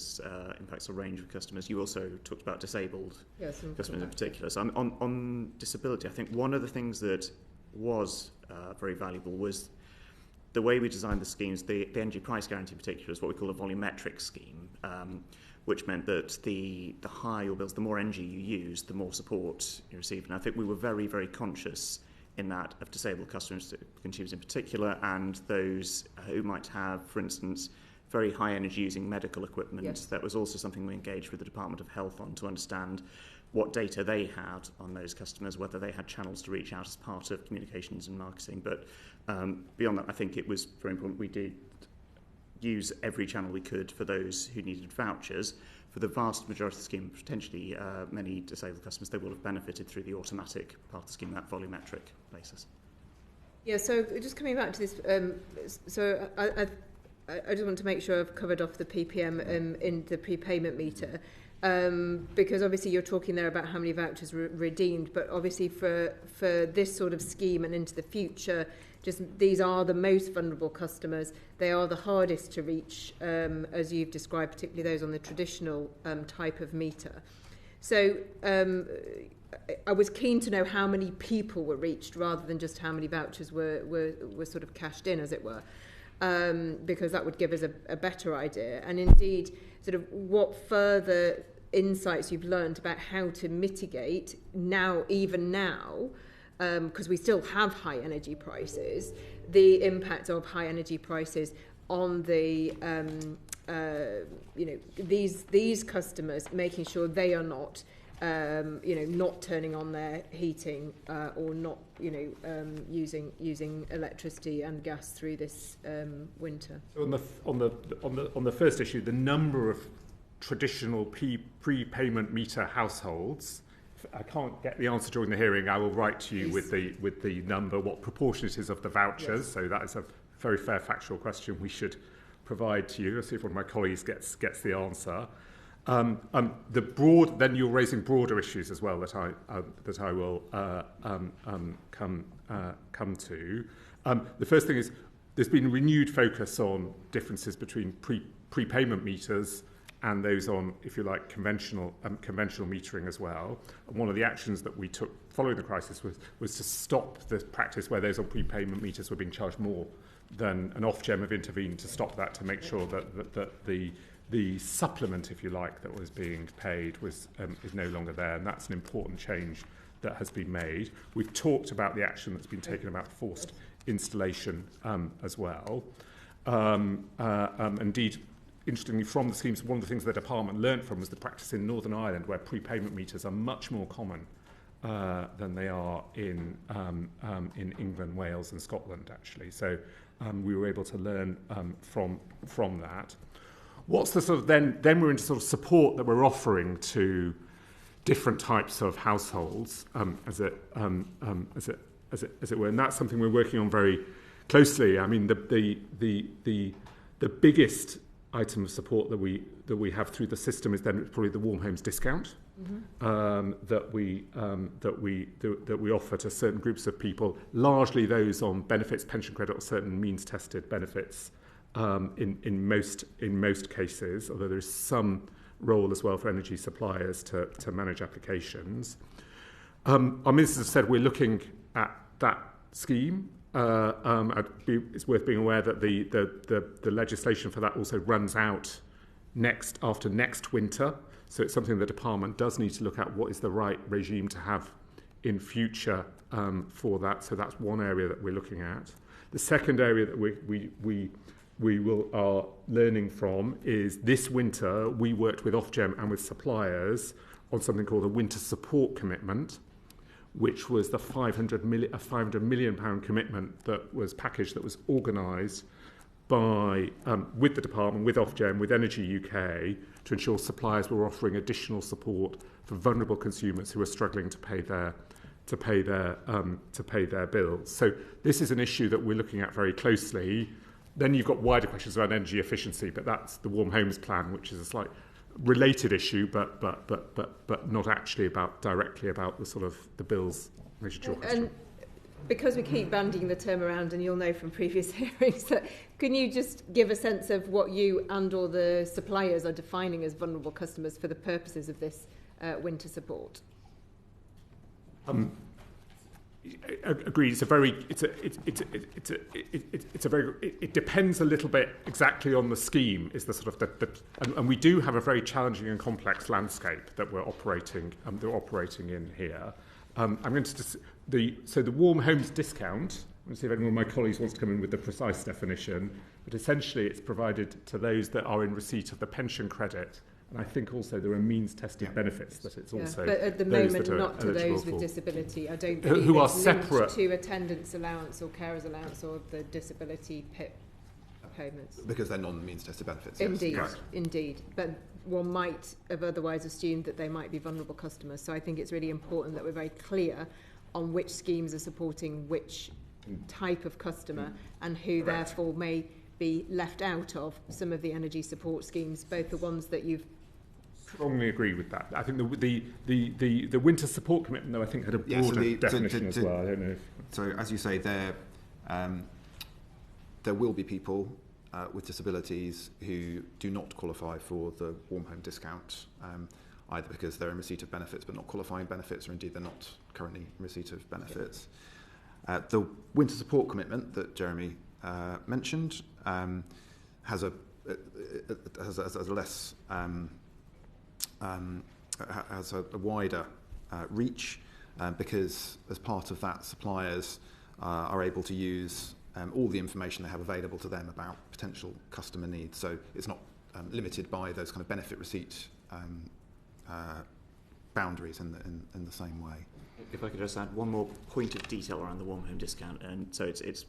impacts a range of customers. You also talked about disabled customers in particular. So on disability, I think one of the things that was very valuable was the way we designed the schemes. The energy price guarantee in particular is what we call a volumetric scheme, which meant that the higher your bills, the more energy you use, the more support you receive. And I think we were very, very conscious in that of disabled customers, consumers in particular, and those who might have, for instance, very high energy using medical equipment. Yes. That was also something we engaged with the Department of Health on to understand what data they had on those customers, whether they had channels to reach out as part of communications and marketing. But beyond that, I think it was very important we did use every channel we could for those who needed vouchers. For the vast majority of the scheme, potentially many disabled customers, they will have benefited through the automatic part of the scheme, that volumetric basis. Yeah, so just coming back to this, so I just want to make sure I've covered off the PPM in the prepayment meter, because obviously you're talking there about how many vouchers were redeemed, but obviously for this sort of scheme and into the future, just these are the most vulnerable customers. They are the hardest to reach, as you've described, particularly those on the traditional type of meter. So I was keen to know how many people were reached rather than just how many vouchers were sort of cashed in, as it were, because that would give us a better idea. And indeed, sort of what further insights you've learned about how to mitigate now, even now, because we still have high energy prices, the impact of high energy prices on the these customers, making sure they are not not turning on their heating or not using electricity and gas through this winter. So on the first issue, the number of traditional prepayment meter households, I can't get the answer during the hearing. I will write to you with the number, what proportion it is of the vouchers. Yes. So that is a very fair factual question we should provide to you. I'll see if one of my colleagues gets the answer. Then you're raising broader issues as well that I will come to. The first thing is there's been a renewed focus on differences between prepayment meters and those on, if you like, conventional metering as well. And one of the actions that we took following the crisis was to stop the practice where those on prepayment meters were being charged more than an Ofgem have intervened to stop that, to make sure that the supplement, if you like, that was being paid is no longer there. And that's an important change that has been made. We've talked about the action that's been taken about forced installation as well. Indeed, interestingly, from the schemes, one of the things the department learnt from was the practice in Northern Ireland, where prepayment meters are much more common than they are in England, Wales and Scotland, actually. So we were able to learn from that. What's the sort of then we're into sort of support that we're offering to different types of households, as it were, and that's something we're working on very closely. I mean, the biggest item of support that we have through the system is then probably the Warm Homes discount that we offer to certain groups of people, largely those on benefits, pension credit, or certain means-tested benefits in most cases, although there is some role as well for energy suppliers to manage applications. Our ministers have said we're looking at that scheme. It's worth being aware that the legislation for that also runs out after next winter. So it's something the department does need to look at, what is the right regime to have in future for that. So that's one area that we're looking at. The second area that we are learning from is this winter we worked with Ofgem and with suppliers on something called a winter support commitment, which was the £500 million commitment that was packaged, that was organised by with the department, with Ofgem, with Energy UK, to ensure suppliers were offering additional support for vulnerable consumers who are struggling to pay their bills. So this is an issue that we're looking at very closely. Then you've got wider questions around energy efficiency, but that's the Warm Homes Plan, which is a slight related issue, but not actually directly about the sort of the bills related to your question. And because we keep bandying the term around, and you'll know from previous hearings, that can you just give a sense of what you and or the suppliers are defining as vulnerable customers for the purposes of this winter support? Agreed. It depends a little bit exactly on the scheme. Is the sort of and we do have a very challenging and complex landscape that we're operating in here. I'm going to the warm homes discount. I'm going to see if anyone of my colleagues wants to come in with the precise definition. But essentially, it's provided to those that are in receipt of the pension credit. And I think also there are means-tested benefits that it's also. But at the moment, not to those with disability. I don't believe who are it's separate linked to attendance allowance or carers allowance or the disability PIP payments. Because they're non-means-tested benefits. Indeed, yes. Indeed. But one might have otherwise assumed that they might be vulnerable customers. So I think it's really important that we're very clear on which schemes are supporting which type of customer and who therefore may be left out of some of the energy support schemes, both the ones that you've strongly agree with that. I think the winter support commitment, though, I think had a broader definition as well. I don't know. So, as you say, there will be people with disabilities who do not qualify for the warm home discount, either because they're in receipt of benefits but not qualifying benefits, or indeed they're not currently in receipt of benefits. The winter support commitment that Jeremy mentioned has a less has a wider reach because as part of that, suppliers are able to use all the information they have available to them about potential customer needs. So it's not limited by those kind of benefit receipt boundaries in the same way. If I could just add one more point of detail around the warm home discount, and so it's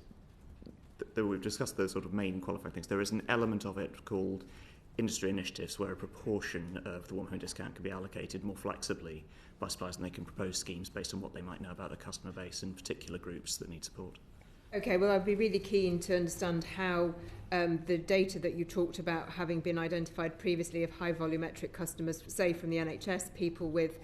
we've discussed the sort of main qualifying things. There is an element of it called industry initiatives where a proportion of the warm home discount can be allocated more flexibly by suppliers, and they can propose schemes based on what they might know about a customer base and particular groups that need support. Okay, well, I'd be really keen to understand how the data that you talked about having been identified previously of high volumetric customers, say from the NHS, people with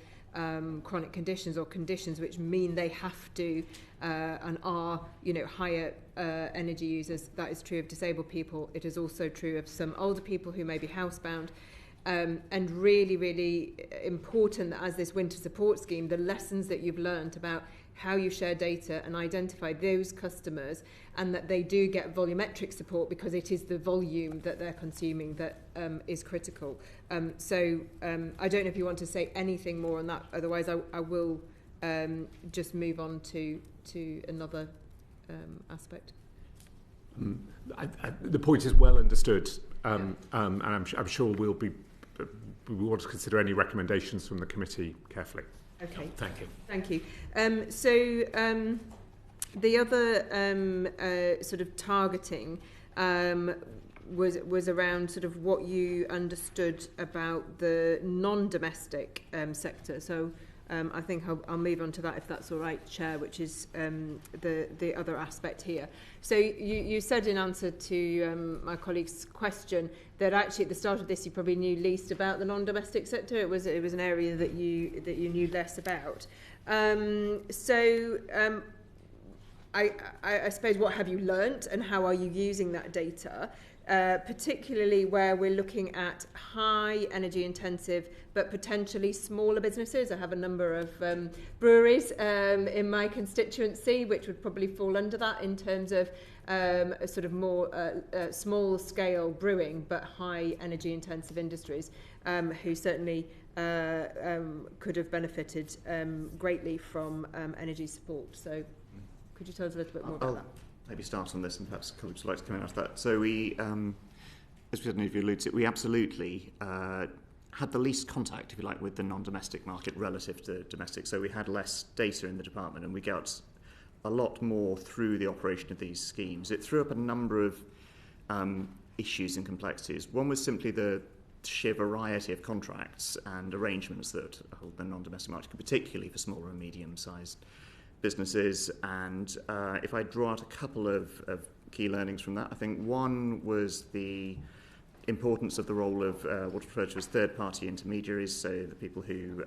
chronic conditions or conditions which mean they have to and are, higher energy users. That is true of disabled people. It is also true of some older people who may be housebound. And really, really important that as this winter support scheme, the lessons that you've learned about how you share data and identify those customers, and that they do get volumetric support because it is the volume that they're consuming that is critical. So I don't know if you want to say anything more on that. Otherwise, I will just move on to another aspect. The point is well understood, and I'm sure we want to consider any recommendations from the committee carefully. Okay. Thank you. Thank you. So the other sort of targeting was around sort of what you understood about the non-domestic sector. So I think I'll move on to that if that's all right, Chair, which is the other aspect here. So you said in answer to my colleague's question that actually at the start of this you probably knew least about the non-domestic sector. It was an area that you knew less about. I suppose what have you learnt and how are you using that data? particularly where we're looking at high energy intensive but potentially smaller businesses. I have a number of breweries in my constituency which would probably fall under that in terms of a sort of more small scale brewing but high energy intensive industries who certainly could have benefited greatly from energy support. So could you tell us a little bit more about that? Maybe start on this and perhaps colleagues would like to come in after that. So we, as we said, if you alluded to it, we absolutely had the least contact, if you like, with the non-domestic market relative to domestic. So we had less data in the department and we got a lot more through the operation of these schemes. It threw up a number of issues and complexities. One was simply the sheer variety of contracts and arrangements that hold the non-domestic market, particularly for smaller and medium-sized businesses. And if I draw out a couple of key learnings from that, I think one was the importance of the role of what's referred to as third-party intermediaries, so the people who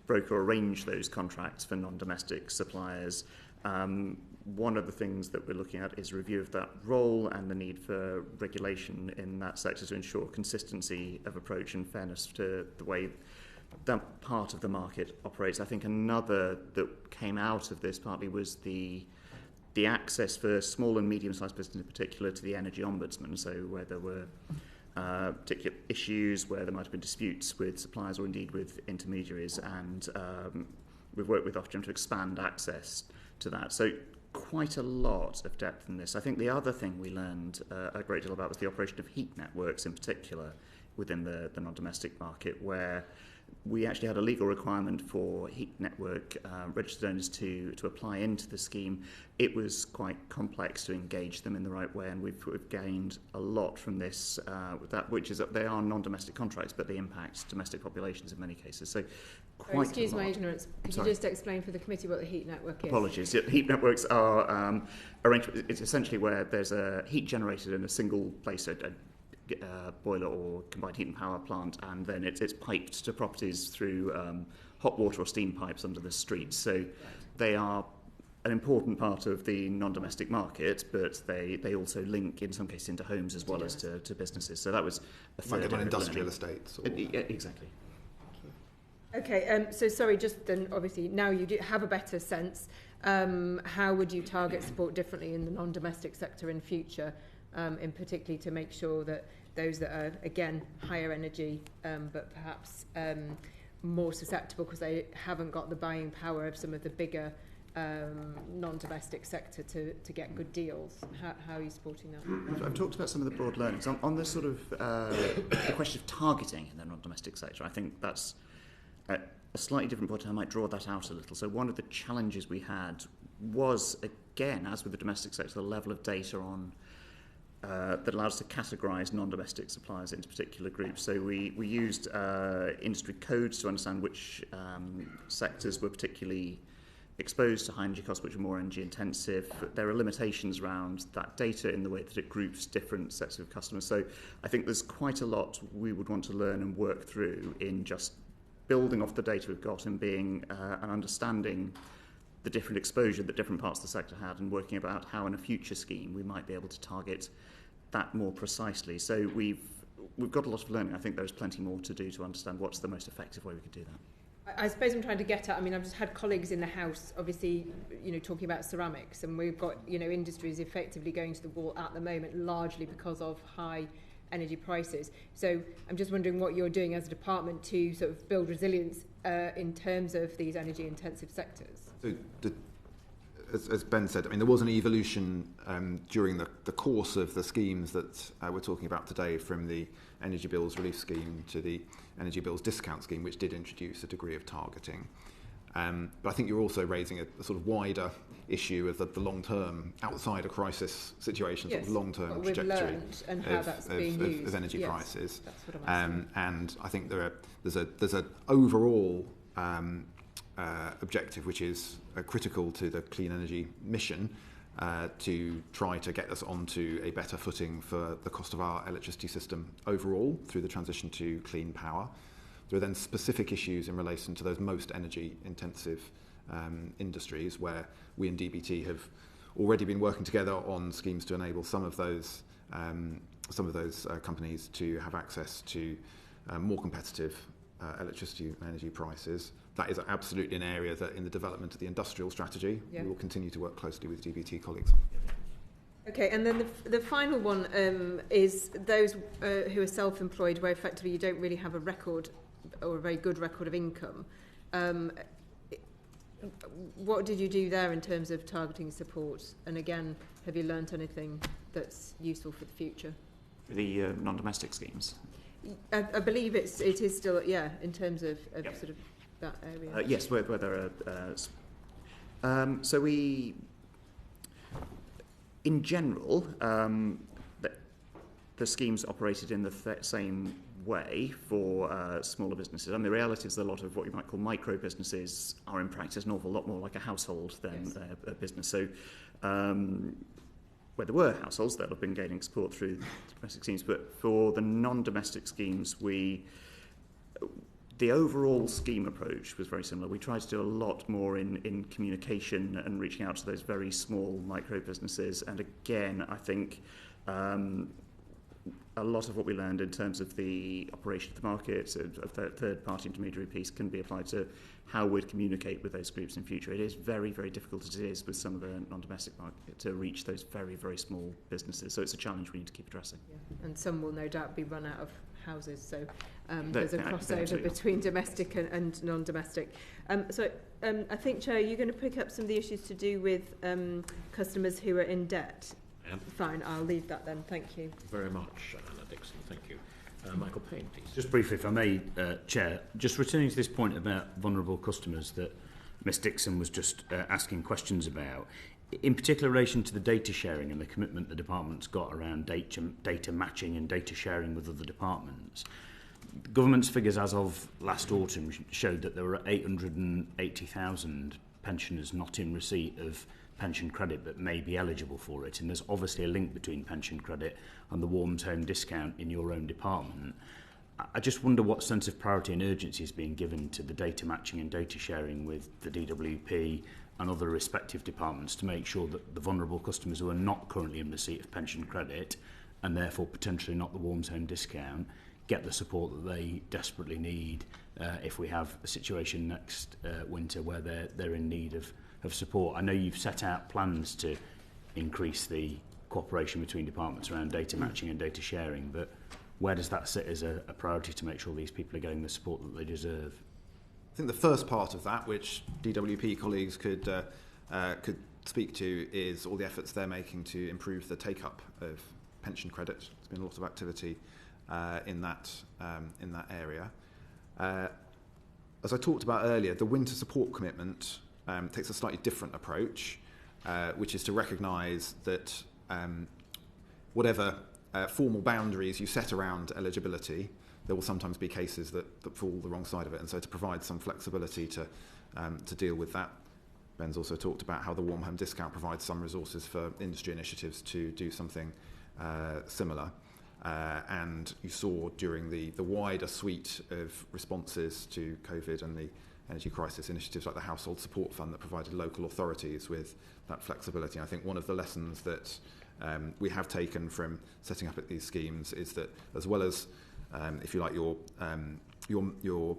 broker or arrange those contracts for non-domestic suppliers. One of the things that we're looking at is review of that role and the need for regulation in that sector to ensure consistency of approach and fairness to the way that part of the market operates. I think another that came out of this partly was the access for small and medium-sized business in particular to the energy ombudsman, so where there were particular issues, where there might have been disputes with suppliers or indeed with intermediaries, and we've worked with Ofgem to expand access to that. So quite a lot of depth in this. I think the other thing we learned a great deal about was the operation of heat networks in particular within the non-domestic market, where we actually had a legal requirement for heat network registered owners to apply into the scheme. It was quite complex to engage them in the right way, and we've gained a lot from this, with that, which is that they are non-domestic contracts, but they impact domestic populations in many cases. So quite excuse my ignorance. Could you just explain for the committee what the heat network is? Apologies. Yeah, heat networks are arrangements. It's essentially where there's a heat generated in a single place, a boiler or combined heat and power plant, and then it's piped to properties through hot water or steam pipes under the streets. So they are an important part of the non-domestic market, but they also link in some cases into homes as well as to businesses. So that was a third on industrial estates. Or... Yeah, exactly. Okay, so sorry, just then obviously now you do have a better sense. How would you target support differently in the non-domestic sector in future? In particularly to make sure that those that are, again, higher energy, but perhaps more susceptible because they haven't got the buying power of some of the bigger non-domestic sector to get good deals. How are you supporting that? I've talked about some of the broad learnings. On the sort of the question of targeting in the non-domestic sector, I think that's a slightly different point. I might draw that out a little. So one of the challenges we had was, again, as with the domestic sector, the level of data on that allowed us to categorise non-domestic suppliers into particular groups. So we used industry codes to understand which sectors were particularly exposed to high energy costs, which are more energy intensive. There are limitations around that data in the way that it groups different sets of customers. So I think there's quite a lot we would want to learn and work through in just building off the data we've got and being and understanding the different exposure that different parts of the sector had, and working about how in a future scheme we might be able to target that more precisely. So we've got a lot of learning. I think there's plenty more to do to understand what's the most effective way we could do that. I suppose I'm trying to get at, I mean, I've just had colleagues in the House, obviously, talking about ceramics, and we've got, industries effectively going to the wall at the moment, largely because of high energy prices. So I'm just wondering what you're doing as a department to sort of build resilience in terms of these energy intensive sectors. So as Ben said, I mean, there was an evolution during the course of the schemes that we're talking about today, from the Energy Bills Relief Scheme to the Energy Bills Discount Scheme, which did introduce a degree of targeting. But I think you're also raising a sort of wider issue of the long-term, outside a crisis situation, sort of long-term trajectory and how that's being used. Of energy prices. That's what I'm asking. And I think there's an overall objective which is critical to the clean energy mission, to try to get us onto a better footing for the cost of our electricity system overall through the transition to clean power. There are then specific issues in relation to those most energy intensive industries, where we in DBT have already been working together on schemes to enable some of those some of those companies to have access to more competitive electricity and energy prices. That is absolutely an area that in the development of the industrial strategy, we will continue to work closely with DBT colleagues. Okay, and then the final one is those who are self-employed, where effectively you don't really have a record or a very good record of income. What did you do there in terms of targeting support? And again, have you learnt anything that's useful for the future? For the non-domestic schemes? I believe it is still, in terms of sort of that area. Yes, where there are... so we... In general, the schemes operated in the same way for smaller businesses. And the reality is that a lot of what you might call micro businesses are in practice an awful lot more like a household than a business. So where there were households, they'll have been gaining support through domestic schemes. But for the non-domestic schemes, the overall scheme approach was very similar. We tried to do a lot more in communication and reaching out to those very small micro businesses. And again, I think a lot of what we learned in terms of the operation of the market, of the third-party intermediary piece, can be applied to how we'd communicate with those groups in future. It is very, very difficult as it is with some of the non-domestic market to reach those very, very small businesses. So it's a challenge we need to keep addressing. Yeah. And some will no doubt be run out of houses, so there's a crossover between domestic and non-domestic. I think, Chair, you're going to pick up some of the issues to do with customers who are in debt. Yeah. Fine, I'll leave that then. Thank you. Very much, Anna Dixon. Thank you. Michael Payne, please. Just briefly, if I may, Chair, just returning to this point about vulnerable customers that Ms Dixon was just asking questions about, in particular relation to the data sharing and the commitment the department's got around data matching and data sharing with other departments. The government's figures as of last autumn showed that there were 880,000 pensioners not in receipt of pension credit but may be eligible for it, and there's obviously a link between pension credit and the Warms Home discount in your own department. I just wonder what sense of priority and urgency is being given to the data matching and data sharing with the DWP and other respective departments to make sure that the vulnerable customers who are not currently in receipt of pension credit and therefore potentially not the Warms Home discount get the support that they desperately need if we have a situation next winter where they're in need of support. I know you've set out plans to increase the cooperation between departments around data matching and data sharing, but where does that sit as a priority to make sure these people are getting the support that they deserve? I think the first part of that, which DWP colleagues could speak to, is all the efforts they're making to improve the take-up of pension credit. There's been a lot of activity in that area. As I talked about earlier, the winter support commitment takes a slightly different approach, which is to recognise that whatever formal boundaries you set around eligibility, there will sometimes be cases that fall the wrong side of it, and so to provide some flexibility to deal with that. Ben's also talked about how the Warm Home discount provides some resources for industry initiatives to do something similar. And you saw during the wider suite of responses to COVID and the energy crisis initiatives like the Household Support Fund that provided local authorities with that flexibility. And I think one of the lessons that we have taken from setting up these schemes is that, as well as if you like your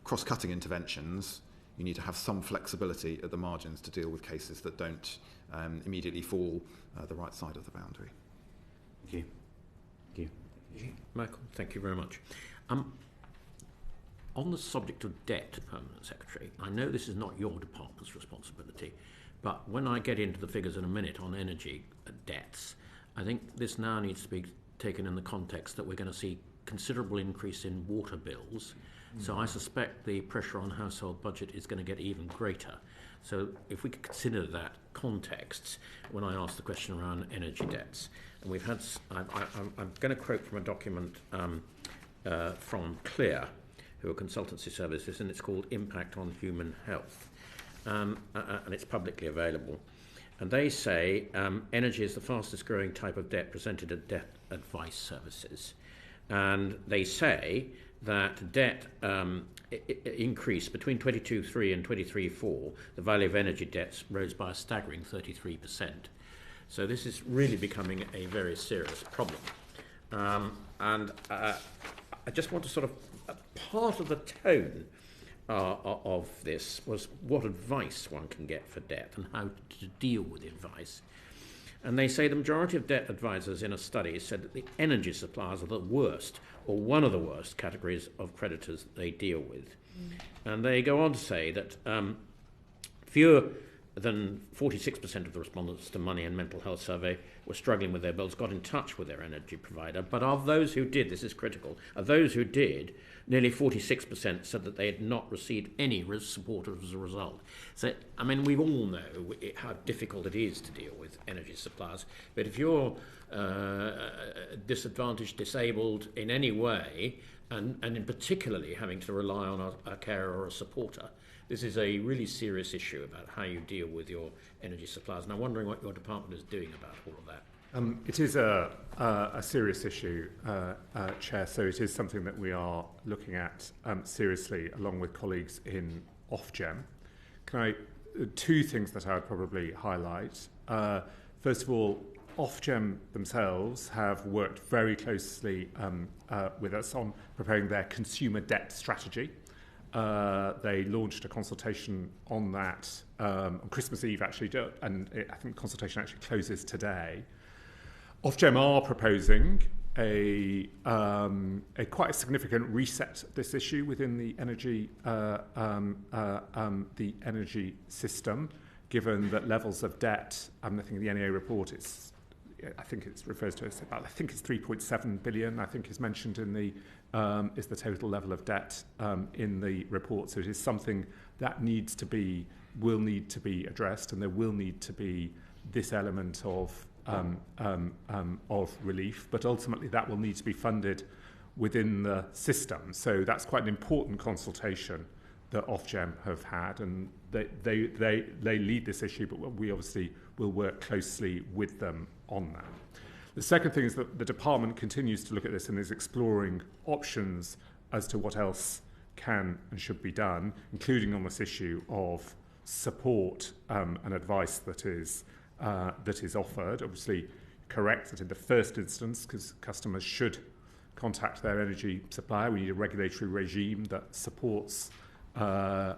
cross-cutting interventions, you need to have some flexibility at the margins to deal with cases that don't immediately fall the right side of the boundary. Thank you. Thank you. Michael, thank you very much. On the subject of debt, Permanent Secretary, I know this is not your department's responsibility, but when I get into the figures in a minute on energy debts, I think this now needs to be taken in the context that we're going to see considerable increase in water bills. So I suspect the pressure on household budget is going to get even greater. So if we could consider that context when I ask the question around energy debts. And we've had, I'm going to quote from a document from Clear, who are consultancy services, and it's called Impact on Human Health. And it's publicly available. And they say energy is the fastest growing type of debt presented at debt advice services. And they say that debt increased between 22.3 and 23.4. The value of energy debts rose by a staggering 33%. So this is really becoming a very serious problem. And I just want to sort of, part of the tone of this was what advice one can get for debt and how to deal with advice. And they say the majority of debt advisors in a study said that the energy suppliers are the worst, or one of the worst categories of creditors that they deal with. And they go on to say that fewer than 46% of the respondents to Money and Mental Health Survey were struggling with their bills, got in touch with their energy provider. But of those who did, this is critical, of those who did, nearly 46% said that they had not received any support as a result. So, I mean, we all know how difficult it is to deal with energy suppliers. But if you're disadvantaged, disabled in any way, and in particularly having to rely on a carer or a supporter, this is a really serious issue about how you deal with your energy suppliers. And I'm wondering what your department is doing about all of that. It is a serious issue, Chair, so it is something that we are looking at seriously along with colleagues in Ofgem. Two things that I would probably highlight. First of all, Ofgem themselves have worked very closely with us on preparing their consumer debt strategy. They launched a consultation on that on Christmas Eve, actually, and I think the consultation actually closes today. Ofgem are proposing a quite a significant reset of this issue within the energy system, given that levels of debt. I think the NEA report is, I think it refers to it about, I think it's 3.7 billion. I think is mentioned in the is the total level of debt in the report. So it is something that will need to be addressed, and there will need to be this element of relief, but ultimately that will need to be funded within the system. So that's quite an important consultation that Ofgem have had, and they lead this issue, but we obviously will work closely with them on that. The second thing is that the department continues to look at this and is exploring options as to what else can and should be done, including on this issue of support and advice that is offered. Obviously, correct that in the first instance, because customers should contact their energy supplier, we need a regulatory regime that supports, that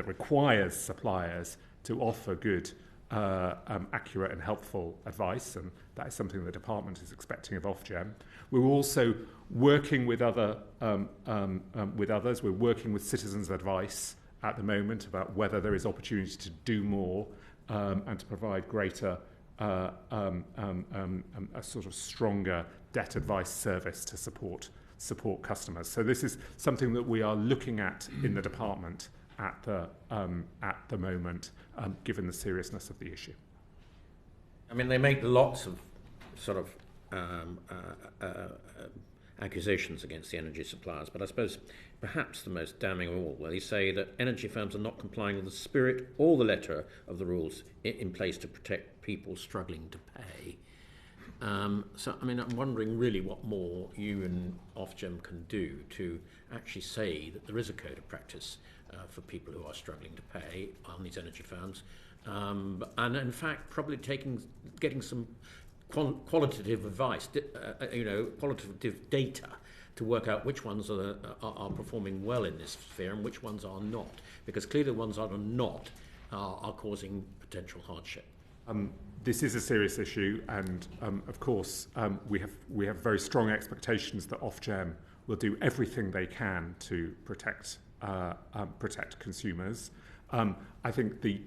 requires suppliers to offer good, accurate and helpful advice, and that is something the department is expecting of Ofgem. We're also working with others. We're working with Citizens Advice at the moment about whether there is opportunity to do more and to provide greater, a sort of stronger debt advice service to support customers. So this is something that we are looking at in the department at the moment, given the seriousness of the issue. I mean, they make lots of sort of accusations against the energy suppliers, but I suppose perhaps the most damning of all, where they say that energy firms are not complying with the spirit or the letter of the rules in place to protect people struggling to pay. So, I mean, I'm wondering really what more you and Ofgem can do to actually say that there is a code of practice for people who are struggling to pay on these energy firms, and in fact probably getting some qualitative advice, qualitative data to work out which ones are performing well in this sphere and which ones are not, because clearly the ones that are not are causing potential hardship. This is a serious issue, and of course we have very strong expectations that Ofgem will do everything they can to protect consumers. I think the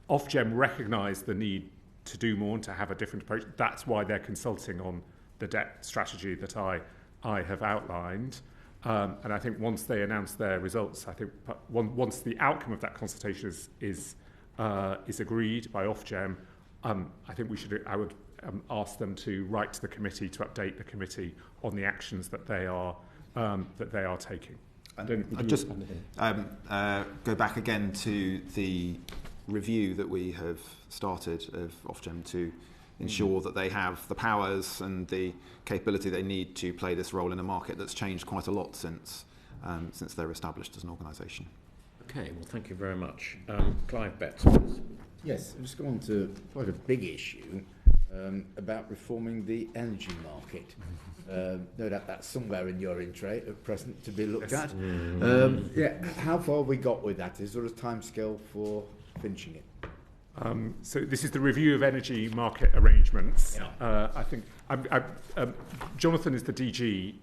Ofgem recognise the need to do more and to have a different approach. That's why they're consulting on the debt strategy that I have outlined. And I think once they announce their results, I think once the outcome of that consultation is agreed by Ofgem, I think I would ask them to write to the committee to update the committee on the actions that they are taking. I'd just go back again to the review that we have started of Ofgem to ensure that they have the powers and the capability they need to play this role in a market that's changed quite a lot since they're established as an organisation. Okay, well, thank you very much. Clive Betts, please. Yes, I'll just go on to quite a big issue about reforming the energy market. No doubt that's somewhere in your in-tray at present to be looked at. How far have we got with that? Is there a timescale for finishing it? So this is the review of energy market arrangements. I think Jonathan is the DG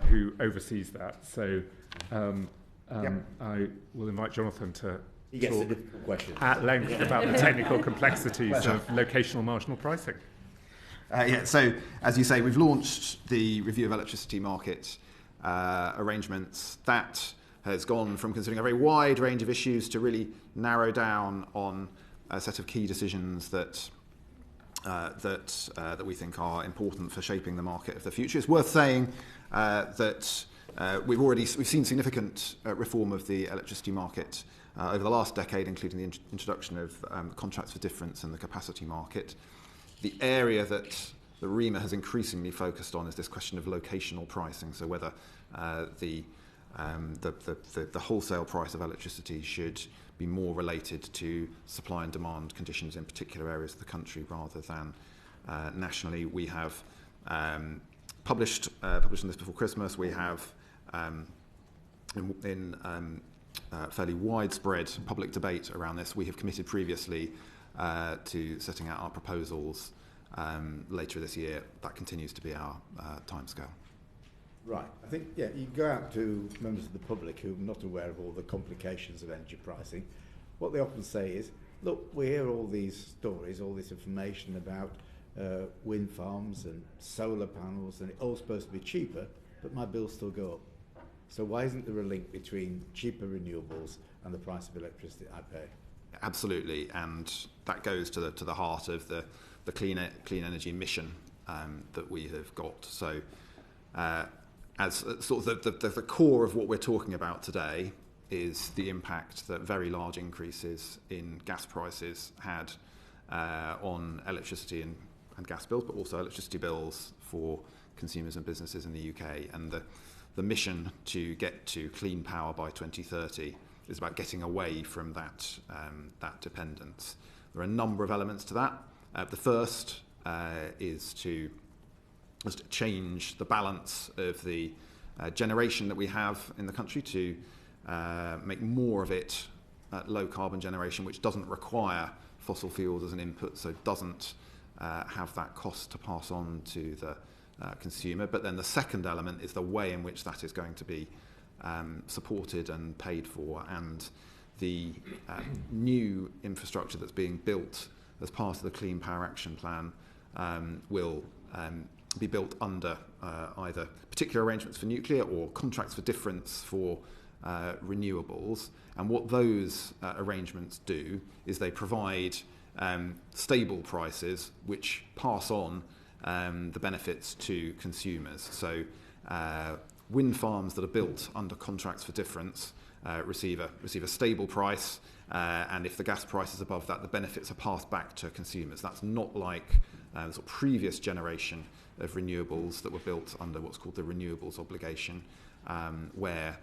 who oversees that. So I will invite Jonathan to talk at length about the technical complexities of locational marginal pricing. So, as you say, we've launched the review of electricity market arrangements. That has gone from considering a very wide range of issues to really narrow down on a set of key decisions that we think are important for shaping the market of the future. It's worth saying that we've seen significant reform of the electricity market over the last decade, including the introduction of contracts for difference and the capacity market. The area that the REMA has increasingly focused on is this question of locational pricing, so whether the wholesale price of electricity should be more related to supply and demand conditions in particular areas of the country rather than nationally. We have published on this before Christmas. We have in fairly widespread public debate around this. We have committed previously to setting out our proposals later this year. That continues to be our timescale. Right. I think, you go out to members of the public who are not aware of all the complications of energy pricing. What they often say is, look, we hear all these stories, all this information about wind farms and solar panels, and it's all supposed to be cheaper, but my bills still go up. So why isn't there a link between cheaper renewables and the price of electricity I pay? Absolutely, and that goes to the heart of the clean energy mission that we have got. So, as sort of the core of what we're talking about today is the impact that very large increases in gas prices had on electricity and gas bills, but also electricity bills for consumers and businesses in the UK. And the mission to get to clean power by 2030 is about getting away from that dependence. There are a number of elements to that. The first is to change the balance of the generation that we have in the country to make more of it low carbon generation, which doesn't require fossil fuels as an input, so doesn't have that cost to pass on to the consumer. But then the second element is the way in which that is going to be supported and paid for, and the new infrastructure that's being built as part of the Clean Power Action Plan will be built under either particular arrangements for nuclear or contracts for difference for renewables. And what those arrangements do is they provide stable prices which pass on the benefits to consumers. So wind farms that are built under contracts for difference receive a stable price, and if the gas price is above that, the benefits are passed back to consumers. That's not like the sort of previous generation of renewables that were built under what's called the renewables obligation, where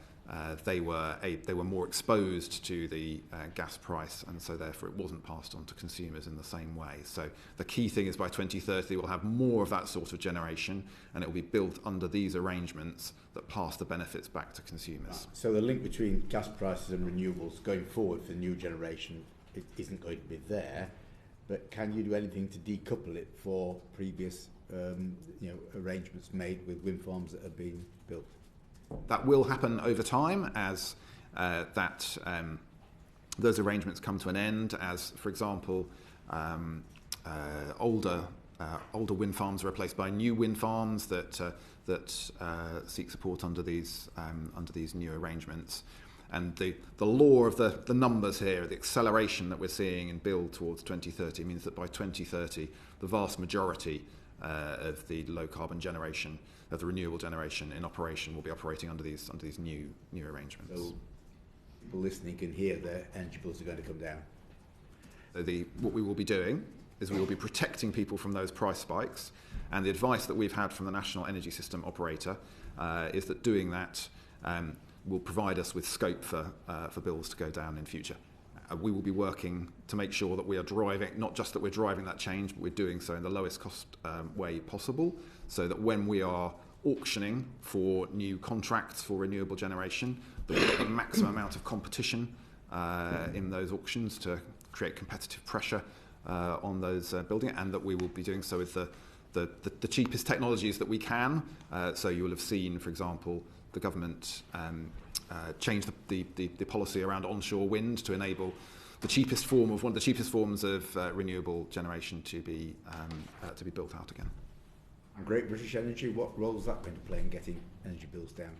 they were more exposed to the gas price, and so therefore it wasn't passed on to consumers in the same way. So the key thing is by 2030 we'll have more of that sort of generation, and it will be built under these arrangements that pass the benefits back to consumers. So the link between gas prices and renewables going forward for the new generation, it isn't going to be there, but can you do anything to decouple it for previous arrangements made with wind farms that have been built? That will happen over time as those arrangements come to an end, as, for example, older wind farms are replaced by new wind farms that seek support under these new arrangements. And the law of the numbers here, the acceleration that we're seeing in build towards 2030 means that by 2030 the vast majority of the low carbon generation, of the renewable generation in operation, will be operating under these new arrangements. So people listening can hear their energy bills are going to come down. So what we will be doing is we will be protecting people from those price spikes, and the advice that we've had from the National Energy System Operator is that doing that will provide us with scope for bills to go down in future. we will be working to make sure that we are driving, not just that we're driving that change, but we're doing so in the lowest cost way possible, so that when we are auctioning for new contracts for renewable generation, that we've got the maximum amount of competition in those auctions to create competitive pressure on those building, and that we will be doing so with the cheapest technologies that we can. So you will have seen, for example, the government change the policy around onshore wind to enable one of the cheapest forms of renewable generation to be built out again. And Great British Energy, what role is that going to play in getting energy bills down?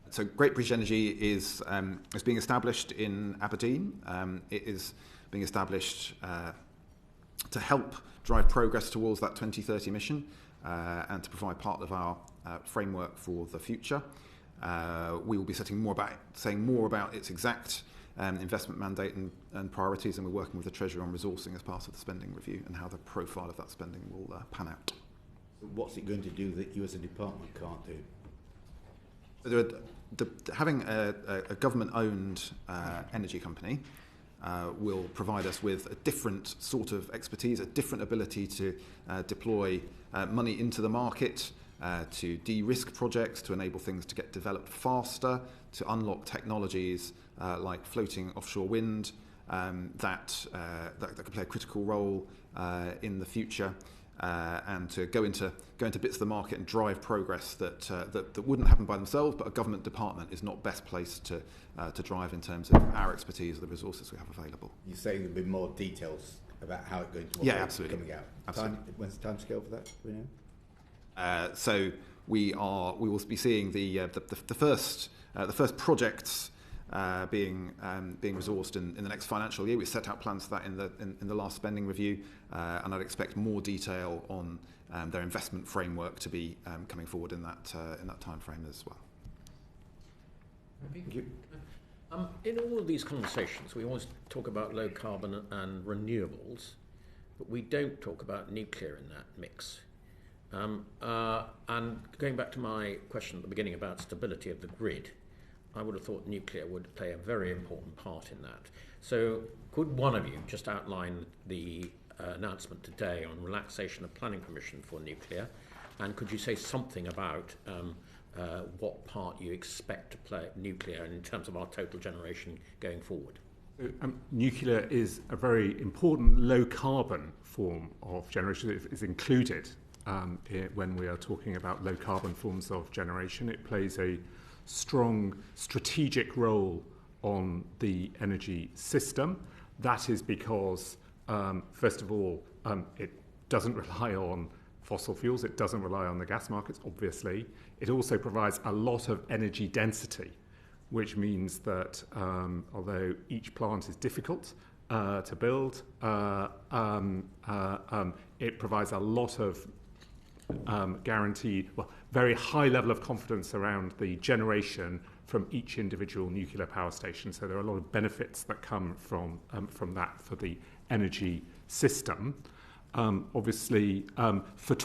So Great British Energy is being established in Aberdeen. It is being established to help drive progress towards that 2030 mission and to provide part of our framework for the future. We will be saying more about its exact investment mandate and priorities, and we're working with the Treasury on resourcing as part of the spending review and how the profile of that spending will pan out. So what's it going to do that you as a department can't do? Having a government-owned energy company will provide us with a different sort of expertise, a different ability to deploy money into the market, to de-risk projects, to enable things to get developed faster, to unlock technologies like floating offshore wind that could play a critical role in the future, and to go into bits of the market and drive progress that wouldn't happen by themselves, but a government department is not best placed to drive in terms of our expertise or the resources we have available. You're saying there'll be more details about how it's going to operate absolutely. Coming out. Absolutely. When's the time scale for that? Do we know? So we will be seeing the first projects being resourced in the next financial year. We set out plans for that in the last spending review, and I'd expect more detail on their investment framework to be coming forward in that time frame as well. Thank you. In all of these conversations, we always talk about low carbon and renewables, but we don't talk about nuclear in that mix. And going back to my question at the beginning about stability of the grid, I would have thought nuclear would play a very important part in that. So could one of you just outline the announcement today on relaxation of planning permission for nuclear, and could you say something about what part you expect to play nuclear in terms of our total generation going forward? Nuclear is a very important low-carbon form of generation. It is included when we are talking about low-carbon forms of generation. It plays a strong strategic role on the energy system. That is because, first of all, it doesn't rely on fossil fuels. It doesn't rely on the gas markets, obviously. It also provides a lot of energy density, which means that although each plant is difficult to build, it provides a lot of guaranteed, very high level of confidence around the generation from each individual nuclear power station. So there are a lot of benefits that come from that for the energy system. Obviously, for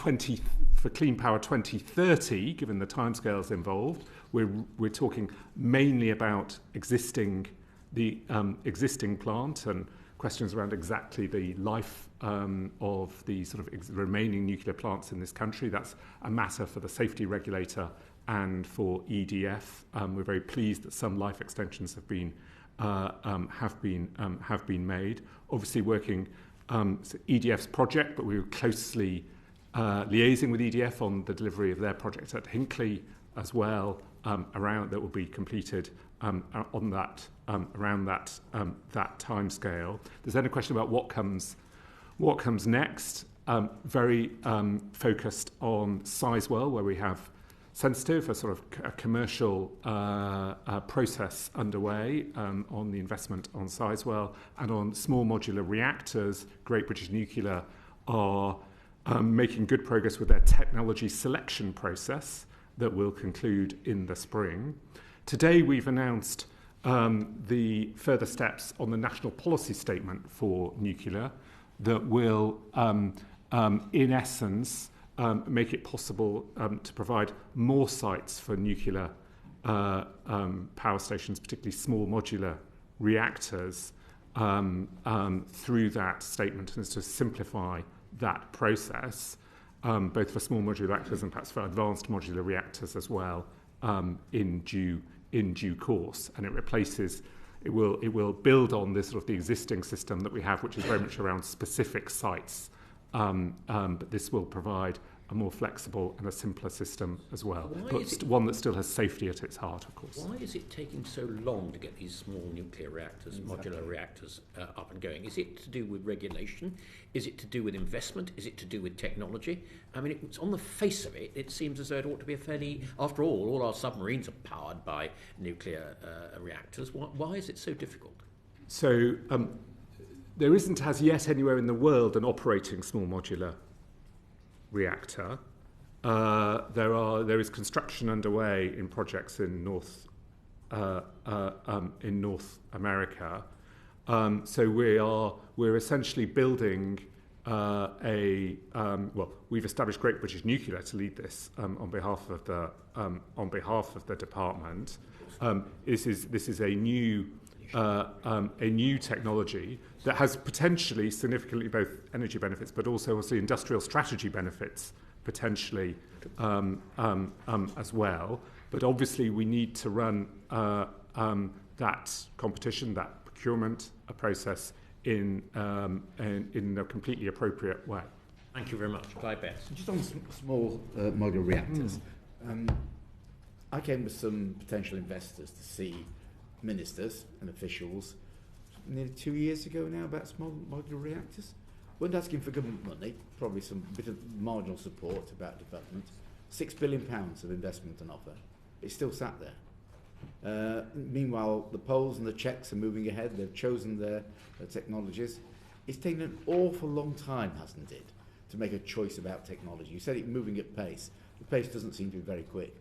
Clean Power 2030, given the timescales involved, we're talking mainly about the existing plant and questions around exactly the life of the sort of remaining nuclear plants in this country. That's a matter for the safety regulator and for EDF. We're very pleased that some life extensions have been made. Obviously, working EDF's project, but we were closely liaising with EDF on the delivery of their project at Hinkley as well, around that will be completed on that around that time scale. There's then a question about what comes next. Very focused on Sizewell, where we have sensitive, a sort of a commercial process underway on the investment on Sizewell, and on small modular reactors. Great British Nuclear are making good progress with their technology selection process that will conclude in the spring. Today we've announced the further steps on the national policy statement for nuclear that will, in essence, make it possible to provide more sites for nuclear power stations, particularly small modular reactors through that statement, and to simplify that process, both for small modular reactors and perhaps for advanced modular reactors as well, in due course. And it will build on this sort of the existing system that we have, which is very much around specific sites. But this will provide a more flexible and a simpler system as well, but one that still has safety at its heart, of course. Why is it taking so long to get these small nuclear reactors, modular reactors, up and going? Is it to do with regulation? Is it to do with investment? Is it to do with technology? I mean, it's on the face of it, it seems as though it ought to be a fairly... After all our submarines are powered by nuclear reactors. Why is it so difficult? So there isn't as yet anywhere in the world an operating small modular reactor. There is construction underway in projects in North America. So we're essentially building we've established Great British Nuclear to lead this on behalf of the department. This is a new technology that has potentially significantly both energy benefits, but also industrial strategy benefits potentially as well. But obviously we need to run that competition, that procurement process in a completely appropriate way. Thank you very much. Clive Best. Just on small modular reactors, I came with some potential investors to see ministers and officials nearly 2 years ago now about small modular reactors. Weren't asking for government money, probably some bit of marginal support about development. £6 billion of investment on offer. It's still sat there. Meanwhile, the Poles and the Czechs are moving ahead. They've chosen their technologies. It's taken an awful long time, hasn't it, to make a choice about technology. You said it moving at pace. The pace doesn't seem to be very quick.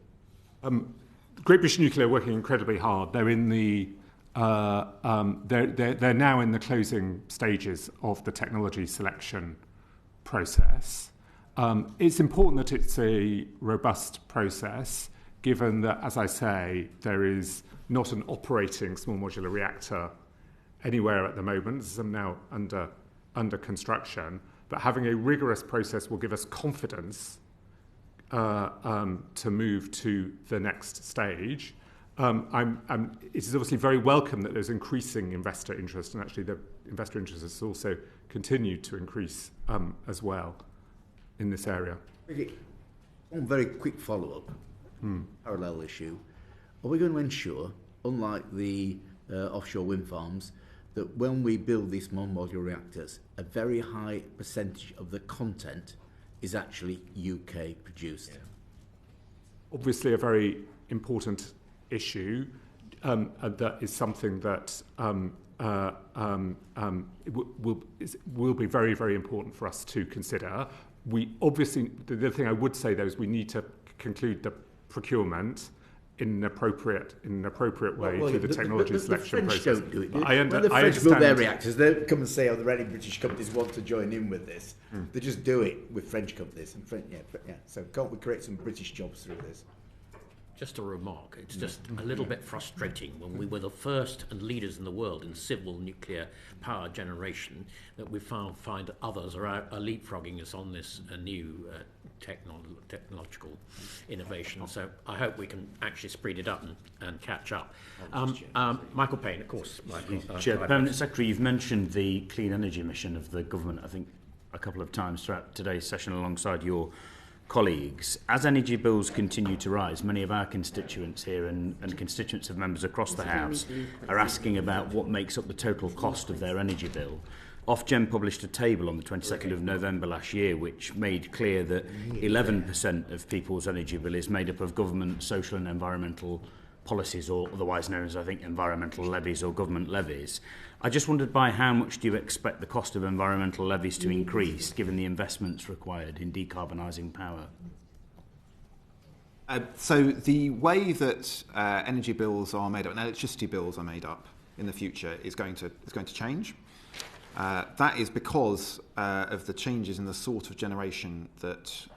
Great British Nuclear are working incredibly hard. They're in the they're now in the closing stages of the technology selection process. It's important that it's a robust process, given that, as I say, there is not an operating small modular reactor anywhere at the moment. There's some now under construction, but having a rigorous process will give us confidence to move to the next stage. It is obviously very welcome that there's increasing investor interest, and actually the investor interest has also continued to increase as well in this area. One very quick follow-up, parallel issue. Are we going to ensure, unlike the offshore wind farms, that when we build these small modular reactors, a very high percentage of the content is actually UK produced? Obviously a very important issue. That is something that will be very, very important for us to consider. We obviously, the other thing I would say though is we need to conclude the procurement in an appropriate way through the technology selection process. The French don't do it. When the French build their reactors, they don't come and say, "Oh, there are any British companies want to join in with this." They just do it with French companies. And So can't we create some British jobs through this? Just a remark. It's just a little bit frustrating when we were the first and leaders in the world in civil nuclear power generation that we find that others are leapfrogging us on this new technological innovation. So I hope we can actually speed it up and catch up. Michael Payne, of course. Chair, Permanent Secretary, you've mentioned the clean energy mission of the government, I think, a couple of times throughout today's session alongside your colleagues. As energy bills continue to rise, many of our constituents here and constituents of members across the House are asking about what makes up the total cost of their energy bill. Ofgem published a table on the 22nd of November last year which made clear that 11% of people's energy bill is made up of government, social and environmental policies, or otherwise known as, I think, environmental levies or government levies. I just wondered, by how much do you expect the cost of environmental levies to increase, given the investments required in decarbonising power? So the way that energy bills are made up, and electricity bills are made up in the future, is going to change. That is because of the changes in the sort of generation that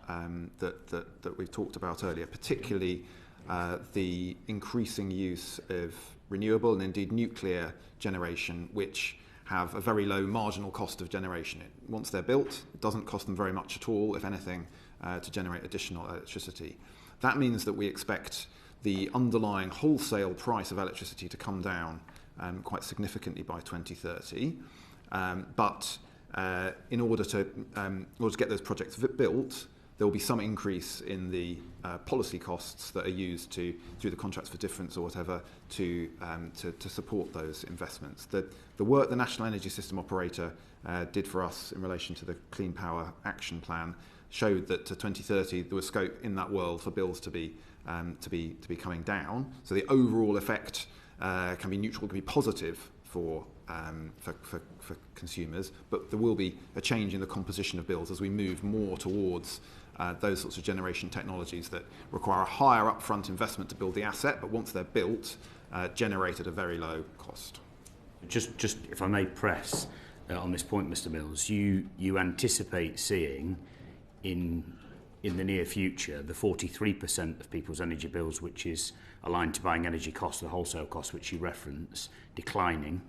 we've talked about earlier, particularly the increasing use of renewable and indeed nuclear generation, which have a very low marginal cost of generation. Once they're built, it doesn't cost them very much at all, if anything, to generate additional electricity. That means that we expect the underlying wholesale price of electricity to come down quite significantly by 2030. But in order to get those projects built, there will be some increase in the policy costs that are used through the contracts for difference or whatever to support those investments. The work the National Energy System Operator did for us in relation to the Clean Power Action Plan showed that to 2030 there was scope in that world for bills to be coming down. So the overall effect can be neutral, can be positive for consumers, but there will be a change in the composition of bills as we move more towards those sorts of generation technologies that require a higher upfront investment to build the asset, but once they're built, generate at a very low cost. Just if I may press on this point, Mr. Mills, you anticipate seeing in the near future the 43% of people's energy bills which is aligned to buying energy costs, the wholesale costs which you reference, declining,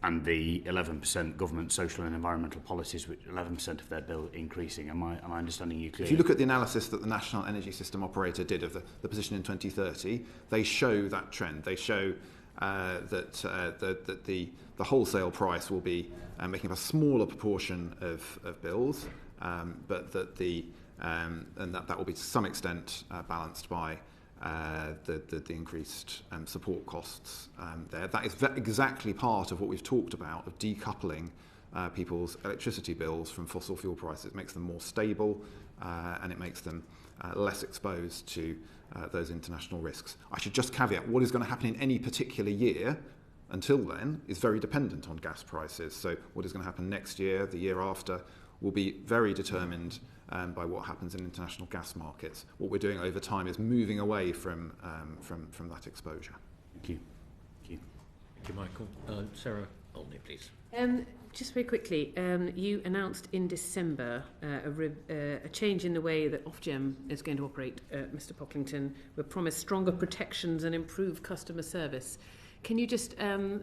and the 11% government social and environmental policies, which 11% of their bill increasing. Am I understanding you clearly? If you look at the analysis that the National Energy System Operator did of the position in 2030, they show that trend. They show that the wholesale price will be making up a smaller proportion of bills, but that that will be to some extent balanced by the increased support costs there. That is exactly part of what we've talked about, of decoupling people's electricity bills from fossil fuel prices. It makes them more stable and it makes them less exposed to those international risks. I should just caveat, what is going to happen in any particular year until then is very dependent on gas prices. So what is going to happen next year, the year after, will be very determined by what happens in international gas markets. What we're doing over time is moving away from that exposure. Thank you. Thank you, Michael. Sarah Olney, please. Just very quickly, you announced in December a change in the way that Ofgem is going to operate, Mr. Pocklington. We promised stronger protections and improved customer service. Can you just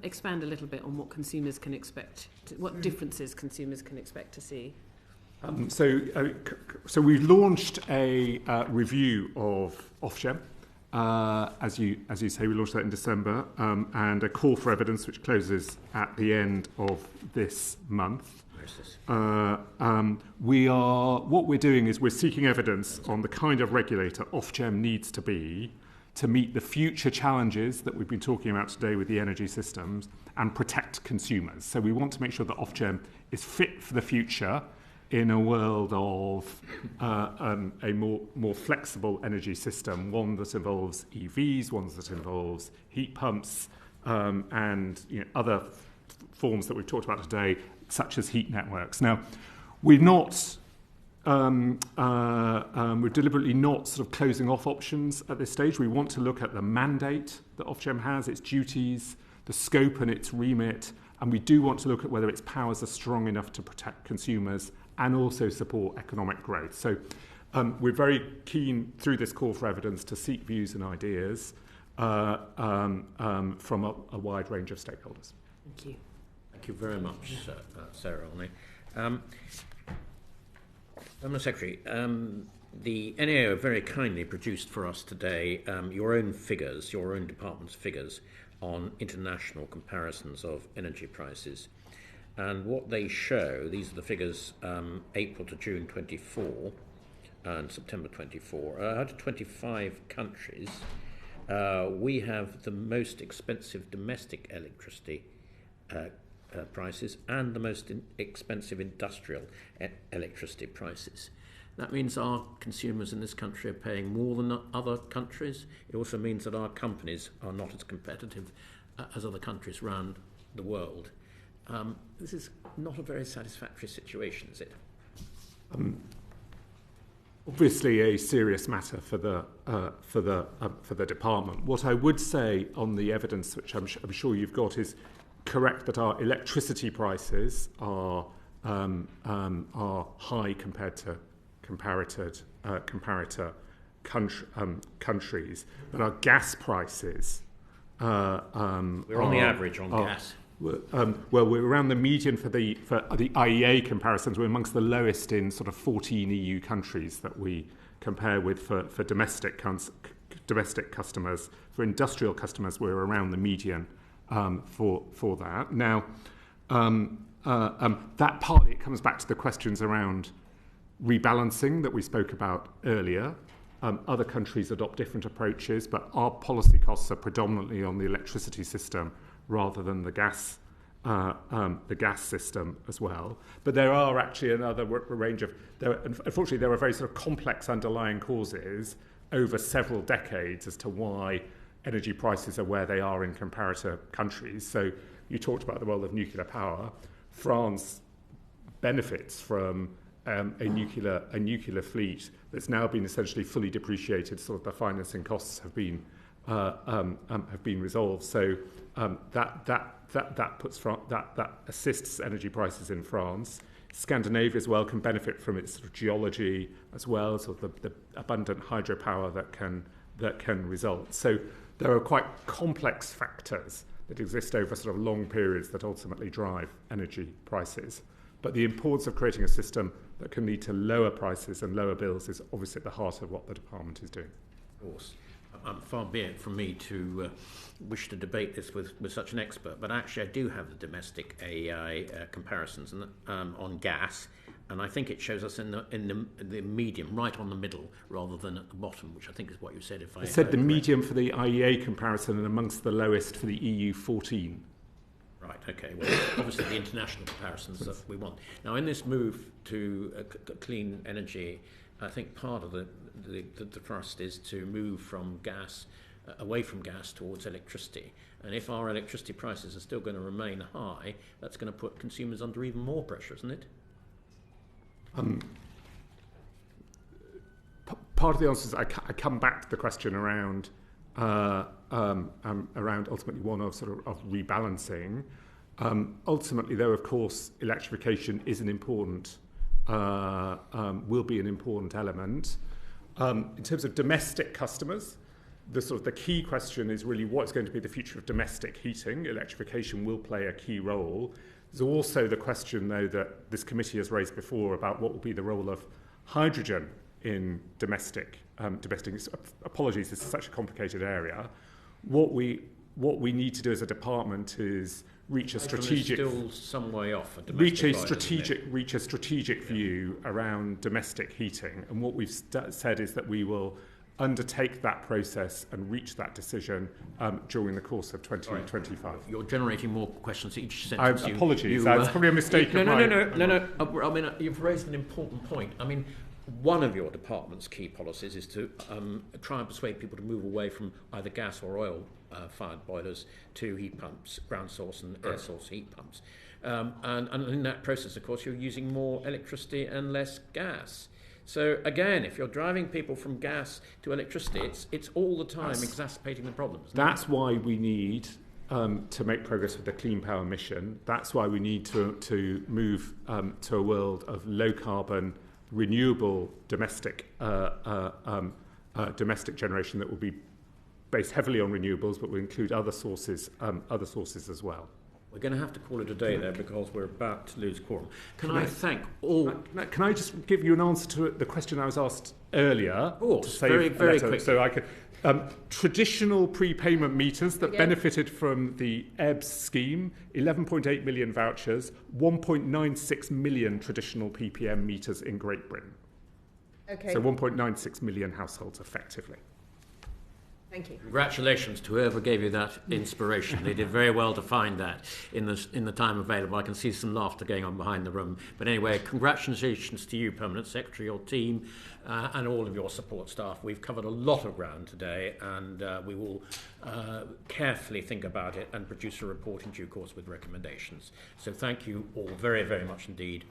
expand a little bit on what consumers can expect, what differences consumers can expect to see? So we've launched a review of Ofgem. As you say, we launched that in December, and a call for evidence which closes at the end of this month. What we're doing is we're seeking evidence on the kind of regulator Ofgem needs to be to meet the future challenges that we've been talking about today with the energy systems and protect consumers. So we want to make sure that Ofgem is fit for the future in a world of a more flexible energy system, one that involves EVs, one that involves heat pumps, and other forms that we've talked about today, such as heat networks. Now, we're deliberately not sort of closing off options at this stage. We want to look at the mandate that Ofgem has, its duties, the scope and its remit, and we do want to look at whether its powers are strong enough to protect consumers and also support economic growth. So we're very keen through this call for evidence to seek views and ideas from a wide range of stakeholders. Thank you. Thank you very much, Sarah Olney. Madam Secretary, the NAO very kindly produced for us today your own figures, your own department's figures on international comparisons of energy prices. And what they show, these are the figures April to June 24 and September 24. Out of 25 countries, we have the most expensive domestic electricity prices and the most expensive industrial electricity prices. That means our consumers in this country are paying more than other countries. It also means that our companies are not as competitive as other countries around the world. This is not a very satisfactory situation, is it? Obviously, a serious matter for the department. What I would say on the evidence, which I'm sure you've got, is correct that our electricity prices are high compared to comparator countries, but our gas prices. We're on the average on gas. Well, we're around the median for the IEA comparisons. We're amongst the lowest in sort of 14 EU countries that we compare with for domestic customers. For industrial customers, we're around the median for that. Now, that partly comes back to the questions around rebalancing that we spoke about earlier. Other countries adopt different approaches, but our policy costs are predominantly on the electricity system rather than the gas system as well. But there are actually another range of... Unfortunately, there are very sort of complex underlying causes over several decades as to why energy prices are where they are in comparator countries. So you talked about the role of nuclear power. France benefits from a nuclear fleet that's now been essentially fully depreciated. Sort of the financing costs have been resolved. So that assists energy prices in France. Scandinavia as well can benefit from its sort of geology as well, sort of the abundant hydropower that can result. So there are quite complex factors that exist over sort of long periods that ultimately drive energy prices. But the importance of creating a system that can lead to lower prices and lower bills is obviously at the heart of what the department is doing. Of course. Far be it from me to wish to debate this with such an expert, but actually I do have the domestic AEI comparisons on gas, and I think it shows us in the medium, right on the middle, rather than at the bottom, which I think is what you said. I said the medium for the IEA comparison and amongst the lowest for the EU 14. Right, okay. Well, obviously the international comparisons that we want. Now, in this move to clean energy, I think part of the thrust is to move from gas, away from gas towards electricity. And if our electricity prices are still going to remain high, that's going to put consumers under even more pressure, isn't it? Part of the answer is I come back to the question around ultimately one of sort of rebalancing. Ultimately, though, of course, electrification is an important will be an important element. In terms of domestic customers, the key question is really what's going to be the future of domestic heating. Electrification will play a key role. There's also the question, though, that this committee has raised before about what will be the role of hydrogen in domestic. Apologies, this is such a complicated area. What we need to do as a department is reach a strategic, still some way off. Reach a strategic view around domestic heating, and what we've said is that we will undertake that process and reach that decision during the course of 2025. You're generating more questions each sentence. Apologies, that's probably a mistake. No. I mean, you've raised an important point. I mean, one of your department's key policies is to try and persuade people to move away from either gas or oil-fired boilers to heat pumps, ground source and air source heat pumps. And in that process, of course, you're using more electricity and less gas. So again, if you're driving people from gas to electricity, it's all the time exacerbating the problems. That's why we need to make progress with the Clean Power Mission. That's why we need to move to a world of low-carbon, renewable domestic generation that will be based heavily on renewables, but will include other sources as well. We're going to have to call it a day there because we're about to lose quorum. Can I thank all... Can I just give you an answer to the question I was asked earlier? Of course, very quickly. So I could... traditional prepayment meters that benefited from the EBS scheme, 11.8 million vouchers, 1.96 million traditional PPM meters in Great Britain. Okay. So 1.96 million households effectively. Thank you. Congratulations to whoever gave you that inspiration. They did very well to find that in the time available. I can see some laughter going on behind the room. But anyway, congratulations to you, Permanent Secretary, your team, and all of your support staff. We've covered a lot of ground today, and we will carefully think about it and produce a report in due course with recommendations. So thank you all very, very much indeed.